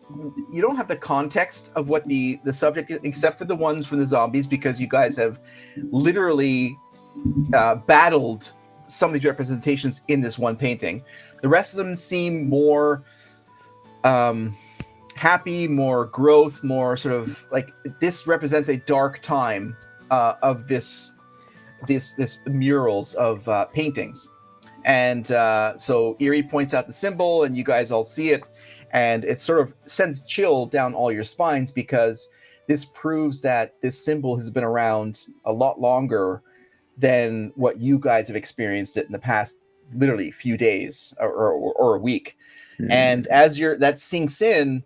S1: you don't have the context of what the subject is, except for the ones from the zombies, because you guys have literally battled some of these representations in this one painting. The rest of them seem more happy, more growth, more sort of like this represents a dark time of this murals of paintings. And so Eerie points out the symbol, and you guys all see it, and it sort of sends chill down all your spines, because this proves that this symbol has been around a lot longer than what you guys have experienced it in the past, literally few days or a week. And as that sinks in,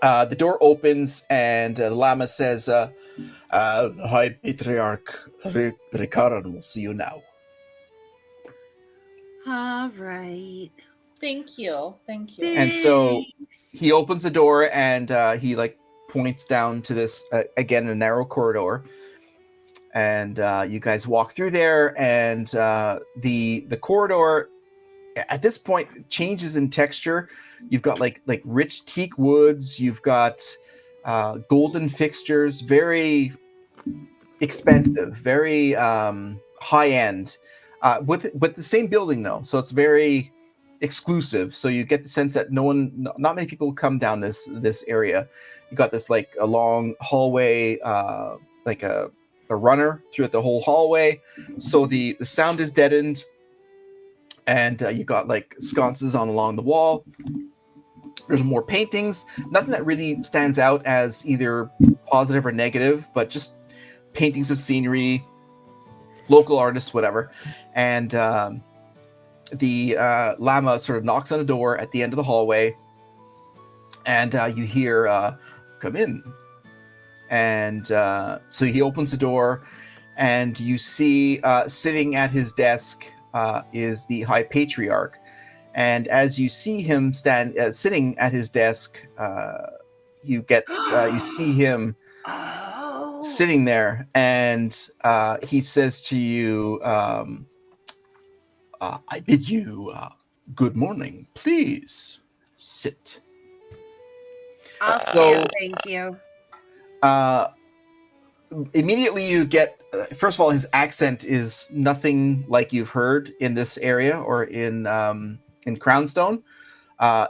S1: the door opens, and the Lama says, the High Patriarch Rikaran will see you now.
S3: All right.
S2: Thank you. Thank you.
S1: And so
S3: Thanks.
S1: he opens the door, and he points down to this again, a narrow corridor, and you guys walk through there, and the corridor at this point changes in texture. You've got like rich teak woods, you've got golden fixtures, very expensive, very high end, but the same building though, so it's very exclusive. So you get the sense that not many people come down this area. You got this like a long hallway, like a runner throughout the whole hallway, so the sound is deadened, and you got like sconces along the wall. There's more paintings, nothing that really stands out as either positive or negative, but just paintings of scenery, local artists, whatever. And the Lama sort of knocks on a door at the end of the hallway, and you hear, come in. And so he opens the door, and you see sitting at his desk is the High Patriarch. And as you see him sitting at his desk, you see him sitting there, and he says to you, I bid you good morning. Please sit.
S3: I'll
S1: So-
S3: stand, thank you.
S1: Immediately you get, first of all, his accent is nothing like you've heard in this area or in Crownstone.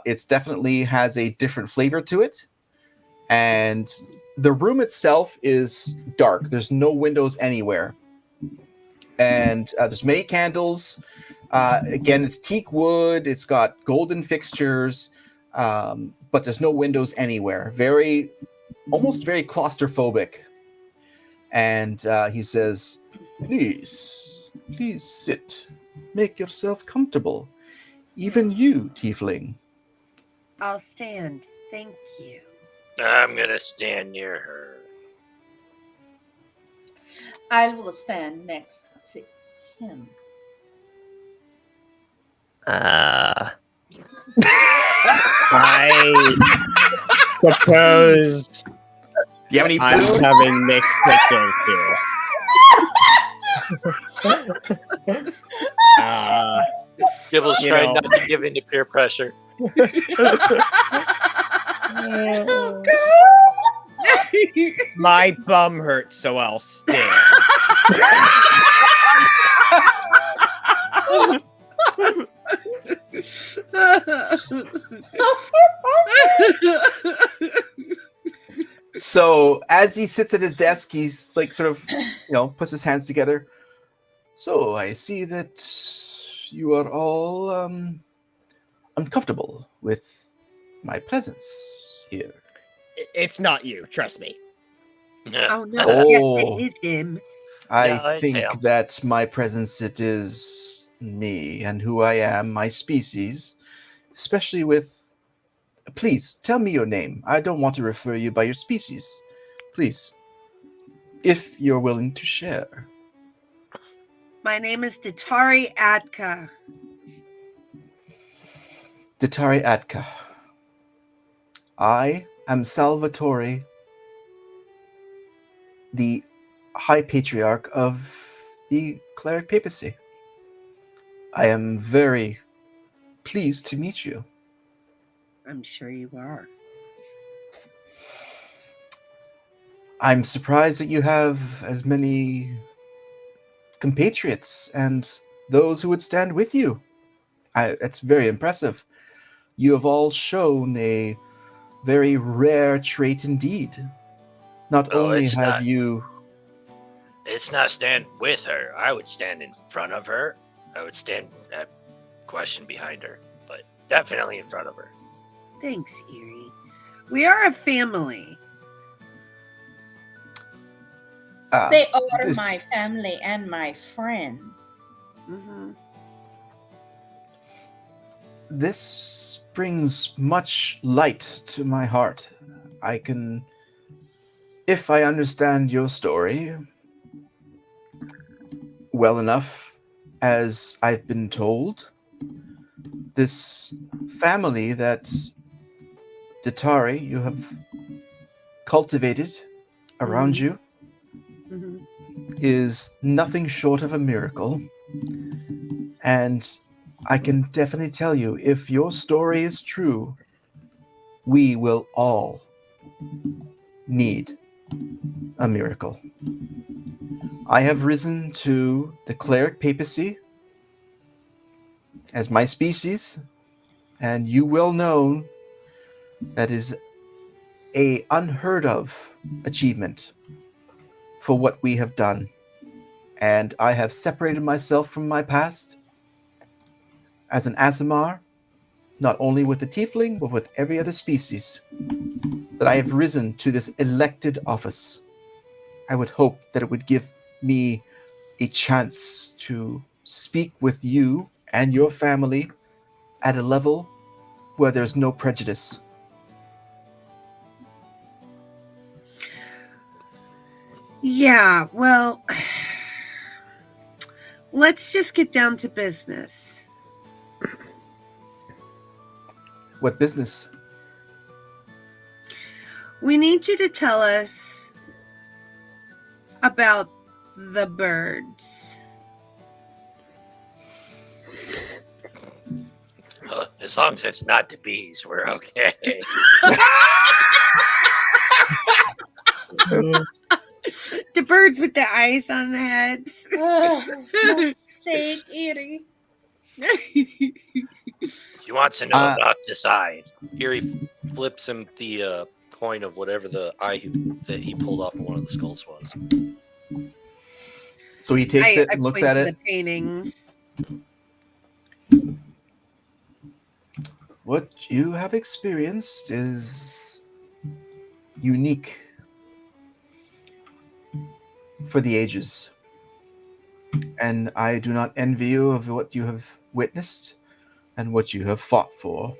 S1: It's definitely has a different flavor to it. And the room itself is dark. There's no windows anywhere. And there's many candles. Again, it's teak wood. It's got golden fixtures, but there's no windows anywhere. Almost very claustrophobic. And he says, please sit. Make yourself comfortable. Even you, tiefling.
S3: I'll stand, thank you.
S4: I'm gonna stand near her.
S2: I will stand next to him.
S5: I suppose
S1: Do you have any
S5: I'm
S1: food?
S5: having mixed signals here.
S4: Gibble's
S5: You
S4: trying
S5: know.
S4: not to give in to peer pressure.
S5: My bum hurts, so I'll stand.
S1: So as he sits at his desk, he's like sort of, puts his hands together. So I see that you are all uncomfortable with my presence here.
S5: It's not you, trust me.
S3: Oh no,
S1: Oh.
S3: yes, it is him.
S1: I
S4: Yeah, it's
S1: think
S4: him.
S1: that my presence, it is me and who I am, my species, especially with... Please, tell me your name. I don't want to refer you by your species. Please, if you're willing to share.
S3: My name is Datari Atka.
S1: Detari Atka. I am Salvatore, the High Patriarch of the Cleric Papacy. I am very pleased to meet you.
S3: I'm sure you are.
S1: I'm surprised that you have as many compatriots and those who would stand with you. That's very impressive. You have all shown a very rare trait indeed. Not
S4: Oh,
S1: only
S4: it's
S1: have
S4: not.
S1: you...
S4: It's not stand with her. I would stand in front of her. I would stand a question behind her, but definitely in front of her.
S3: Thanks, Erie. We are a family.
S2: They are
S1: this-
S2: my family and my friends.
S3: Mm-hmm.
S1: This brings much light to my heart. I can... If I understand your story well enough, as I've been told, this family that Detari you have cultivated around you
S3: Mm-hmm.
S1: is nothing short of a miracle. And I can definitely tell you, if your story is true, we will all need a miracle. I have risen to the cleric papacy as my species, and you well know that is a unheard of achievement for what we have done. And I have separated myself from my past as an Aasimar, not only with the tiefling, but with every other species, that I have risen to this elected office. I would hope that it would give me a chance to speak with you and your family at a level where there's no prejudice.
S3: Yeah, well, let's just get down to business.
S1: What business?
S3: We need you to tell us about the birds.
S4: As long as it's not the bees, we're okay.
S3: The birds with the eyes on the heads.
S2: Oh, sake, Erie.
S4: She wants to know about this eye.
S6: Erie flips him the coin of whatever the eye that he pulled off of one of the skulls was.
S1: So he takes it and looks
S3: point
S1: at
S3: to
S1: it.
S3: the painting.
S1: What you have experienced is unique for the ages. And I do not envy you of what you have witnessed and what you have fought for.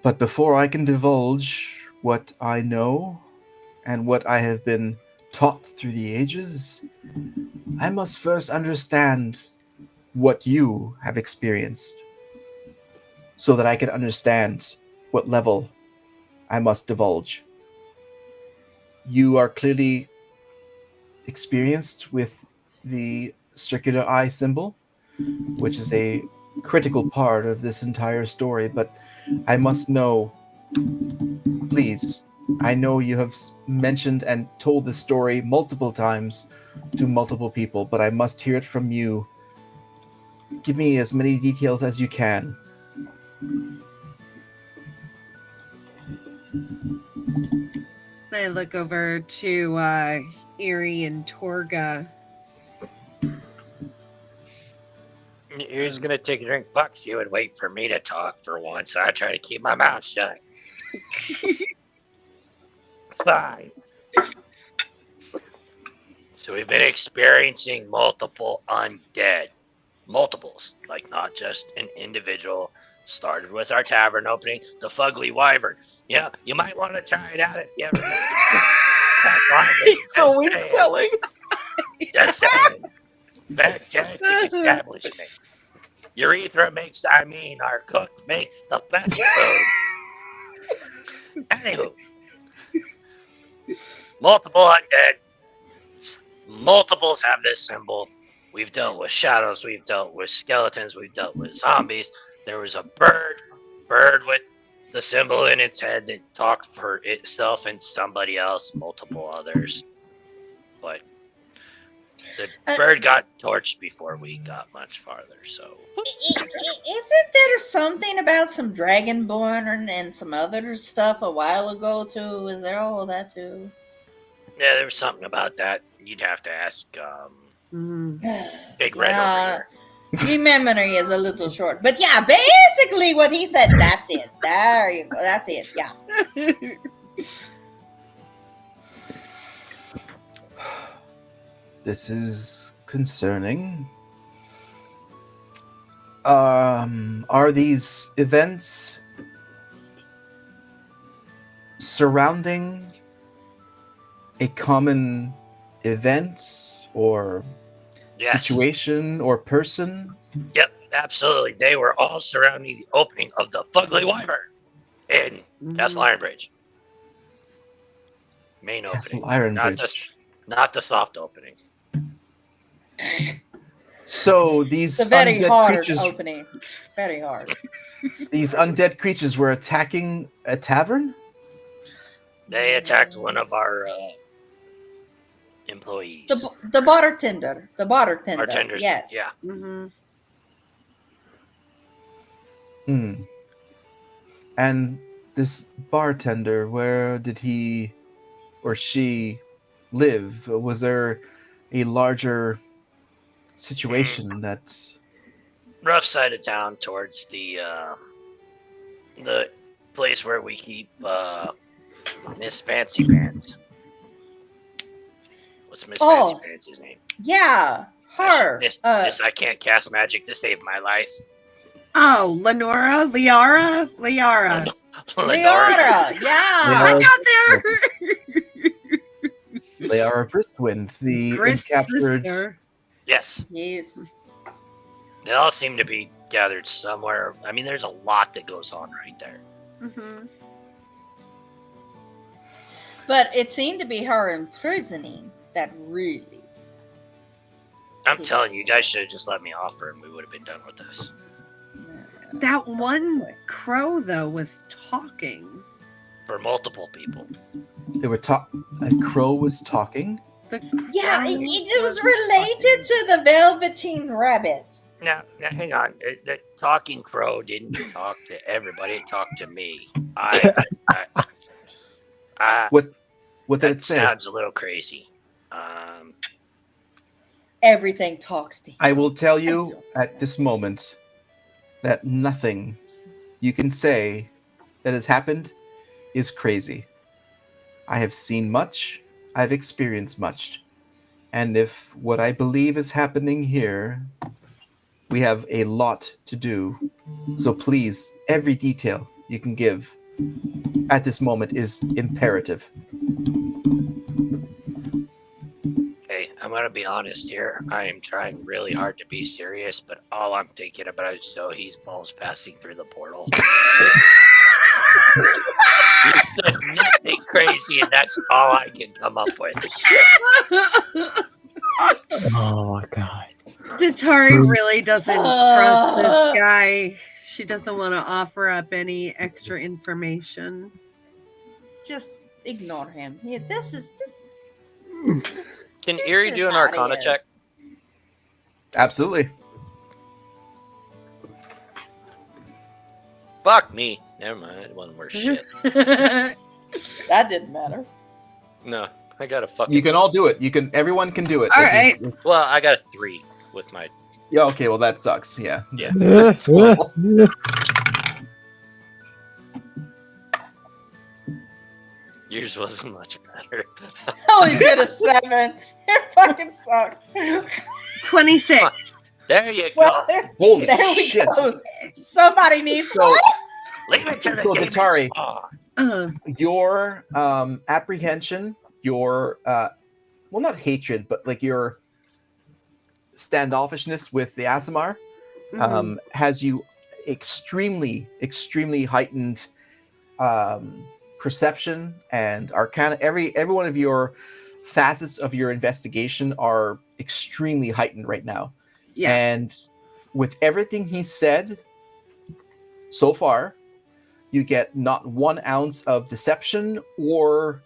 S1: But before I can divulge what I know and what I have been taught through the ages, I must first understand what you have experienced so that I can understand what level I must divulge. You are clearly experienced with the circular eye symbol, which is a critical part of this entire story, but I must know, please, I know you have mentioned and told this story multiple times to multiple people, but I must hear it from you. Give me as many details as you can.
S3: I look over to Erie and Torga.
S4: He's gonna take a drink. Fuck you and wait for me to talk for once. I try to keep my mouth shut. Fine. So we've been experiencing multiple undead. Multiples. Like not just an individual. Started with our tavern opening, the Fugly Wyvern. Yeah, you might want to try it out if you ever
S1: He's always selling.
S4: Just saying. Fantastic establishment. Urethra makes, our cook makes the best food. Anywho. Multiple undead. Multiples have this symbol. We've dealt with shadows. We've dealt with skeletons. We've dealt with zombies. There was a bird with the symbol in its head that talked for itself and somebody else, multiple others. But the bird got torched before we got much farther, so.
S2: Isn't there something about some dragonborn and some other stuff a while ago, too? Is there all that, too?
S4: Yeah, there was something about that. You'd have to ask Big Red over here.
S2: My memory is a little short. But yeah, basically what he said, that's it. There you go. That's it. Yeah.
S1: This is concerning. Are these events surrounding a common event or situation or person?
S4: Yep, absolutely. They were all surrounding the opening of the Fugly Wyvern in Castle Ironbridge. Main
S1: Castle
S4: opening.
S1: Ironbridge.
S4: Not the soft opening.
S1: So these
S2: It's a very
S1: undead
S2: hard
S1: creatures,
S2: opening. Very hard.
S1: these undead creatures were attacking a tavern?
S4: They attacked one of our employees.
S2: The bartender. The bartender.
S4: Bartenders.
S2: Yes.
S4: Yeah.
S1: And this bartender, where did he or she live? Was there a larger situation that...
S4: Rough side of town towards the place where we keep Miss Fancy Pants. What's Miss Fancy Pants' name?
S2: Yeah, her.
S4: Miss, I can't cast magic to save my life.
S3: Oh, Liara.
S2: Liara, yeah.
S3: I got there.
S1: Liara Bristwind, the captured...
S3: sister.
S4: Yes.
S2: Yes.
S4: They all seem to be gathered somewhere. I mean, there's a lot that goes on right there.
S2: But it seemed to be her imprisoning that really.
S4: I'm telling you, you guys should have just let me off her and we would have been done with this.
S3: That one crow, though, was talking.
S4: for multiple people.
S1: They were a crow was talking.
S2: Yeah, it was related to the Velveteen Rabbit.
S4: Now, hang on. The talking crow didn't talk to everybody. It talked to me.
S1: What did
S4: that
S1: it say?
S4: sounds a little crazy.
S2: Everything talks to him.
S1: I will tell you at this moment that nothing you can say that has happened is crazy. I have seen much. I've experienced much. And if what I believe is happening here, we have a lot to do. So please, every detail you can give at this moment is imperative.
S4: Hey, I'm going to be honest here. I am trying really hard to be serious, but all I'm thinking about is so he's balls passing through the portal. You said nothing crazy, and that's all I can come up with.
S7: Oh my god.
S3: Datari really doesn't trust this guy. She doesn't want to offer up any extra information.
S2: Just ignore him. Yeah, this is.
S6: Can Erie do an
S2: how it
S6: Arcana
S2: is.
S6: check?
S1: Absolutely.
S6: Fuck me. Never mind. It wasn't worth shit.
S2: That didn't matter.
S6: No, I got a fucking.
S1: You can all do it. Everyone can do it.
S3: All
S1: This is-
S3: right.
S6: Well, I got a 3 with my.
S1: Yeah, okay, well that sucks. Yeah.
S6: Yeah.
S1: That's cool.
S6: Yours wasn't much better.
S2: Only did a 7. It fucking sucked.
S3: 26.
S6: There you go.
S2: Well,
S1: Holy
S2: there we
S1: shit.
S2: go. Somebody needs
S1: So,
S4: Leave it to the
S1: So,
S4: demons.
S1: Datari.
S3: Uh,
S1: your apprehension, your well, not hatred, but like your standoffishness with the Aasimar has you extremely heightened perception and arcana. Every one of your facets of your investigation are extremely heightened right now.
S3: yeah.
S1: And with everything he said so far, you get not 1 ounce of deception or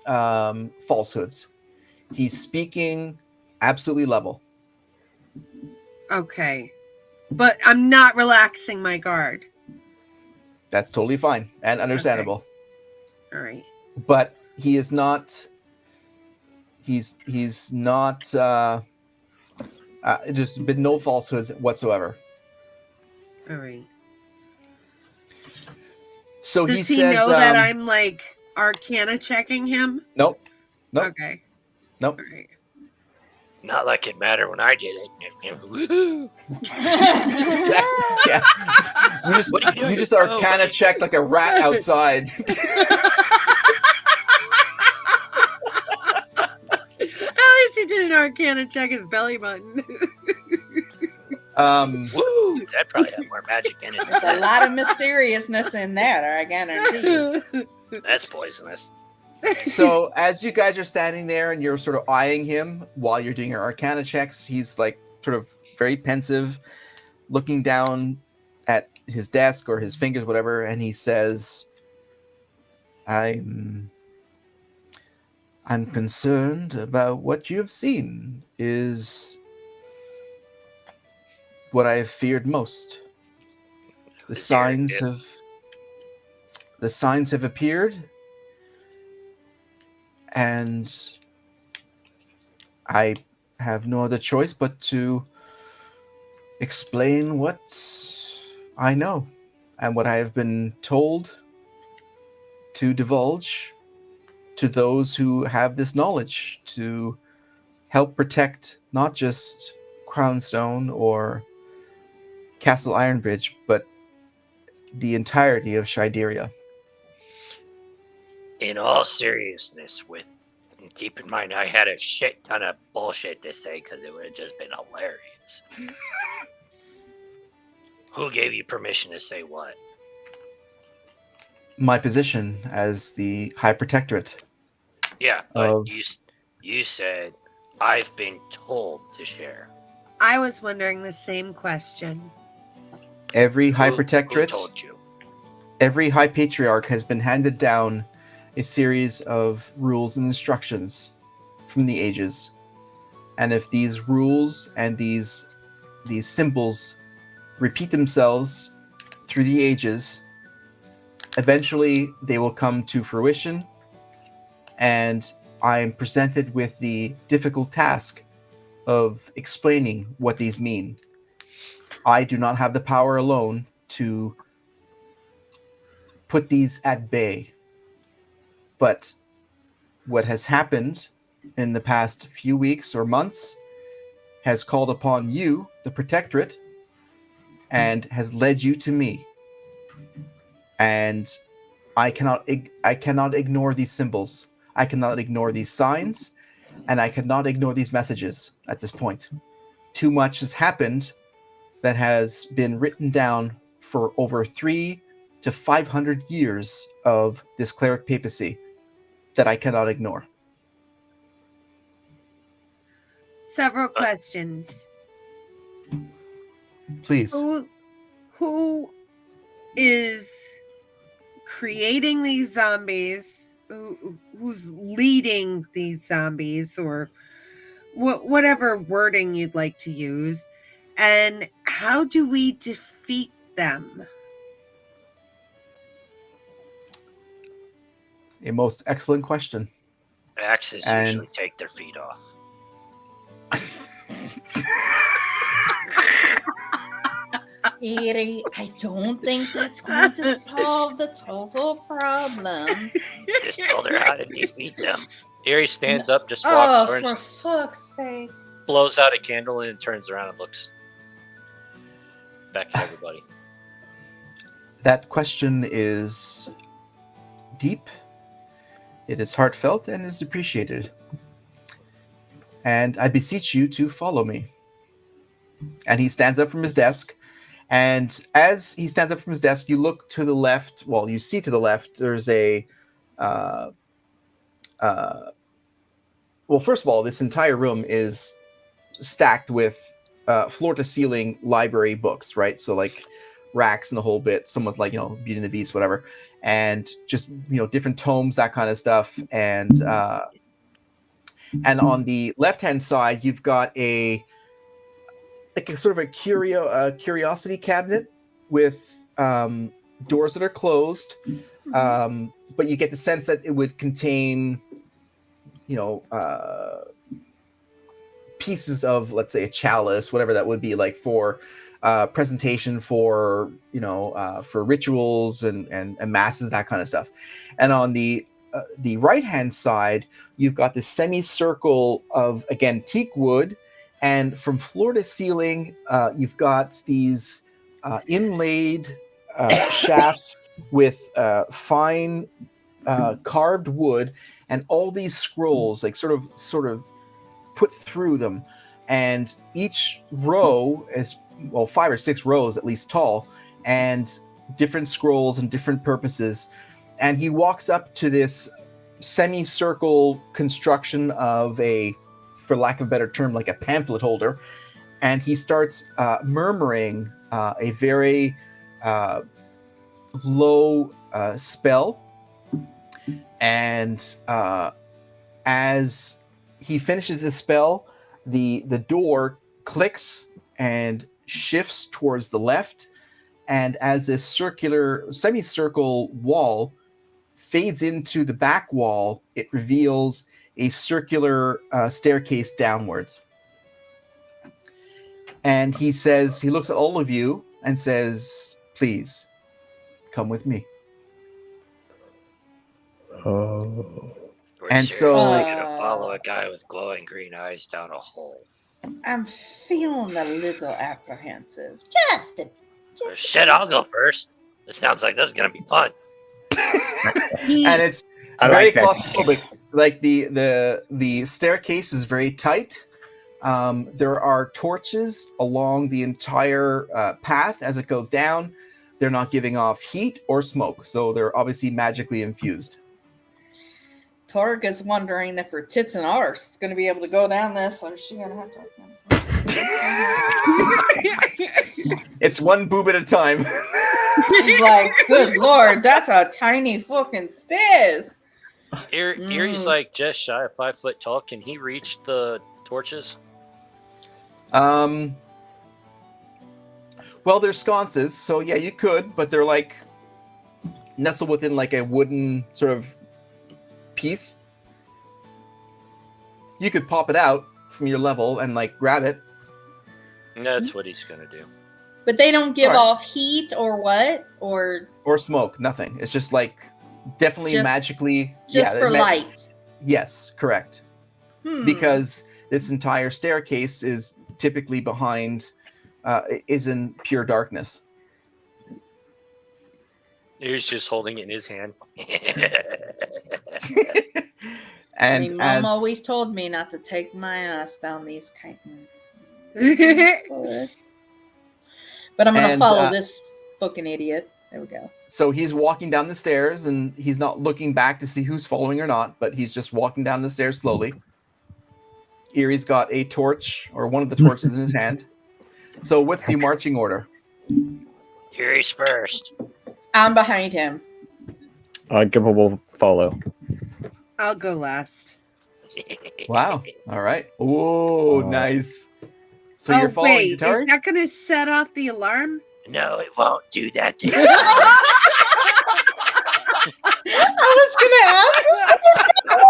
S1: falsehoods. He's speaking absolutely level.
S3: Okay. But I'm not relaxing my guard.
S1: That's totally fine and understandable.
S3: All right.
S1: But he is not. He's not. Just been no falsehoods whatsoever.
S3: All right.
S1: So
S3: Does
S1: he
S3: he
S1: says,
S3: know that I'm like Arcana checking him?
S1: Nope. Nope.
S3: Okay.
S1: Nope.
S3: All right.
S4: Not like it mattered when I did it. Woohoo.
S1: Yeah.
S4: What are you doing?
S1: You just
S4: Oh.
S1: arcana checked like a rat outside.
S3: At least he did an Arcana check his belly button.
S4: Woo! That probably had more magic in it.
S2: There's a lot of mysteriousness in there, I guarantee you.
S4: That's poisonous.
S1: So as you guys are standing there and you're sort of eyeing him while you're doing your arcana checks, he's like sort of very pensive, looking down at his desk or his fingers, whatever, and he says, I'm concerned about what you have seen is what I have feared most. The signs have appeared, and I have no other choice but to explain what I know and what I have been told to divulge to those who have this knowledge to help protect not just Crownstone or Castle Ironbridge, but the entirety of Shideria.
S4: In all seriousness, keep in mind, I had a shit ton of bullshit to say because it would have just been hilarious. Who gave you permission to say what?
S1: My position as the High Protectorate.
S4: Yeah, but
S1: Of-
S4: you said I've been told to share.
S3: I was wondering the same question.
S1: Every High
S4: Who
S1: Protectorate,
S4: told you?
S1: every High Patriarch has been handed down a series of rules and instructions from the ages. And if these rules and these symbols repeat themselves through the ages, eventually they will come to fruition, and I am presented with the difficult task of explaining what these mean. I do not have the power alone to put these at bay. But what has happened in the past few weeks or months has called upon you, the protectorate, and has led you to me. And I cannot ignore these symbols. I cannot ignore these signs, and I cannot ignore these messages at this point. Too much has happened that has been written down for over 300 to 500 years of this cleric papacy that I cannot ignore.
S3: Several questions.
S1: Please.
S3: Who is creating these zombies? Who's leading these zombies, or whatever wording you'd like to use? And how do we defeat them?
S1: A most excellent question.
S4: Axes usually take their feet off.
S2: Siri, I don't think that's going to solve the total problem.
S4: Just told her how to defeat them.
S6: Erie stands up, just
S2: Oh,
S6: walks over,
S2: for
S6: and
S2: fuck's sake.
S6: blows out a candle, and turns around and looks back at everybody.
S1: That question is deep, it is heartfelt, and is appreciated. And I beseech you to follow me. And he stands up from his desk. And as he stands up from his desk, you look to the left. Well, you see to the left, there's a... well, first of all, this entire room is stacked with floor-to-ceiling library books, right? So, like, racks and the whole bit. Someone's like, Beauty and the Beast, whatever. And just, different tomes, that kind of stuff. And on the left-hand side, you've got a sort of a curiosity cabinet with doors that are closed, but you get the sense that it would contain, pieces of, let's say, a chalice, whatever that would be, like for presentation for, for rituals and masses, that kind of stuff. And on the right-hand side, you've got this semicircle of, again, teak wood. And from floor to ceiling, you've got these inlaid shafts with fine carved wood, and all these scrolls, like sort of put through them. And each row is, 5 or 6 rows at least tall, and different scrolls and different purposes. And he walks up to this semicircle construction of for lack of a better term, like a pamphlet holder, and he starts murmuring a very low spell. And as he finishes his spell, the door clicks and shifts towards the left, and as this semicircle wall fades into the back wall, it reveals a circular staircase downwards. And he looks at all of you and says, "Please, come with me."
S7: Oh.
S4: We're
S1: And
S4: seriously
S1: so-
S4: gonna follow a guy with glowing green eyes down a hole.
S2: I'm feeling a little apprehensive. Just a
S4: Shit, I'll go first. This sounds like this is gonna be fun.
S1: And it's
S7: I
S1: very
S7: like that.
S1: claustrophobic. Like the staircase is very tight. There are torches along the entire path as it goes down. They're not giving off heat or smoke, so they're obviously magically infused.
S2: Torg is wondering if her tits and arse is going to be able to go down this, or is she going to have to...
S1: It's one boob at a time.
S2: She's like, good lord, that's a tiny fucking space.
S6: Erie's like just shy of 5 foot tall. Can he reach the torches?
S1: Well, they're sconces, so yeah, you could, but they're like nestled within like a wooden sort of piece. You could pop it out from your level and like grab it.
S6: That's what he's gonna do.
S2: But they don't give
S1: Alright.
S2: off heat or what? Or
S1: smoke, nothing. It's just like definitely
S2: Just-
S1: magically
S2: just for light?
S1: Yes, correct.
S2: Hmm.
S1: Because this entire staircase is typically behind is in pure darkness.
S6: Erie's just holding it in his hand.
S1: And
S2: Mom
S1: as
S2: always told me not to take my ass down these kind But I'm gonna
S1: And,
S2: follow this fucking idiot. There we go.
S1: so he's walking down the stairs and he's not looking back to see who's following or not, but he's just walking down the stairs slowly. Erie's got a torch or one of the torches in his hand. So what's the marching order?
S4: Erie's first.
S2: I'm behind him.
S7: Gibble will follow.
S3: I'll go last.
S1: Wow. All right. Oh, nice. So you're following
S3: wait,
S1: Detour?
S3: is that gonna set off the alarm?
S4: No, it won't do that to you.
S2: I was gonna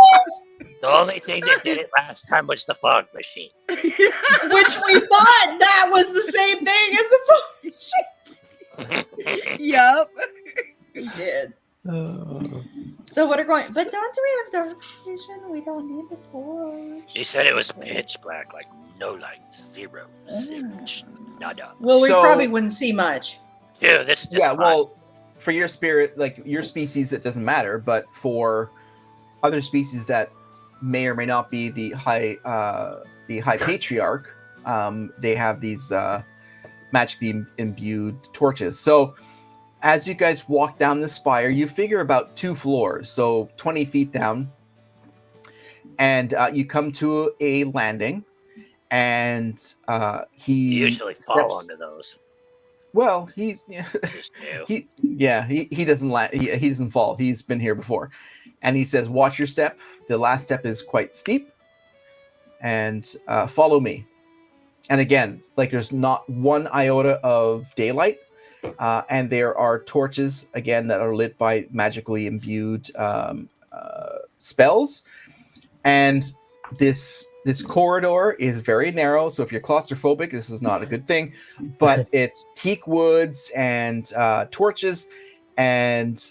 S4: The only thing that did it last time was the fog machine.
S2: ask, which we thought that was the same thing as the phone.
S3: Yup.
S2: We did. So what are going? But don't we have dark vision? We don't need the torch.
S4: She said it was pitch black, like no light, zero, nada.
S2: Well, we
S1: So-
S2: probably wouldn't see much.
S4: Dude, this is just
S1: Yeah,
S4: fun.
S1: well, for your spirit, like your species, it doesn't matter. But for other species that may or may not be the High Patriarch, they have these magically imbued torches. So as you guys walk down the spire, you figure about 2 floors, so 20 feet down, and you come to a landing, and he
S4: You usually fall
S1: steps-
S4: onto those.
S1: Well, he
S4: Just do.
S1: he doesn't he doesn't fall. He's been here before, and he says, "Watch your step. The last step is quite steep, and follow me." And again, like there's not one iota of daylight, and there are torches again that are lit by magically imbued spells, and this corridor is very narrow, so if you're claustrophobic, this is not a good thing. But it's teak woods and torches, and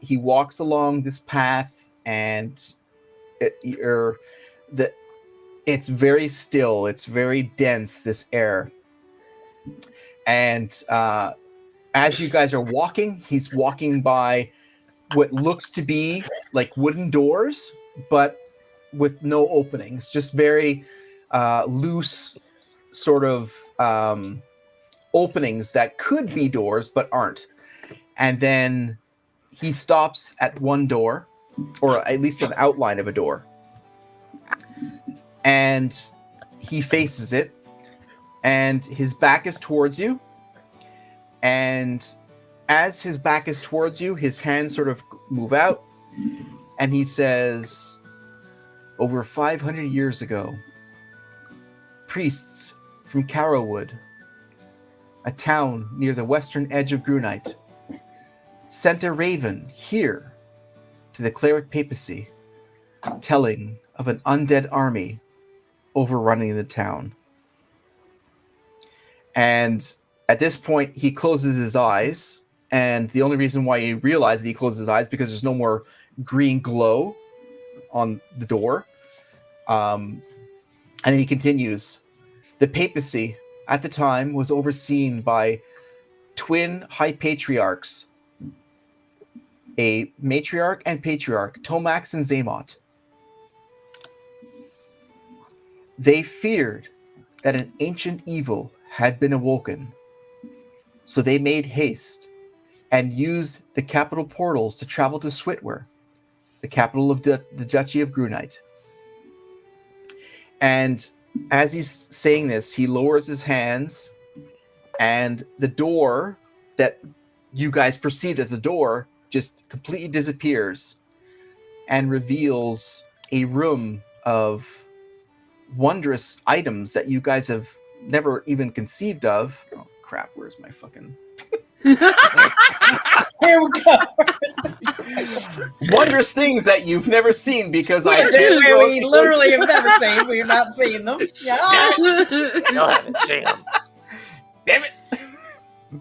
S1: he walks along this path, and it's very still. It's very dense, this air. And as you guys are walking, he's walking by what looks to be like wooden doors, but with no openings, just very loose sort of openings that could be doors but aren't. And then he stops at one door, or at least an outline of a door, and he faces it, and his back is towards you, and as his back is towards you, his hands sort of move out, and he says, "Over 500 years ago, priests from Carrowwood, a town near the western edge of Grunite, sent a raven here to the cleric papacy, telling of an undead army overrunning the town." And at this point, he closes his eyes, and the only reason why he realizes he closes his eyes because there's no more green glow on the door. And then he continues, "The papacy at the time was overseen by twin high patriarchs, a matriarch and patriarch, Tomax and Zaymot. They feared that an ancient evil had been awoken, so they made haste and used the capital portals to travel to Switwer, the capital of the Duchy of Grunite." And as he's saying this, he lowers his hands, and the door that you guys perceived as a door just completely disappears. and reveals a room of wondrous items that you guys have never even conceived of. Oh crap, where's my fucking
S2: Here we go.
S1: wondrous things that you've never seen because I
S2: Yeah,
S1: can't show it
S2: we
S1: because-
S2: literally have never seen. We've not seen them. Yeah.
S4: Still haven't seen them.
S1: Damn it!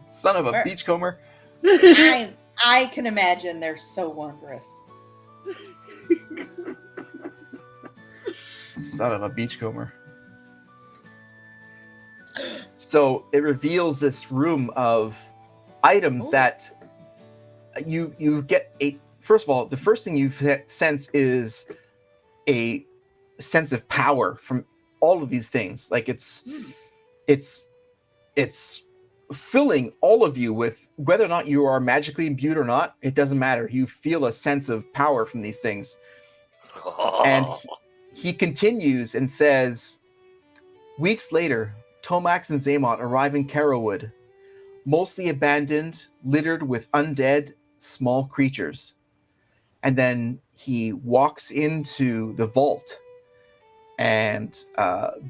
S1: Son of a
S2: Where-
S1: beachcomber.
S2: I can imagine they're so wondrous.
S1: Son of a beachcomber. So it reveals this room of items that you get a. First of all, the first thing you sense is a sense of power from all of these things. Like it's filling all of you with, whether or not you are magically imbued or not, it doesn't matter. You feel a sense of power from these things. And he continues and says, weeks later, Tomax and Zaymont arrive in Carrowwood, mostly abandoned, littered with undead, small creatures. And then he walks into the vault and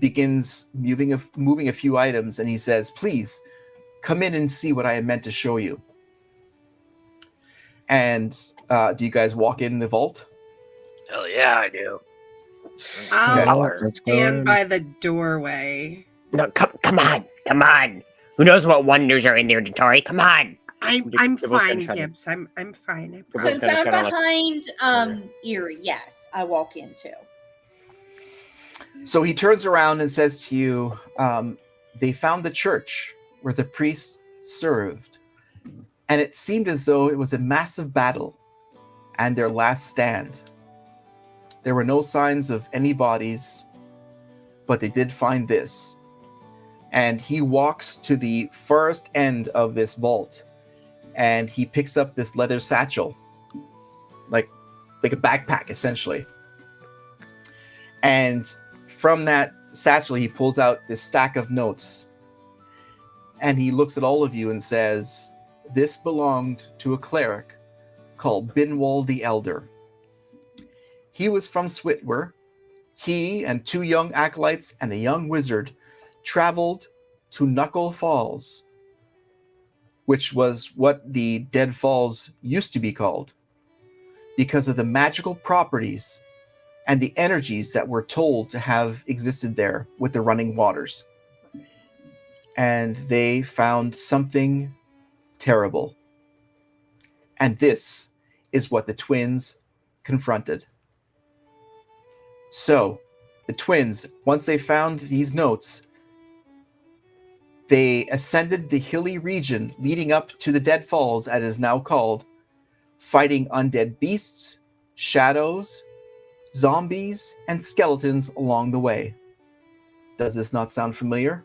S1: begins moving a few items, and he says, please, come in and see what I am meant to show you. And do you guys walk in the vault?
S4: Hell yeah, I do.
S3: I'll
S7: let's go
S3: stand
S7: in.
S3: by the doorway.
S5: No, come on. Who knows what wonders are in there, Detour? Come on.
S3: I'm
S7: Gibble's gonna
S3: fine,
S7: try to-
S3: Gibbs. I'm fine.
S7: Gibble's
S2: Since
S7: gonna
S2: I'm
S7: kinda like-
S2: behind Eerie, yes, I walk in too.
S1: So he turns around and says to you, they found the church where the priests served, and it seemed as though it was a massive battle and their last stand. There were no signs of any bodies, but they did find this. And he walks to the first end of this vault, and he picks up this leather satchel, like a backpack, essentially. And from that satchel, he pulls out this stack of notes, and he looks at all of you and says, this belonged to a cleric called Binwall the Elder. He was from Switwer. He and 2 young acolytes and a young wizard traveled to Knuckle Falls, which was what the Dead Falls used to be called, because of the magical properties and the energies that were told to have existed there with the running waters. And they found something terrible. And this is what the twins confronted. So, the twins, once they found these notes, they ascended the hilly region leading up to the Dead Falls, as it is now called, fighting undead beasts, shadows, zombies, and skeletons along the way. Does this not sound familiar?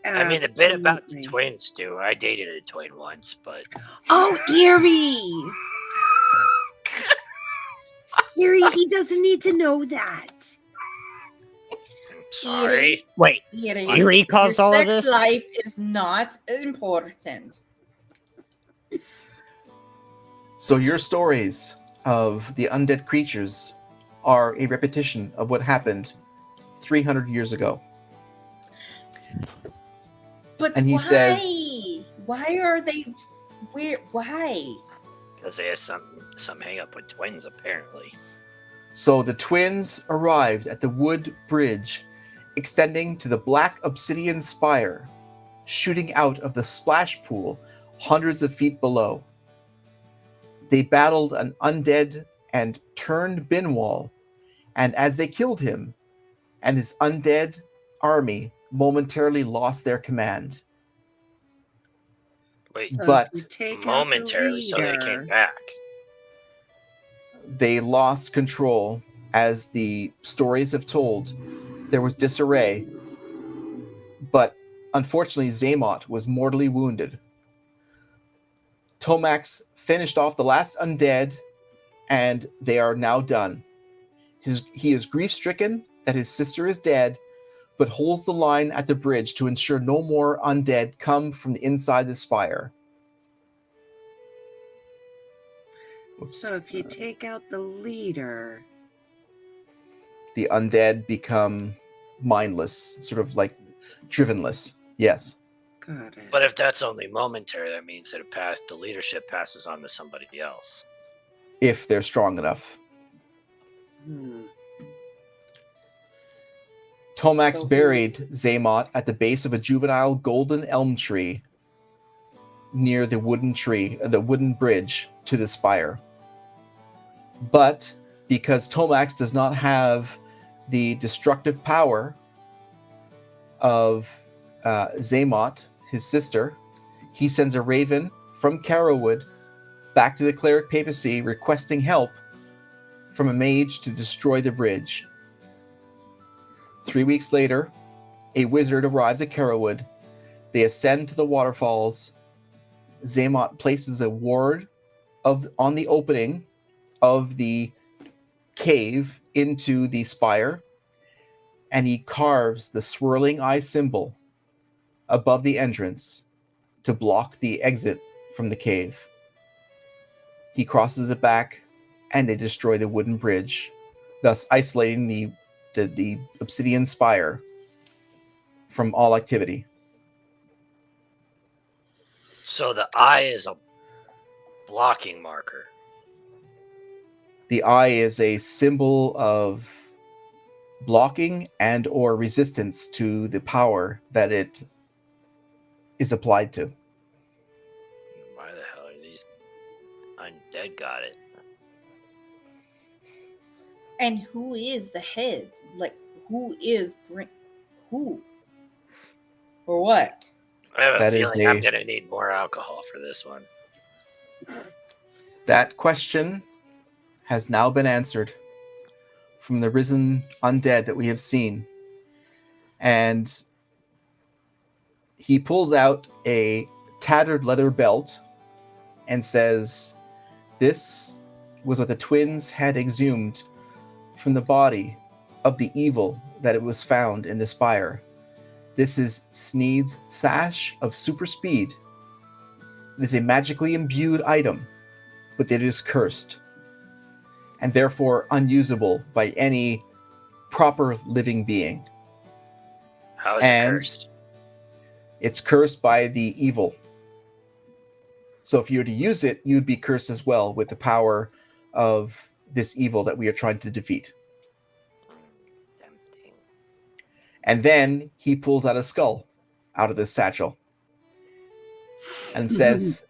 S4: I mean, a bit about the
S3: Absolutely.
S4: twins, too. I dated a twin once, but
S3: Oh, Eerie! Eerie, he doesn't need to know that.
S4: I'm sorry.
S5: Wait,
S2: Eerie,
S5: Eerie caused
S2: your
S5: all of
S2: sex
S5: this?
S2: life is not important.
S1: So your stories of the undead creatures are a repetition of what happened 300 years ago.
S2: But
S1: And he
S2: why?
S1: says-
S2: Why are they weird? Why?
S4: Because they have some hang up with twins, apparently.
S1: So the twins arrived at the wood bridge extending to the black obsidian spire, shooting out of the splash pool hundreds of feet below. They battled an undead and turned Binwall, and as they killed him and his undead army momentarily lost their command.
S4: Wait,
S3: So
S1: But
S3: you take out the
S4: momentarily, so they
S3: leader.
S4: came back.
S1: they lost control. As the stories have told, there was disarray, but unfortunately Zaymont was mortally wounded. Tomax finished off the last undead, and they are now done. He is grief-stricken that his sister is dead, but holds the line at the bridge to ensure no more undead come from the inside the spire.
S3: So if you take out the leader,
S1: the undead become mindless, sort of like drivenless. Yes.
S3: got it.
S4: But if that's only momentary, that means that the leadership passes on to somebody else.
S1: If they're strong enough. Tomax
S3: So
S1: buried Zaymot at the base of a juvenile golden elm tree near the wooden bridge to the spire. But because Tomax does not have the destructive power of Zaymot, his sister, he sends a raven from Carrowwood back to the cleric papacy requesting help from a mage to destroy the bridge. 3 weeks later, a wizard arrives at Carrowwood. They ascend to the waterfalls. Zaymot places a ward on the opening of the cave into the spire, and he carves the swirling eye symbol above the entrance to block the exit from the cave. He crosses it back, and they destroy the wooden bridge, thus isolating the obsidian spire from all activity.
S4: So the eye is a blocking marker.
S1: The eye is a symbol of blocking and or resistance to the power that it is applied to.
S4: Why the hell are these undead got it?
S2: And who is the head? Like, who is who? Or what?
S4: I have a
S1: That is
S4: feeling I'm going to need more alcohol for this one.
S1: That question has now been answered from the risen undead that we have seen. And he pulls out a tattered leather belt and says, "This was what the twins had exhumed from the body of the evil that it was found in the spire. This is Sneed's Sash of Super Speed. It is a magically imbued item, but it is cursed, and therefore unusable by any proper living being.
S4: How is
S1: And
S4: it cursed?
S1: It's cursed by the evil. So if you were to use it, you'd be cursed as well with the power of this evil that we are trying to defeat."
S4: Tempting.
S1: And then he pulls out a skull out of this satchel and says,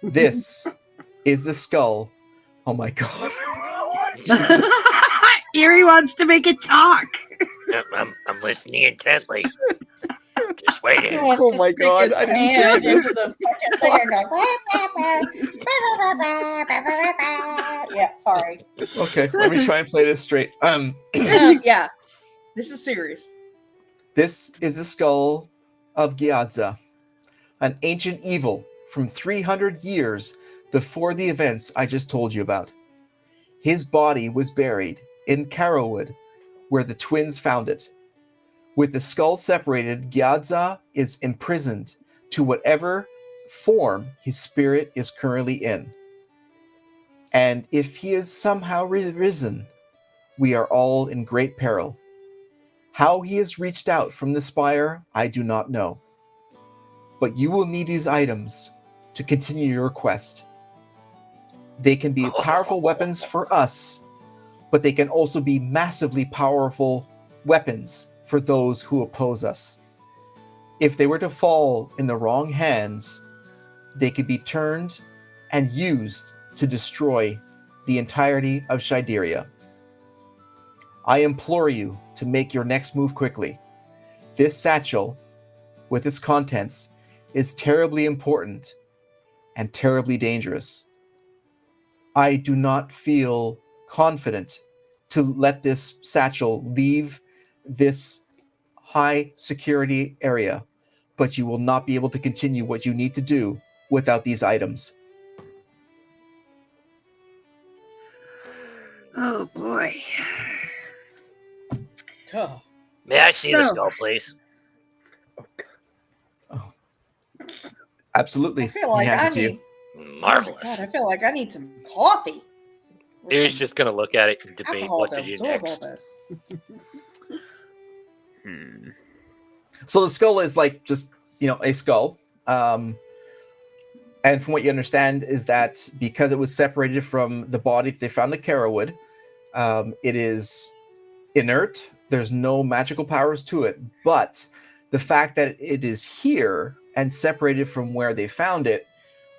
S1: "This is the skull." Oh my god.
S3: Erie wants to make it talk.
S4: I'm listening intently. Just waiting.
S1: Oh my god. I didn't hear this.
S2: Yeah, sorry.
S1: Okay, let me try and play this straight.
S2: Yeah, this is serious.
S1: This is the skull of Gyadza, an ancient evil from 300 years before the events I just told you about. His body was buried in Carrowwood, where the twins found it. With the skull separated, Gyadza is imprisoned to whatever form his spirit is currently in. And if he is somehow risen, we are all in great peril. How he has reached out from the spire, I do not know. But you will need these items to continue your quest. They can be powerful weapons for us, but they can also be massively powerful weapons for those who oppose us. If they were to fall in the wrong hands, they could be turned and used to destroy the entirety of Shideria. I implore you to make your next move quickly. This satchel, with its contents, is terribly important and terribly dangerous. I do not feel confident to let this satchel leave this high security area, but you will not be able to continue what you need to do without these items."
S3: Oh boy.
S4: May I see the skull, please?
S1: Oh. Absolutely.
S2: I feel like
S1: He hands
S2: I
S1: it to you.
S2: need.
S4: Marvelous.
S2: God, I feel like I need some coffee.
S6: He's just gonna look at it and debate
S2: alcohol
S6: what
S2: to
S6: to do
S2: absorb all
S6: next.
S2: this.
S1: So the skull is like just, a skull. And from what you understand is that because it was separated from the body that they found at Carrowood, it is inert. There's no magical powers to it. But the fact that it is here and separated from where they found it,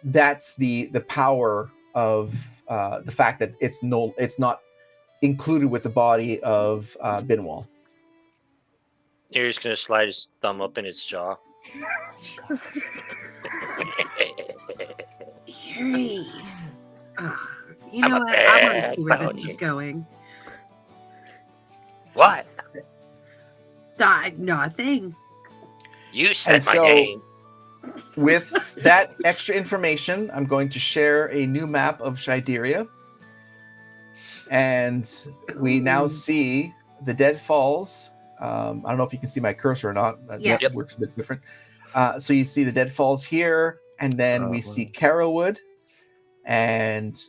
S1: that's the power of the fact that it's not included with the body of Binwall.
S6: You're just gonna slide his thumb up in its jaw.
S3: Yuri. Ugh, you
S6: I'm
S3: know
S6: a
S3: what? I want to
S6: bad
S3: see where
S6: pony.
S3: this is going.
S6: What?
S3: Nothing.
S6: You said
S1: And
S6: my
S1: so-
S6: name.
S1: With that extra information, I'm going to share a new map of Shideria. And we now
S3: Ooh.
S1: see the Dead Falls. I don't know if you can see my cursor or not.
S3: Yeah.
S1: That works a bit different. So you see the Dead Falls here, and then we see Carrowood, and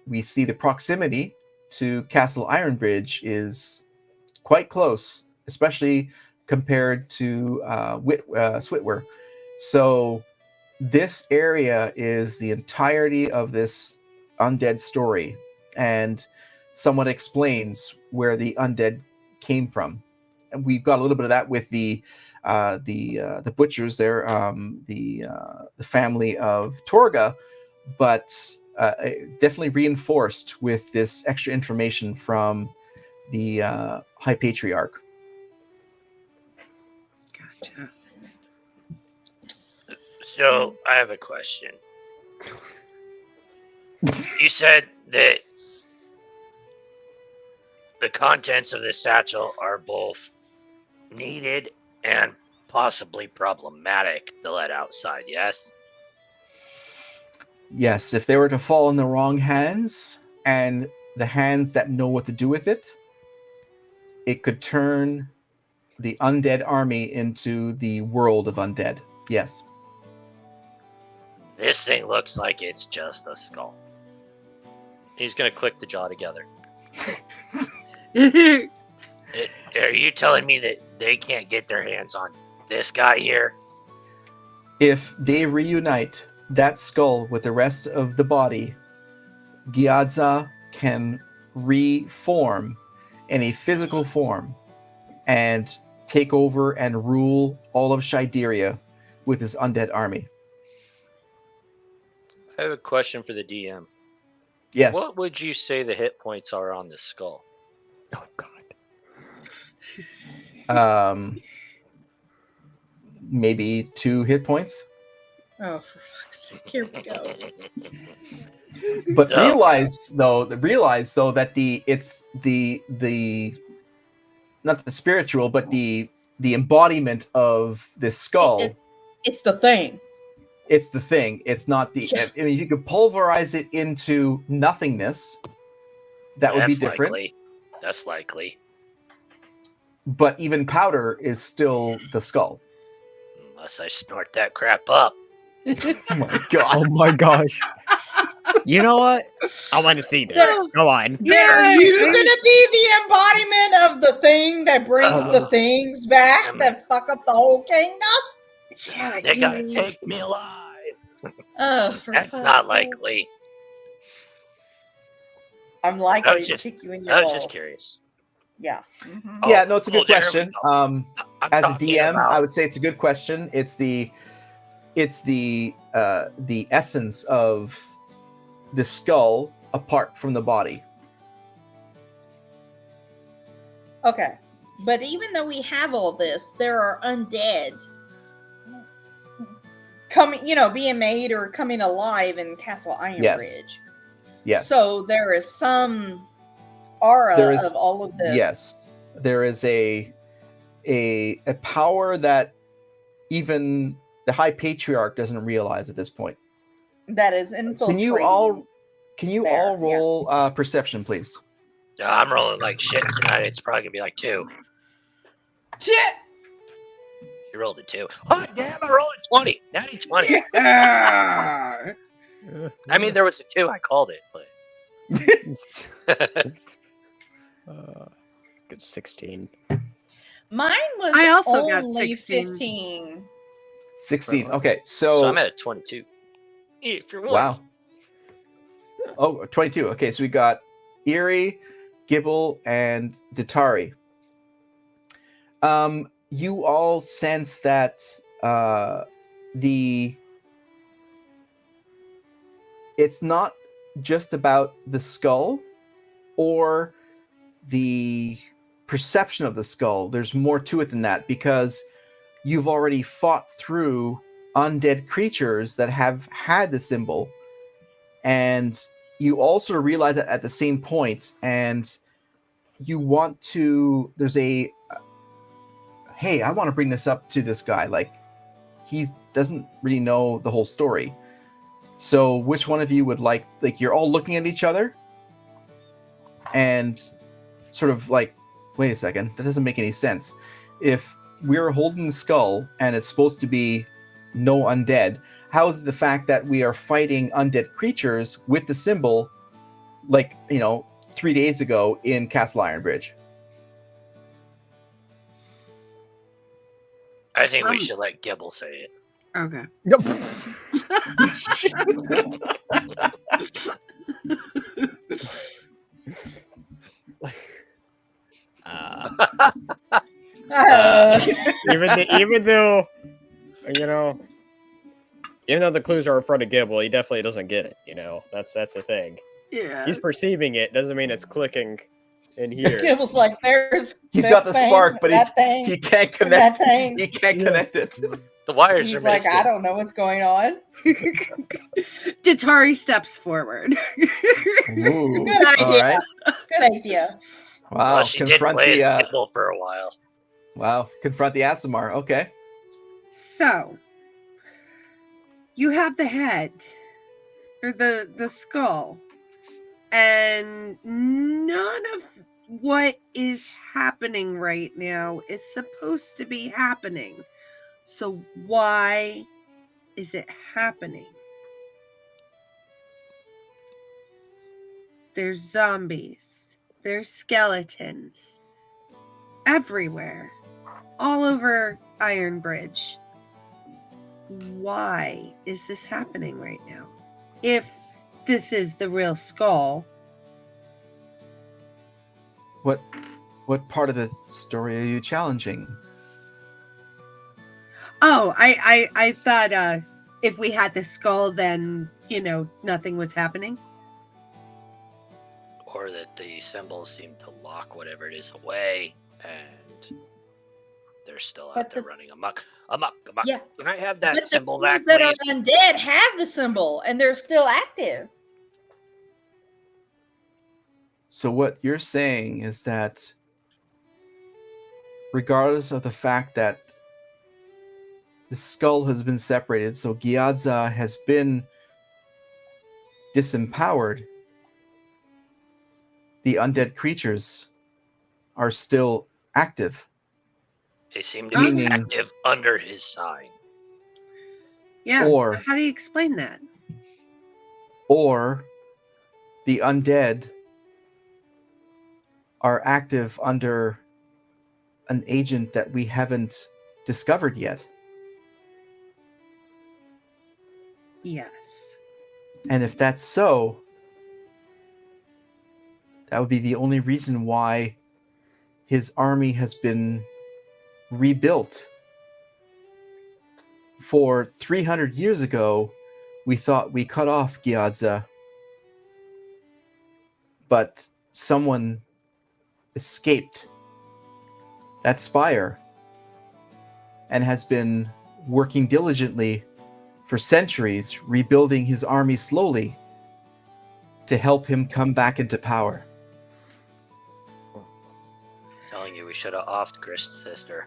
S1: we see the proximity to Castle Ironbridge is quite close, especially compared to Switwer. So this area is the entirety of this undead story, and someone explains where the undead came from. And we've got a little bit of that with the butchers there, the family of Torga, but definitely reinforced with this extra information from the High Patriarch.
S3: Gotcha.
S4: So I have a question. You said that the contents of this satchel are both needed and possibly problematic to let outside, yes?
S1: Yes, if they were to fall in the wrong hands, and the hands that know what to do with it, it could turn the undead army into the world of undead. Yes.
S4: This thing looks like it's just a skull.
S6: He's gonna click the jaw together.
S4: Are you telling me that they can't get their hands on this guy here?
S1: If they reunite that skull with the rest of the body, Gyadza can reform in a physical form and take over and rule all of Shideria with his undead army.
S6: I have a question for the DM.
S1: Yes.
S6: What would you say the hit points are on this skull?
S7: Oh God.
S1: Maybe 2 hit points.
S2: Oh, for fuck's sake! Here we go.
S1: But
S4: No.
S1: realize though that it's the not the spiritual, but the embodiment of this skull.
S2: It's the thing.
S1: It's the thing. It's not the.
S2: Yeah.
S1: I mean, you could pulverize it into nothingness. That would be
S4: That's
S1: different.
S4: Likely. That's likely.
S1: But even powder is still the skull.
S4: Unless I snort that crap up.
S1: Oh my god!
S7: Oh my gosh.
S5: You know what? I want to see this.
S2: No.
S5: Go on.
S2: Are you gonna be the embodiment of the thing that brings the things back that fuck up the whole kingdom?
S3: Yeah,
S4: They're gonna
S3: Yuri.
S4: take me alive.
S2: Oh, for
S4: That's
S2: fuck's
S4: not
S2: sake.
S4: likely.
S2: I'm
S4: I
S2: likely
S4: was
S2: to
S4: just-
S2: kick you in your
S4: I
S2: balls.
S4: was just curious.
S2: Yeah. Mhm.
S4: Oh,
S1: Yeah, no, it's a good
S4: there we
S1: question.
S4: go. I'm
S1: As a
S4: talking
S1: DM,
S4: about-
S1: I would say it's a good question. It's the essence of the skull apart from the body.
S2: Okay. But even though we have all this, there are undead coming, being made or coming alive in Castle Ironbridge.
S1: Yes.
S2: So there is some aura
S1: There is-
S2: of all of this.
S1: Yes, there is a power that even the High Patriarch doesn't realize at this point.
S2: That is infiltrating.
S1: Can you
S2: there,
S1: all roll perception, please?
S4: I'm rolling like shit tonight. It's probably gonna be like 2.
S2: Shit!
S4: You rolled a 2. Oh damn! I rolled a 20. 90 20.
S3: Ah.
S4: I mean, there was a 2. I called it, but
S7: Good 16.
S2: Mine was
S3: I also got
S2: only
S3: 16.
S2: 15.
S1: 16.
S7: Right.
S1: Okay,
S6: So I'm at 22. If you're willing.
S1: wow. Oh, 22. Okay, so we got Erie, Gibble, and Datari. You all sense that it's not just about the skull or the perception of the skull. There's more to it than that, because you've already fought through undead creatures that have had the symbol, and you also realize that at the same point, and you want to, there's a, hey, I want to bring this up to this guy, like he doesn't really know the whole story. So which one of you would like you're all looking at each other and sort of like, wait a second, that doesn't make any sense. If we're holding the skull and it's supposed to be no undead, how is it the fact that we are fighting undead creatures with the symbol, like, 3 days ago in Castle Ironbridge?
S6: I think we should let Gibble say it.
S3: Okay.
S7: Even though, even though the clues are in front of Gibble, he definitely doesn't get it. That's the thing.
S3: Yeah.
S7: He's perceiving it, doesn't mean it's clicking in here.
S2: It was like,
S1: He's
S2: this
S1: got the
S2: thing,
S1: spark, but
S2: that thing,
S1: he can't connect.
S2: that thing.
S1: He can't connect it.
S6: The wires
S2: He's
S6: are
S2: like,
S6: missing.
S2: I don't know what's going on.
S3: Datari steps forward.
S1: Ooh,
S2: Good idea.
S1: all right.
S2: Good idea.
S1: Wow,
S6: Well, she did
S1: confront
S6: play
S1: the
S6: as Gibble for a while.
S1: confront the Asimar. Okay.
S3: So, you have the head, or the skull, and none of what is happening right now is supposed to be happening. So why is it happening? There's zombies. There's skeletons. Everywhere. All over Ironbridge. Why is this happening right now? If this is the real skull.
S1: What part of the story are you challenging?
S3: Oh, I thought if we had the skull, then, nothing was happening.
S6: Or that the symbols seem to lock whatever it is away, and they're still out
S2: But
S6: there running amok.
S2: Yeah.
S6: Can I have that
S2: But
S6: symbol
S2: the
S6: back,
S2: things that are
S6: please?
S2: undead have the symbol, and they're still active.
S1: So what you're saying is that regardless of the fact that the skull has been separated, so Gyadza has been disempowered, the undead creatures are still active.
S6: They seem to be
S1: Meaning-
S6: active under his sign.
S3: Yeah.
S1: Or-
S3: how do you explain that?
S1: Or the undead are active under an agent that we haven't discovered yet.
S3: Yes.
S1: And if that's so, that would be the only reason why his army has been rebuilt. For 300 years ago, we thought we cut off Gyadza, but someone escaped that spire and has been working diligently for centuries, rebuilding his army slowly to help him come back into power.
S6: Telling you we should have offed Grist's sister.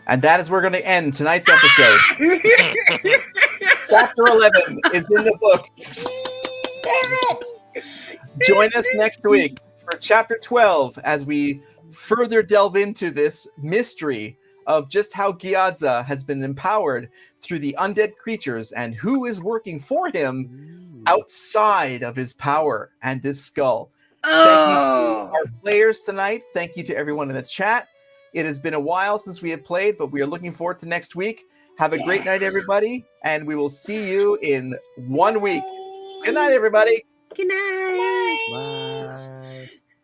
S1: And that is where we're going to end tonight's episode. Chapter 11 is in the books. Join us next week for Chapter 12 as we further delve into this mystery of just how Gyadza has been empowered through the undead creatures and who is working for him outside of his power and this skull.
S3: Oh,
S1: Thank you to our players tonight. Thank you to everyone in the chat. It has been a while since we have played, but we are looking forward to next week. Have a great night, everybody, and we will see you in 1 week. Good night, everybody.
S3: good night.